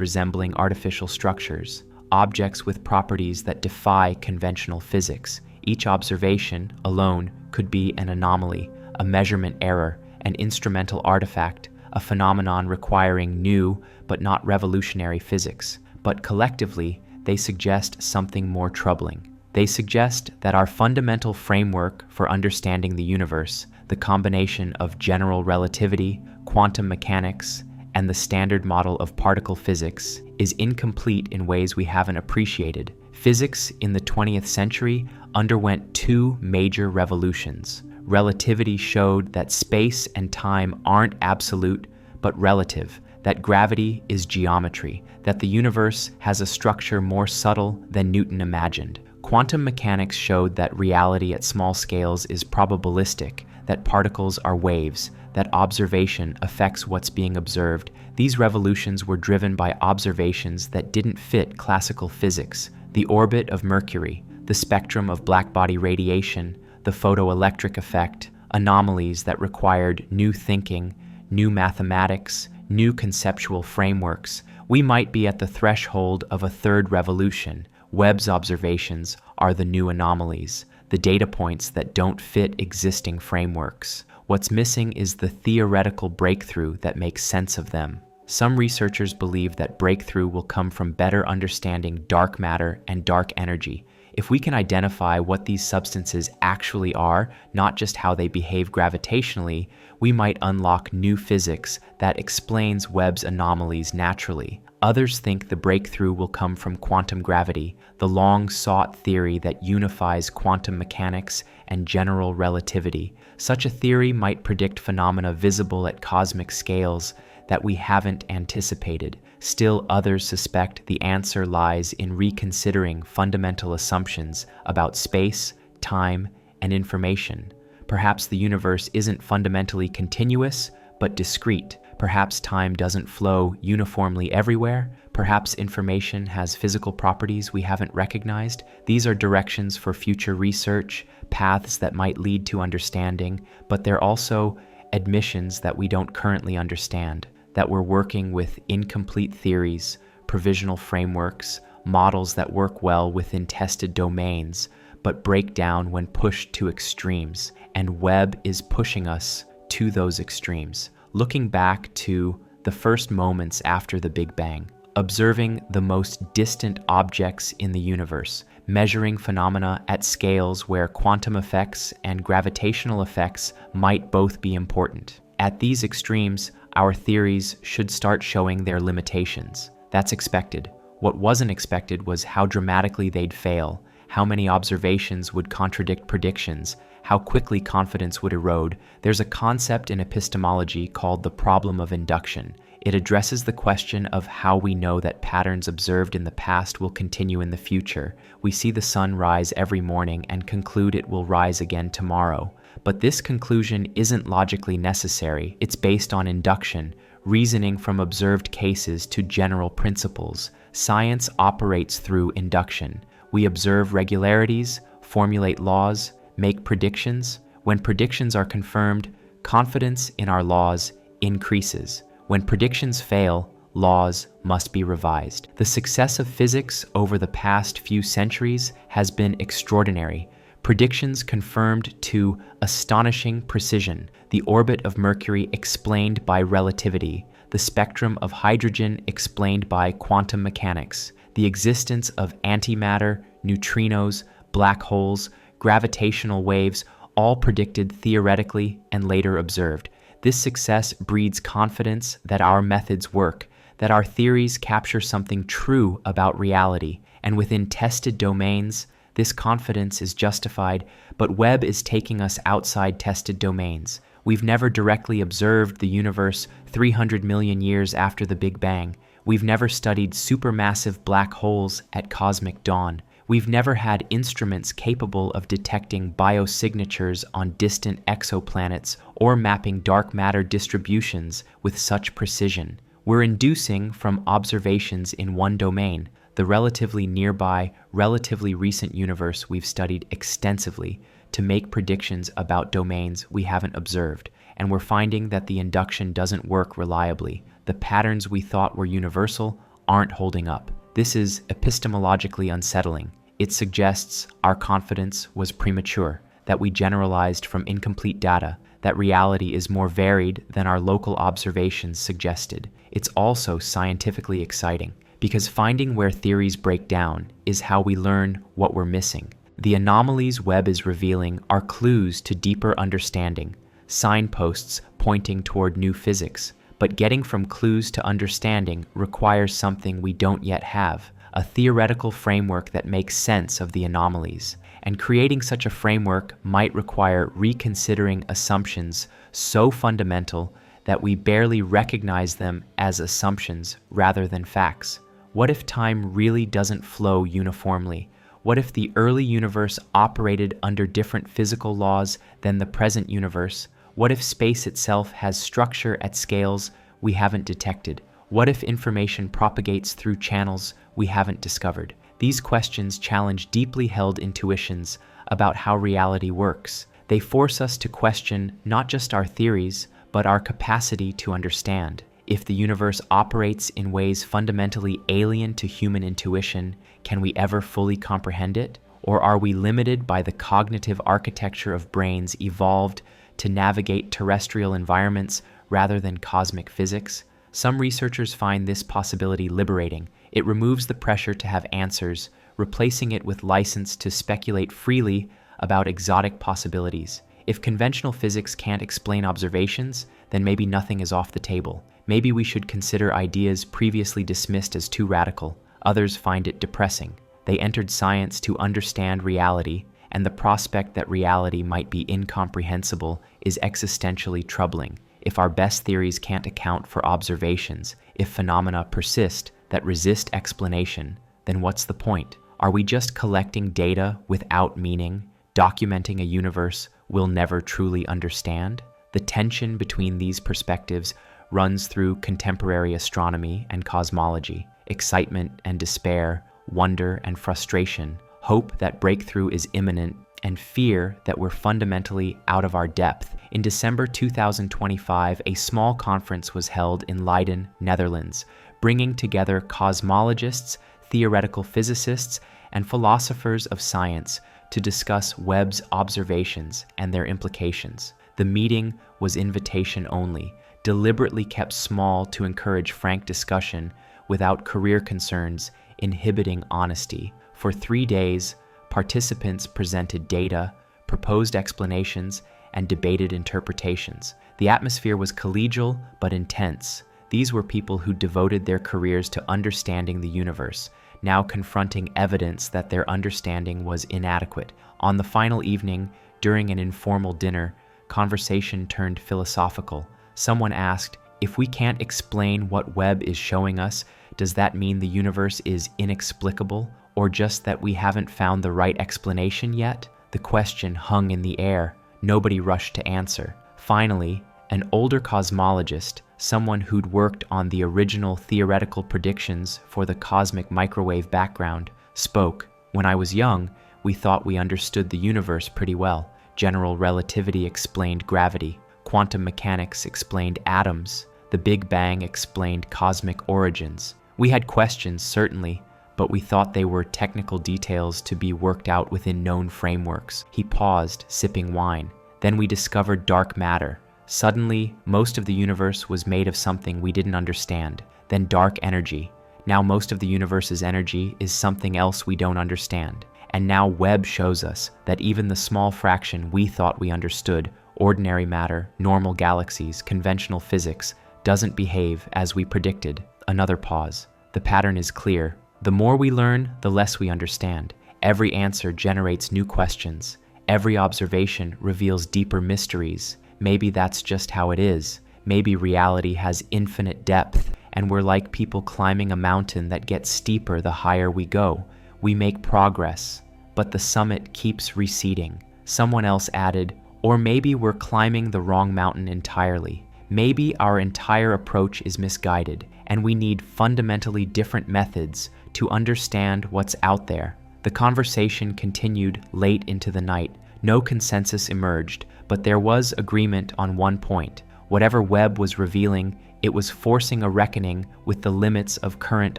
A: resembling artificial structures, objects with properties that defy conventional physics. Each observation alone could be an anomaly, a measurement error, an instrumental artifact, a phenomenon requiring new but not revolutionary physics. But collectively, they suggest something more troubling. They suggest that our fundamental framework for understanding the universe, the combination of general relativity, quantum mechanics, and the standard model of particle physics, is incomplete in ways we haven't appreciated. Physics in the 20th century underwent two major revolutions. Relativity showed that space and time aren't absolute, but relative, that gravity is geometry, that the universe has a structure more subtle than Newton imagined. Quantum mechanics showed that reality at small scales is probabilistic, that particles are waves, that observation affects what's being observed. These revolutions were driven by observations that didn't fit classical physics: the orbit of Mercury, the spectrum of blackbody radiation, the photoelectric effect, anomalies that required new thinking, new mathematics, new conceptual frameworks. We might be at the threshold of a third revolution. Webb's observations are the new anomalies, the data points that don't fit existing frameworks. What's missing is the theoretical breakthrough that makes sense of them. Some researchers believe that breakthrough will come from better understanding dark matter and dark energy. If we can identify what these substances actually are, not just how they behave gravitationally, we might unlock new physics that explains Webb's anomalies naturally. Others think the breakthrough will come from quantum gravity, the long-sought theory that unifies quantum mechanics and general relativity. Such a theory might predict phenomena visible at cosmic scales that we haven't anticipated. Still, others suspect the answer lies in reconsidering fundamental assumptions about space, time, and information. Perhaps the universe isn't fundamentally continuous, but discrete. Perhaps time doesn't flow uniformly everywhere. Perhaps information has physical properties we haven't recognized. These are directions for future research, paths that might lead to understanding, but they're also admissions that we don't currently understand, that we're working with incomplete theories, provisional frameworks, models that work well within tested domains, but break down when pushed to extremes. And Webb is pushing us to those extremes. Looking back to the first moments after the Big Bang, observing the most distant objects in the universe, measuring phenomena at scales where quantum effects and gravitational effects might both be important. At these extremes, our theories should start showing their limitations. That's expected. What wasn't expected was how dramatically they'd fail, how many observations would contradict predictions, how quickly confidence would erode. There's a concept in epistemology called the problem of induction. It addresses the question of how we know that patterns observed in the past will continue in the future. We see the sun rise every morning and conclude it will rise again tomorrow. But this conclusion isn't logically necessary. It's based on induction, reasoning from observed cases to general principles. Science operates through induction. We observe regularities, formulate laws, make predictions. When predictions are confirmed, confidence in our laws increases. When predictions fail, laws must be revised. The success of physics over the past few centuries has been extraordinary. Predictions confirmed to astonishing precision. The orbit of Mercury explained by relativity. The spectrum of hydrogen explained by quantum mechanics. The existence of antimatter, neutrinos, black holes, gravitational waves, all predicted theoretically and later observed. This success breeds confidence that our methods work, that our theories capture something true about reality, and within tested domains, this confidence is justified, but Webb is taking us outside tested domains. We've never directly observed the universe 300 million years after the Big Bang. We've never studied supermassive black holes at cosmic dawn. We've never had instruments capable of detecting biosignatures on distant exoplanets or mapping dark matter distributions with such precision. We're inducing from observations in one domain, the relatively nearby, relatively recent universe we've studied extensively, to make predictions about domains we haven't observed, and we're finding that the induction doesn't work reliably. The patterns we thought were universal aren't holding up. This is epistemologically unsettling. It suggests our confidence was premature, that we generalized from incomplete data, that reality is more varied than our local observations suggested. It's also scientifically exciting, because finding where theories break down is how we learn what we're missing. The anomalies Webb is revealing are clues to deeper understanding, signposts pointing toward new physics. But getting from clues to understanding requires something we don't yet have, a theoretical framework that makes sense of the anomalies. And creating such a framework might require reconsidering assumptions so fundamental that we barely recognize them as assumptions rather than facts. What if time really doesn't flow uniformly? What if the early universe operated under different physical laws than the present universe? What if space itself has structure at scales we haven't detected? What if information propagates through channels we haven't discovered? These questions challenge deeply held intuitions about how reality works. They force us to question not just our theories, but our capacity to understand. If the universe operates in ways fundamentally alien to human intuition, can we ever fully comprehend it? Or are we limited by the cognitive architecture of brains evolved to navigate terrestrial environments rather than cosmic physics? Some researchers find this possibility liberating. It removes the pressure to have answers, replacing it with license to speculate freely about exotic possibilities. If conventional physics can't explain observations, then maybe nothing is off the table. Maybe we should consider ideas previously dismissed as too radical. Others find it depressing. They entered science to understand reality, and the prospect that reality might be incomprehensible is existentially troubling. If our best theories can't account for observations, if phenomena persist that resist explanation, then what's the point? Are we just collecting data without meaning, documenting a universe we'll never truly understand? The tension between these perspectives runs through contemporary astronomy and cosmology, excitement and despair, wonder and frustration, hope that breakthrough is imminent, and fear that we're fundamentally out of our depth. In December 2025, a small conference was held in Leiden, Netherlands, bringing together cosmologists, theoretical physicists, and philosophers of science to discuss Webb's observations and their implications. The meeting was invitation only, deliberately kept small to encourage frank discussion without career concerns inhibiting honesty. For 3 days, participants presented data, proposed explanations, and debated interpretations. The atmosphere was collegial but intense. These were people who devoted their careers to understanding the universe, now confronting evidence that their understanding was inadequate. On the final evening, during an informal dinner, conversation turned philosophical. Someone asked, "If we can't explain what Webb is showing us, does that mean the universe is inexplicable, or just that we haven't found the right explanation yet?" The question hung in the air. Nobody rushed to answer. Finally, an older cosmologist, someone who'd worked on the original theoretical predictions for the cosmic microwave background, spoke. "When I was young, we thought we understood the universe pretty well. General relativity explained gravity. Quantum mechanics explained atoms. The Big Bang explained cosmic origins. We had questions, certainly, but we thought they were technical details to be worked out within known frameworks. He paused, sipping wine. Then we discovered dark matter. Suddenly, most of the universe was made of something we didn't understand. Then dark energy. Now most of the universe's energy is something else we don't understand. And now Webb shows us that even the small fraction we thought we understood, ordinary matter, normal galaxies, conventional physics, doesn't behave as we predicted. Another pause. The pattern is clear. The more we learn, the less we understand. Every answer generates new questions. Every observation reveals deeper mysteries. Maybe that's just how it is. Maybe reality has infinite depth, and we're like people climbing a mountain that gets steeper the higher we go. We make progress, but the summit keeps receding. Someone else added, or maybe we're climbing the wrong mountain entirely. Maybe our entire approach is misguided, and we need fundamentally different methods to understand what's out there. The conversation continued late into the night. No consensus emerged, but there was agreement on one point. Whatever Webb was revealing, it was forcing a reckoning with the limits of current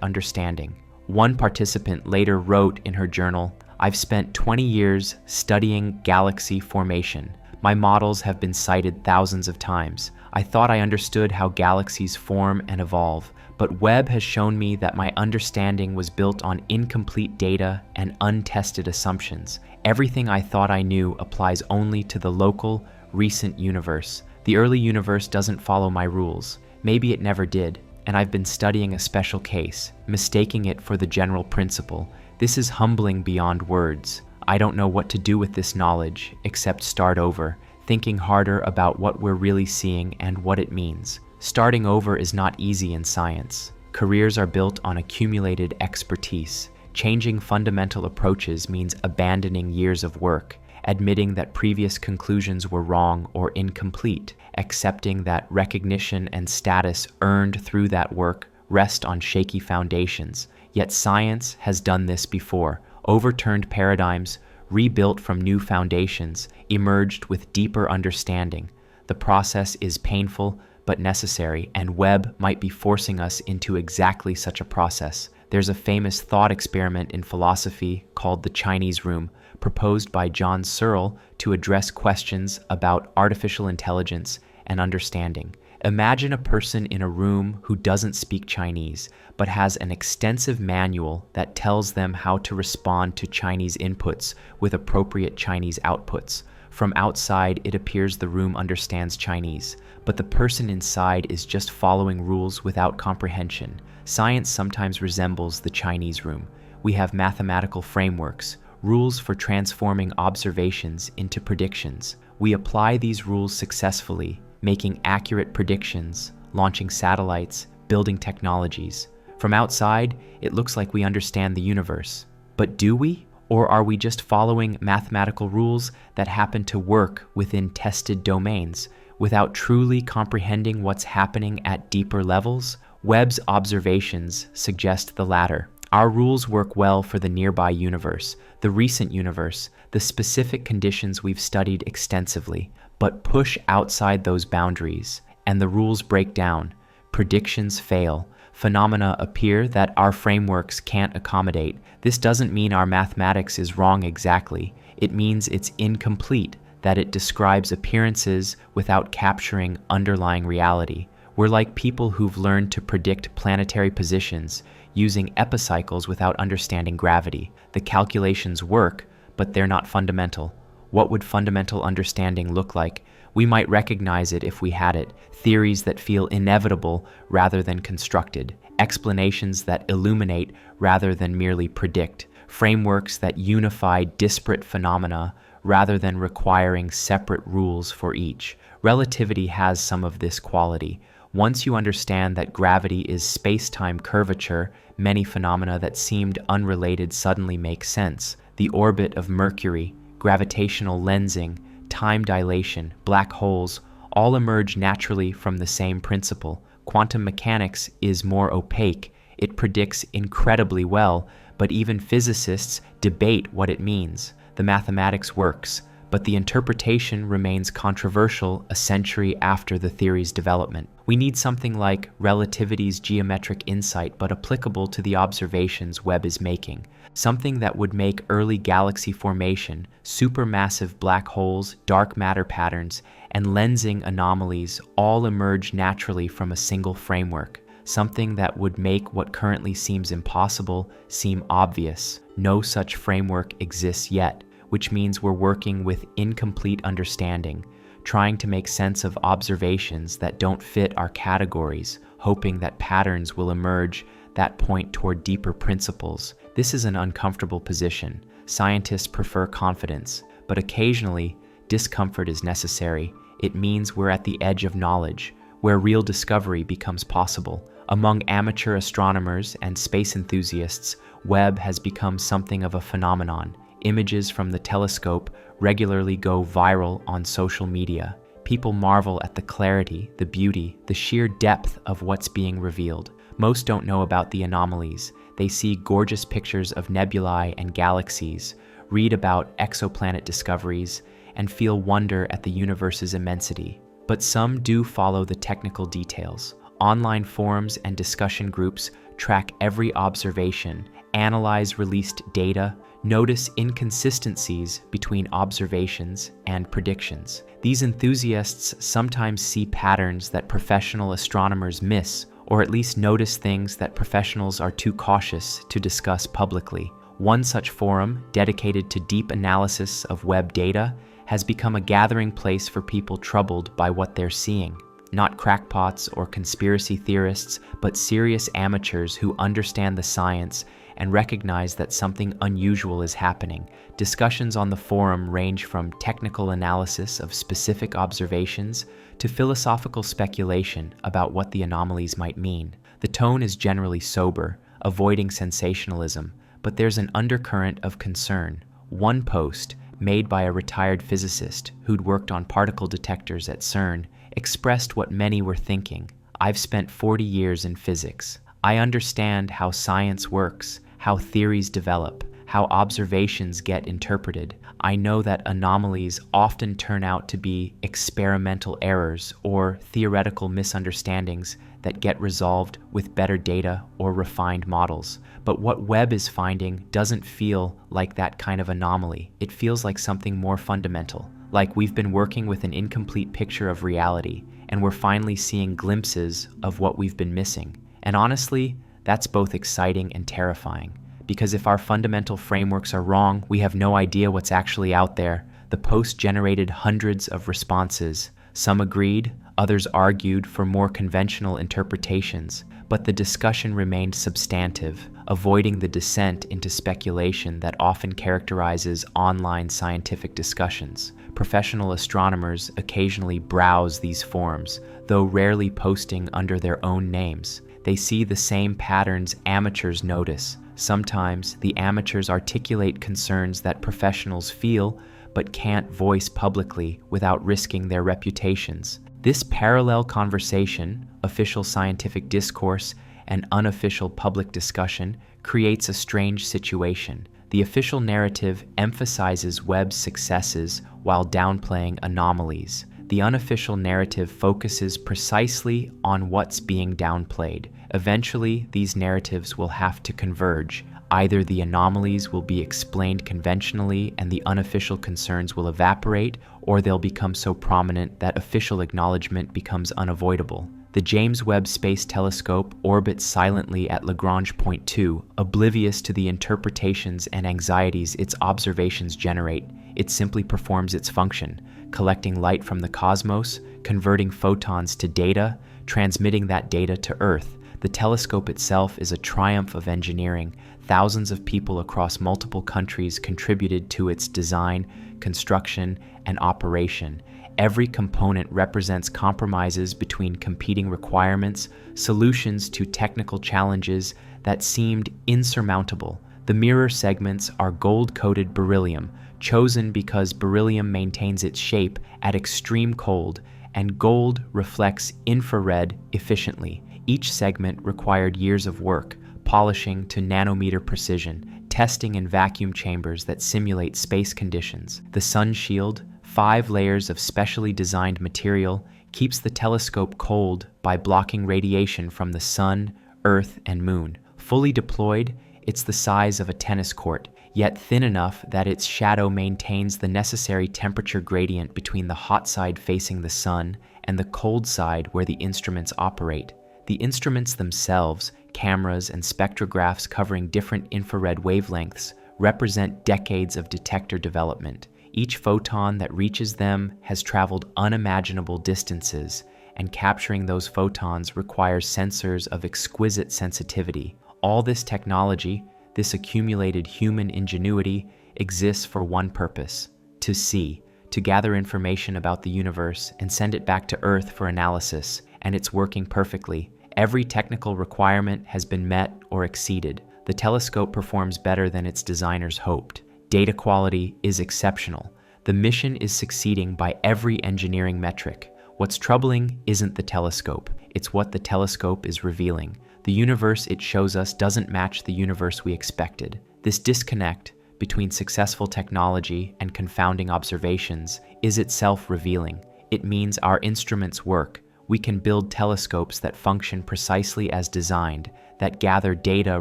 A: understanding. One participant later wrote in her journal, "I've spent 20 years studying galaxy formation. My models have been cited thousands of times. I thought I understood how galaxies form and evolve, but Webb has shown me that my understanding was built on incomplete data and untested assumptions. Everything I thought I knew applies only to the local, recent universe. The early universe doesn't follow my rules. Maybe it never did, and I've been studying a special case, mistaking it for the general principle. This is humbling beyond words. I don't know what to do with this knowledge, except start over, thinking harder about what we're really seeing and what it means. Starting over is not easy in science. Careers are built on accumulated expertise. Changing fundamental approaches means abandoning years of work, admitting that previous conclusions were wrong or incomplete, accepting that recognition and status earned through that work rest on shaky foundations. Yet science has done this before, overturned paradigms, rebuilt from new foundations, emerged with deeper understanding. The process is painful but necessary, and Webb might be forcing us into exactly such a process. There's a famous thought experiment in philosophy called the Chinese Room, proposed by John Searle to address questions about artificial intelligence and understanding. Imagine a person in a room who doesn't speak Chinese, but has an extensive manual that tells them how to respond to Chinese inputs with appropriate Chinese outputs. From outside, it appears the room understands Chinese, but the person inside is just following rules without comprehension. Science sometimes resembles the Chinese room. We have mathematical frameworks, rules for transforming observations into predictions. We apply these rules successfully, making accurate predictions, launching satellites, building technologies. From outside, it looks like we understand the universe. But do we? Or are we just following mathematical rules that happen to work within tested domains, without truly comprehending what's happening at deeper levels? Webb's observations suggest the latter. Our rules work well for the nearby universe, the recent universe, the specific conditions we've studied extensively, but push outside those boundaries, and the rules break down. Predictions fail. Phenomena appear that our frameworks can't accommodate. This doesn't mean our mathematics is wrong exactly. It means it's incomplete, that it describes appearances without capturing underlying reality. We're like people who've learned to predict planetary positions using epicycles without understanding gravity. The calculations work, but they're not fundamental. What would fundamental understanding look like? We might recognize it if we had it. Theories that feel inevitable rather than constructed. Explanations that illuminate rather than merely predict. Frameworks that unify disparate phenomena rather than requiring separate rules for each. Relativity has some of this quality. Once you understand that gravity is space-time curvature, many phenomena that seemed unrelated suddenly make sense. The orbit of Mercury, gravitational lensing, time dilation, black holes, all emerge naturally from the same principle. Quantum mechanics is more opaque. It predicts incredibly well, but even physicists debate what it means. The mathematics works, but the interpretation remains controversial a century after the theory's development. We need something like relativity's geometric insight, but applicable to the observations Webb is making. Something that would make early galaxy formation, supermassive black holes, dark matter patterns, and lensing anomalies all emerge naturally from a single framework. Something that would make what currently seems impossible seem obvious. No such framework exists yet, which means we're working with incomplete understanding, trying to make sense of observations that don't fit our categories, hoping that patterns will emerge that point toward deeper principles. This is an uncomfortable position. Scientists prefer confidence, but occasionally, discomfort is necessary. It means we're at the edge of knowledge, where real discovery becomes possible. Among amateur astronomers and space enthusiasts, Webb has become something of a phenomenon. Images from the telescope regularly go viral on social media. People marvel at the clarity, the beauty, the sheer depth of what's being revealed. Most don't know about the anomalies. They see gorgeous pictures of nebulae and galaxies, read about exoplanet discoveries, and feel wonder at the universe's immensity. But some do follow the technical details. Online forums and discussion groups track every observation, analyze released data, notice inconsistencies between observations and predictions. These enthusiasts sometimes see patterns that professional astronomers miss, or at least notice things that professionals are too cautious to discuss publicly. One such forum, dedicated to deep analysis of Webb data, has become a gathering place for people troubled by what they're seeing. Not crackpots or conspiracy theorists, but serious amateurs who understand the science and recognize that something unusual is happening. Discussions on the forum range from technical analysis of specific observations to philosophical speculation about what the anomalies might mean. The tone is generally sober, avoiding sensationalism, but there's an undercurrent of concern. One post, made by a retired physicist who'd worked on particle detectors at CERN, expressed what many were thinking. I've spent 40 years in physics. I understand how science works, how theories develop, how observations get interpreted. I know that anomalies often turn out to be experimental errors or theoretical misunderstandings that get resolved with better data or refined models. But what Webb is finding doesn't feel like that kind of anomaly. It feels like something more fundamental, like we've been working with an incomplete picture of reality, and we're finally seeing glimpses of what we've been missing. And honestly, that's both exciting and terrifying, because if our fundamental frameworks are wrong, we have no idea what's actually out there. The post generated hundreds of responses. Some agreed, others argued for more conventional interpretations, but the discussion remained substantive, avoiding the descent into speculation that often characterizes online scientific discussions. Professional astronomers occasionally browse these forums, though rarely posting under their own names. They see the same patterns amateurs notice. Sometimes the amateurs articulate concerns that professionals feel but can't voice publicly without risking their reputations. This parallel conversation, official scientific discourse, and unofficial public discussion creates a strange situation. The official narrative emphasizes Webb's successes while downplaying anomalies. The unofficial narrative focuses precisely on what's being downplayed. Eventually, these narratives will have to converge. Either the anomalies will be explained conventionally and the unofficial concerns will evaporate, or they'll become so prominent that official acknowledgement becomes unavoidable. The James Webb Space Telescope orbits silently at Lagrange Point 2, oblivious to the interpretations and anxieties its observations generate. It simply performs its function, collecting light from the cosmos, converting photons to data, transmitting that data to Earth. The telescope itself is a triumph of engineering. Thousands of people across multiple countries contributed to its design, construction, and operation. Every component represents compromises between competing requirements, solutions to technical challenges that seemed insurmountable. The mirror segments are gold-coated beryllium, chosen because beryllium maintains its shape at extreme cold, and gold reflects infrared efficiently. Each segment required years of work, polishing to nanometer precision. testing in vacuum chambers that simulate space conditions. The sun shield, 5 layers of specially designed material, keeps the telescope cold by blocking radiation from the sun, Earth, and Moon. Fully deployed, it's the size of a tennis court, yet thin enough that its shadow maintains the necessary temperature gradient between the hot side facing the sun and the cold side where the instruments operate. The instruments themselves, cameras and spectrographs covering different infrared wavelengths, represent decades of detector development. Each photon that reaches them has traveled unimaginable distances, and capturing those photons requires sensors of exquisite sensitivity. All this technology, this accumulated human ingenuity, exists for one purpose: to see, to gather information about the universe and send it back to Earth for analysis, and it's working perfectly. Every technical requirement has been met or exceeded. The telescope performs better than its designers hoped. Data quality is exceptional. The mission is succeeding by every engineering metric. What's troubling isn't the telescope, it's what the telescope is revealing. The universe it shows us doesn't match the universe we expected. This disconnect between successful technology and confounding observations is itself revealing. It means our instruments work. We can build telescopes that function precisely as designed, that gather data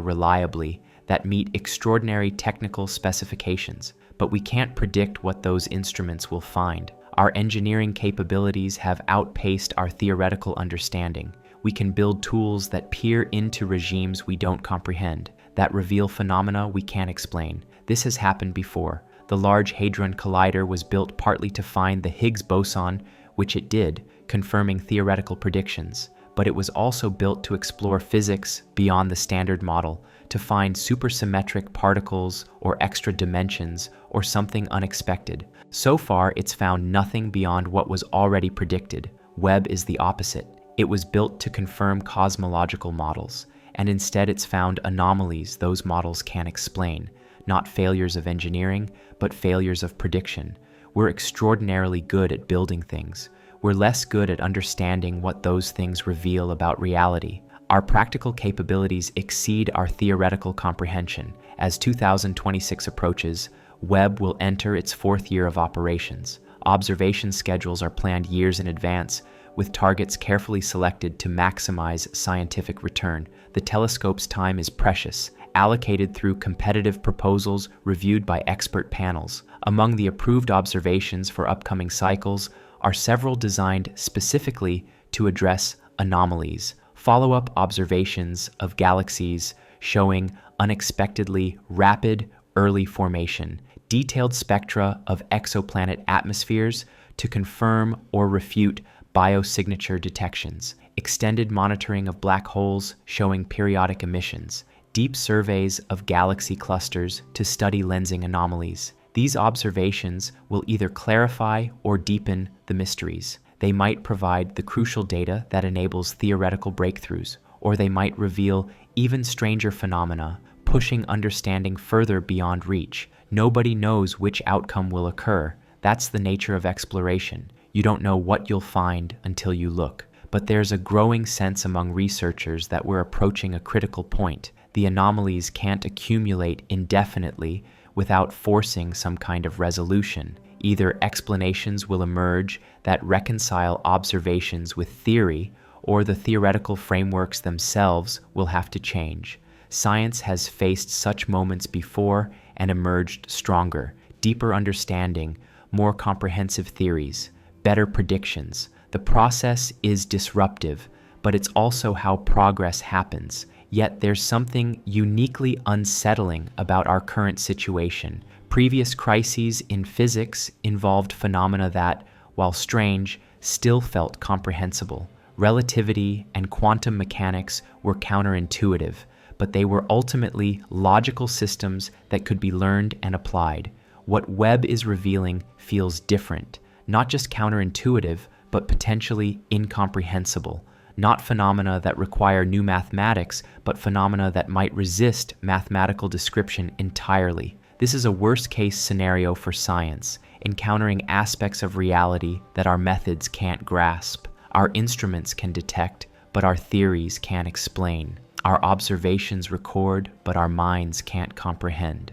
A: reliably, that meet extraordinary technical specifications. But we can't predict what those instruments will find. Our engineering capabilities have outpaced our theoretical understanding. We can build tools that peer into regimes we don't comprehend, that reveal phenomena we can't explain. This has happened before. The Large Hadron Collider was built partly to find the Higgs boson, which it did, confirming theoretical predictions. But it was also built to explore physics beyond the standard model, to find supersymmetric particles or extra dimensions or something unexpected. So far, it's found nothing beyond what was already predicted. Webb is the opposite. It was built to confirm cosmological models, and instead it's found anomalies those models can't explain. Not failures of engineering, but failures of prediction. We're extraordinarily good at building things. We're less good at understanding what those things reveal about reality. Our practical capabilities exceed our theoretical comprehension. As 2026 approaches, Webb will enter its 4th year of operations. Observation schedules are planned years in advance, with targets carefully selected to maximize scientific return. The telescope's time is precious, allocated through competitive proposals reviewed by expert panels. Among the approved observations for upcoming cycles are several designed specifically to address anomalies. Follow-up observations of galaxies showing unexpectedly rapid early formation, detailed spectra of exoplanet atmospheres to confirm or refute biosignature detections, extended monitoring of black holes showing periodic emissions, deep surveys of galaxy clusters to study lensing anomalies. These observations will either clarify or deepen the mysteries. They might provide the crucial data that enables theoretical breakthroughs, or they might reveal even stranger phenomena, pushing understanding further beyond reach. Nobody knows which outcome will occur. That's the nature of exploration. You don't know what you'll find until you look. But there's a growing sense among researchers that we're approaching a critical point. The anomalies can't accumulate indefinitely without forcing some kind of resolution. Either explanations will emerge that reconcile observations with theory, or the theoretical frameworks themselves will have to change. Science has faced such moments before and emerged stronger, deeper understanding, more comprehensive theories, better predictions. The process is disruptive, but it's also how progress happens. Yet there's something uniquely unsettling about our current situation. Previous crises in physics involved phenomena that, while strange, still felt comprehensible. Relativity and quantum mechanics were counterintuitive, but they were ultimately logical systems that could be learned and applied. What Webb is revealing feels different, not just counterintuitive, but potentially incomprehensible. Not phenomena that require new mathematics, but phenomena that might resist mathematical description entirely. This is a worst-case scenario for science, encountering aspects of reality that our methods can't grasp. Our instruments can detect, but our theories can't explain. Our observations record, but our minds can't comprehend.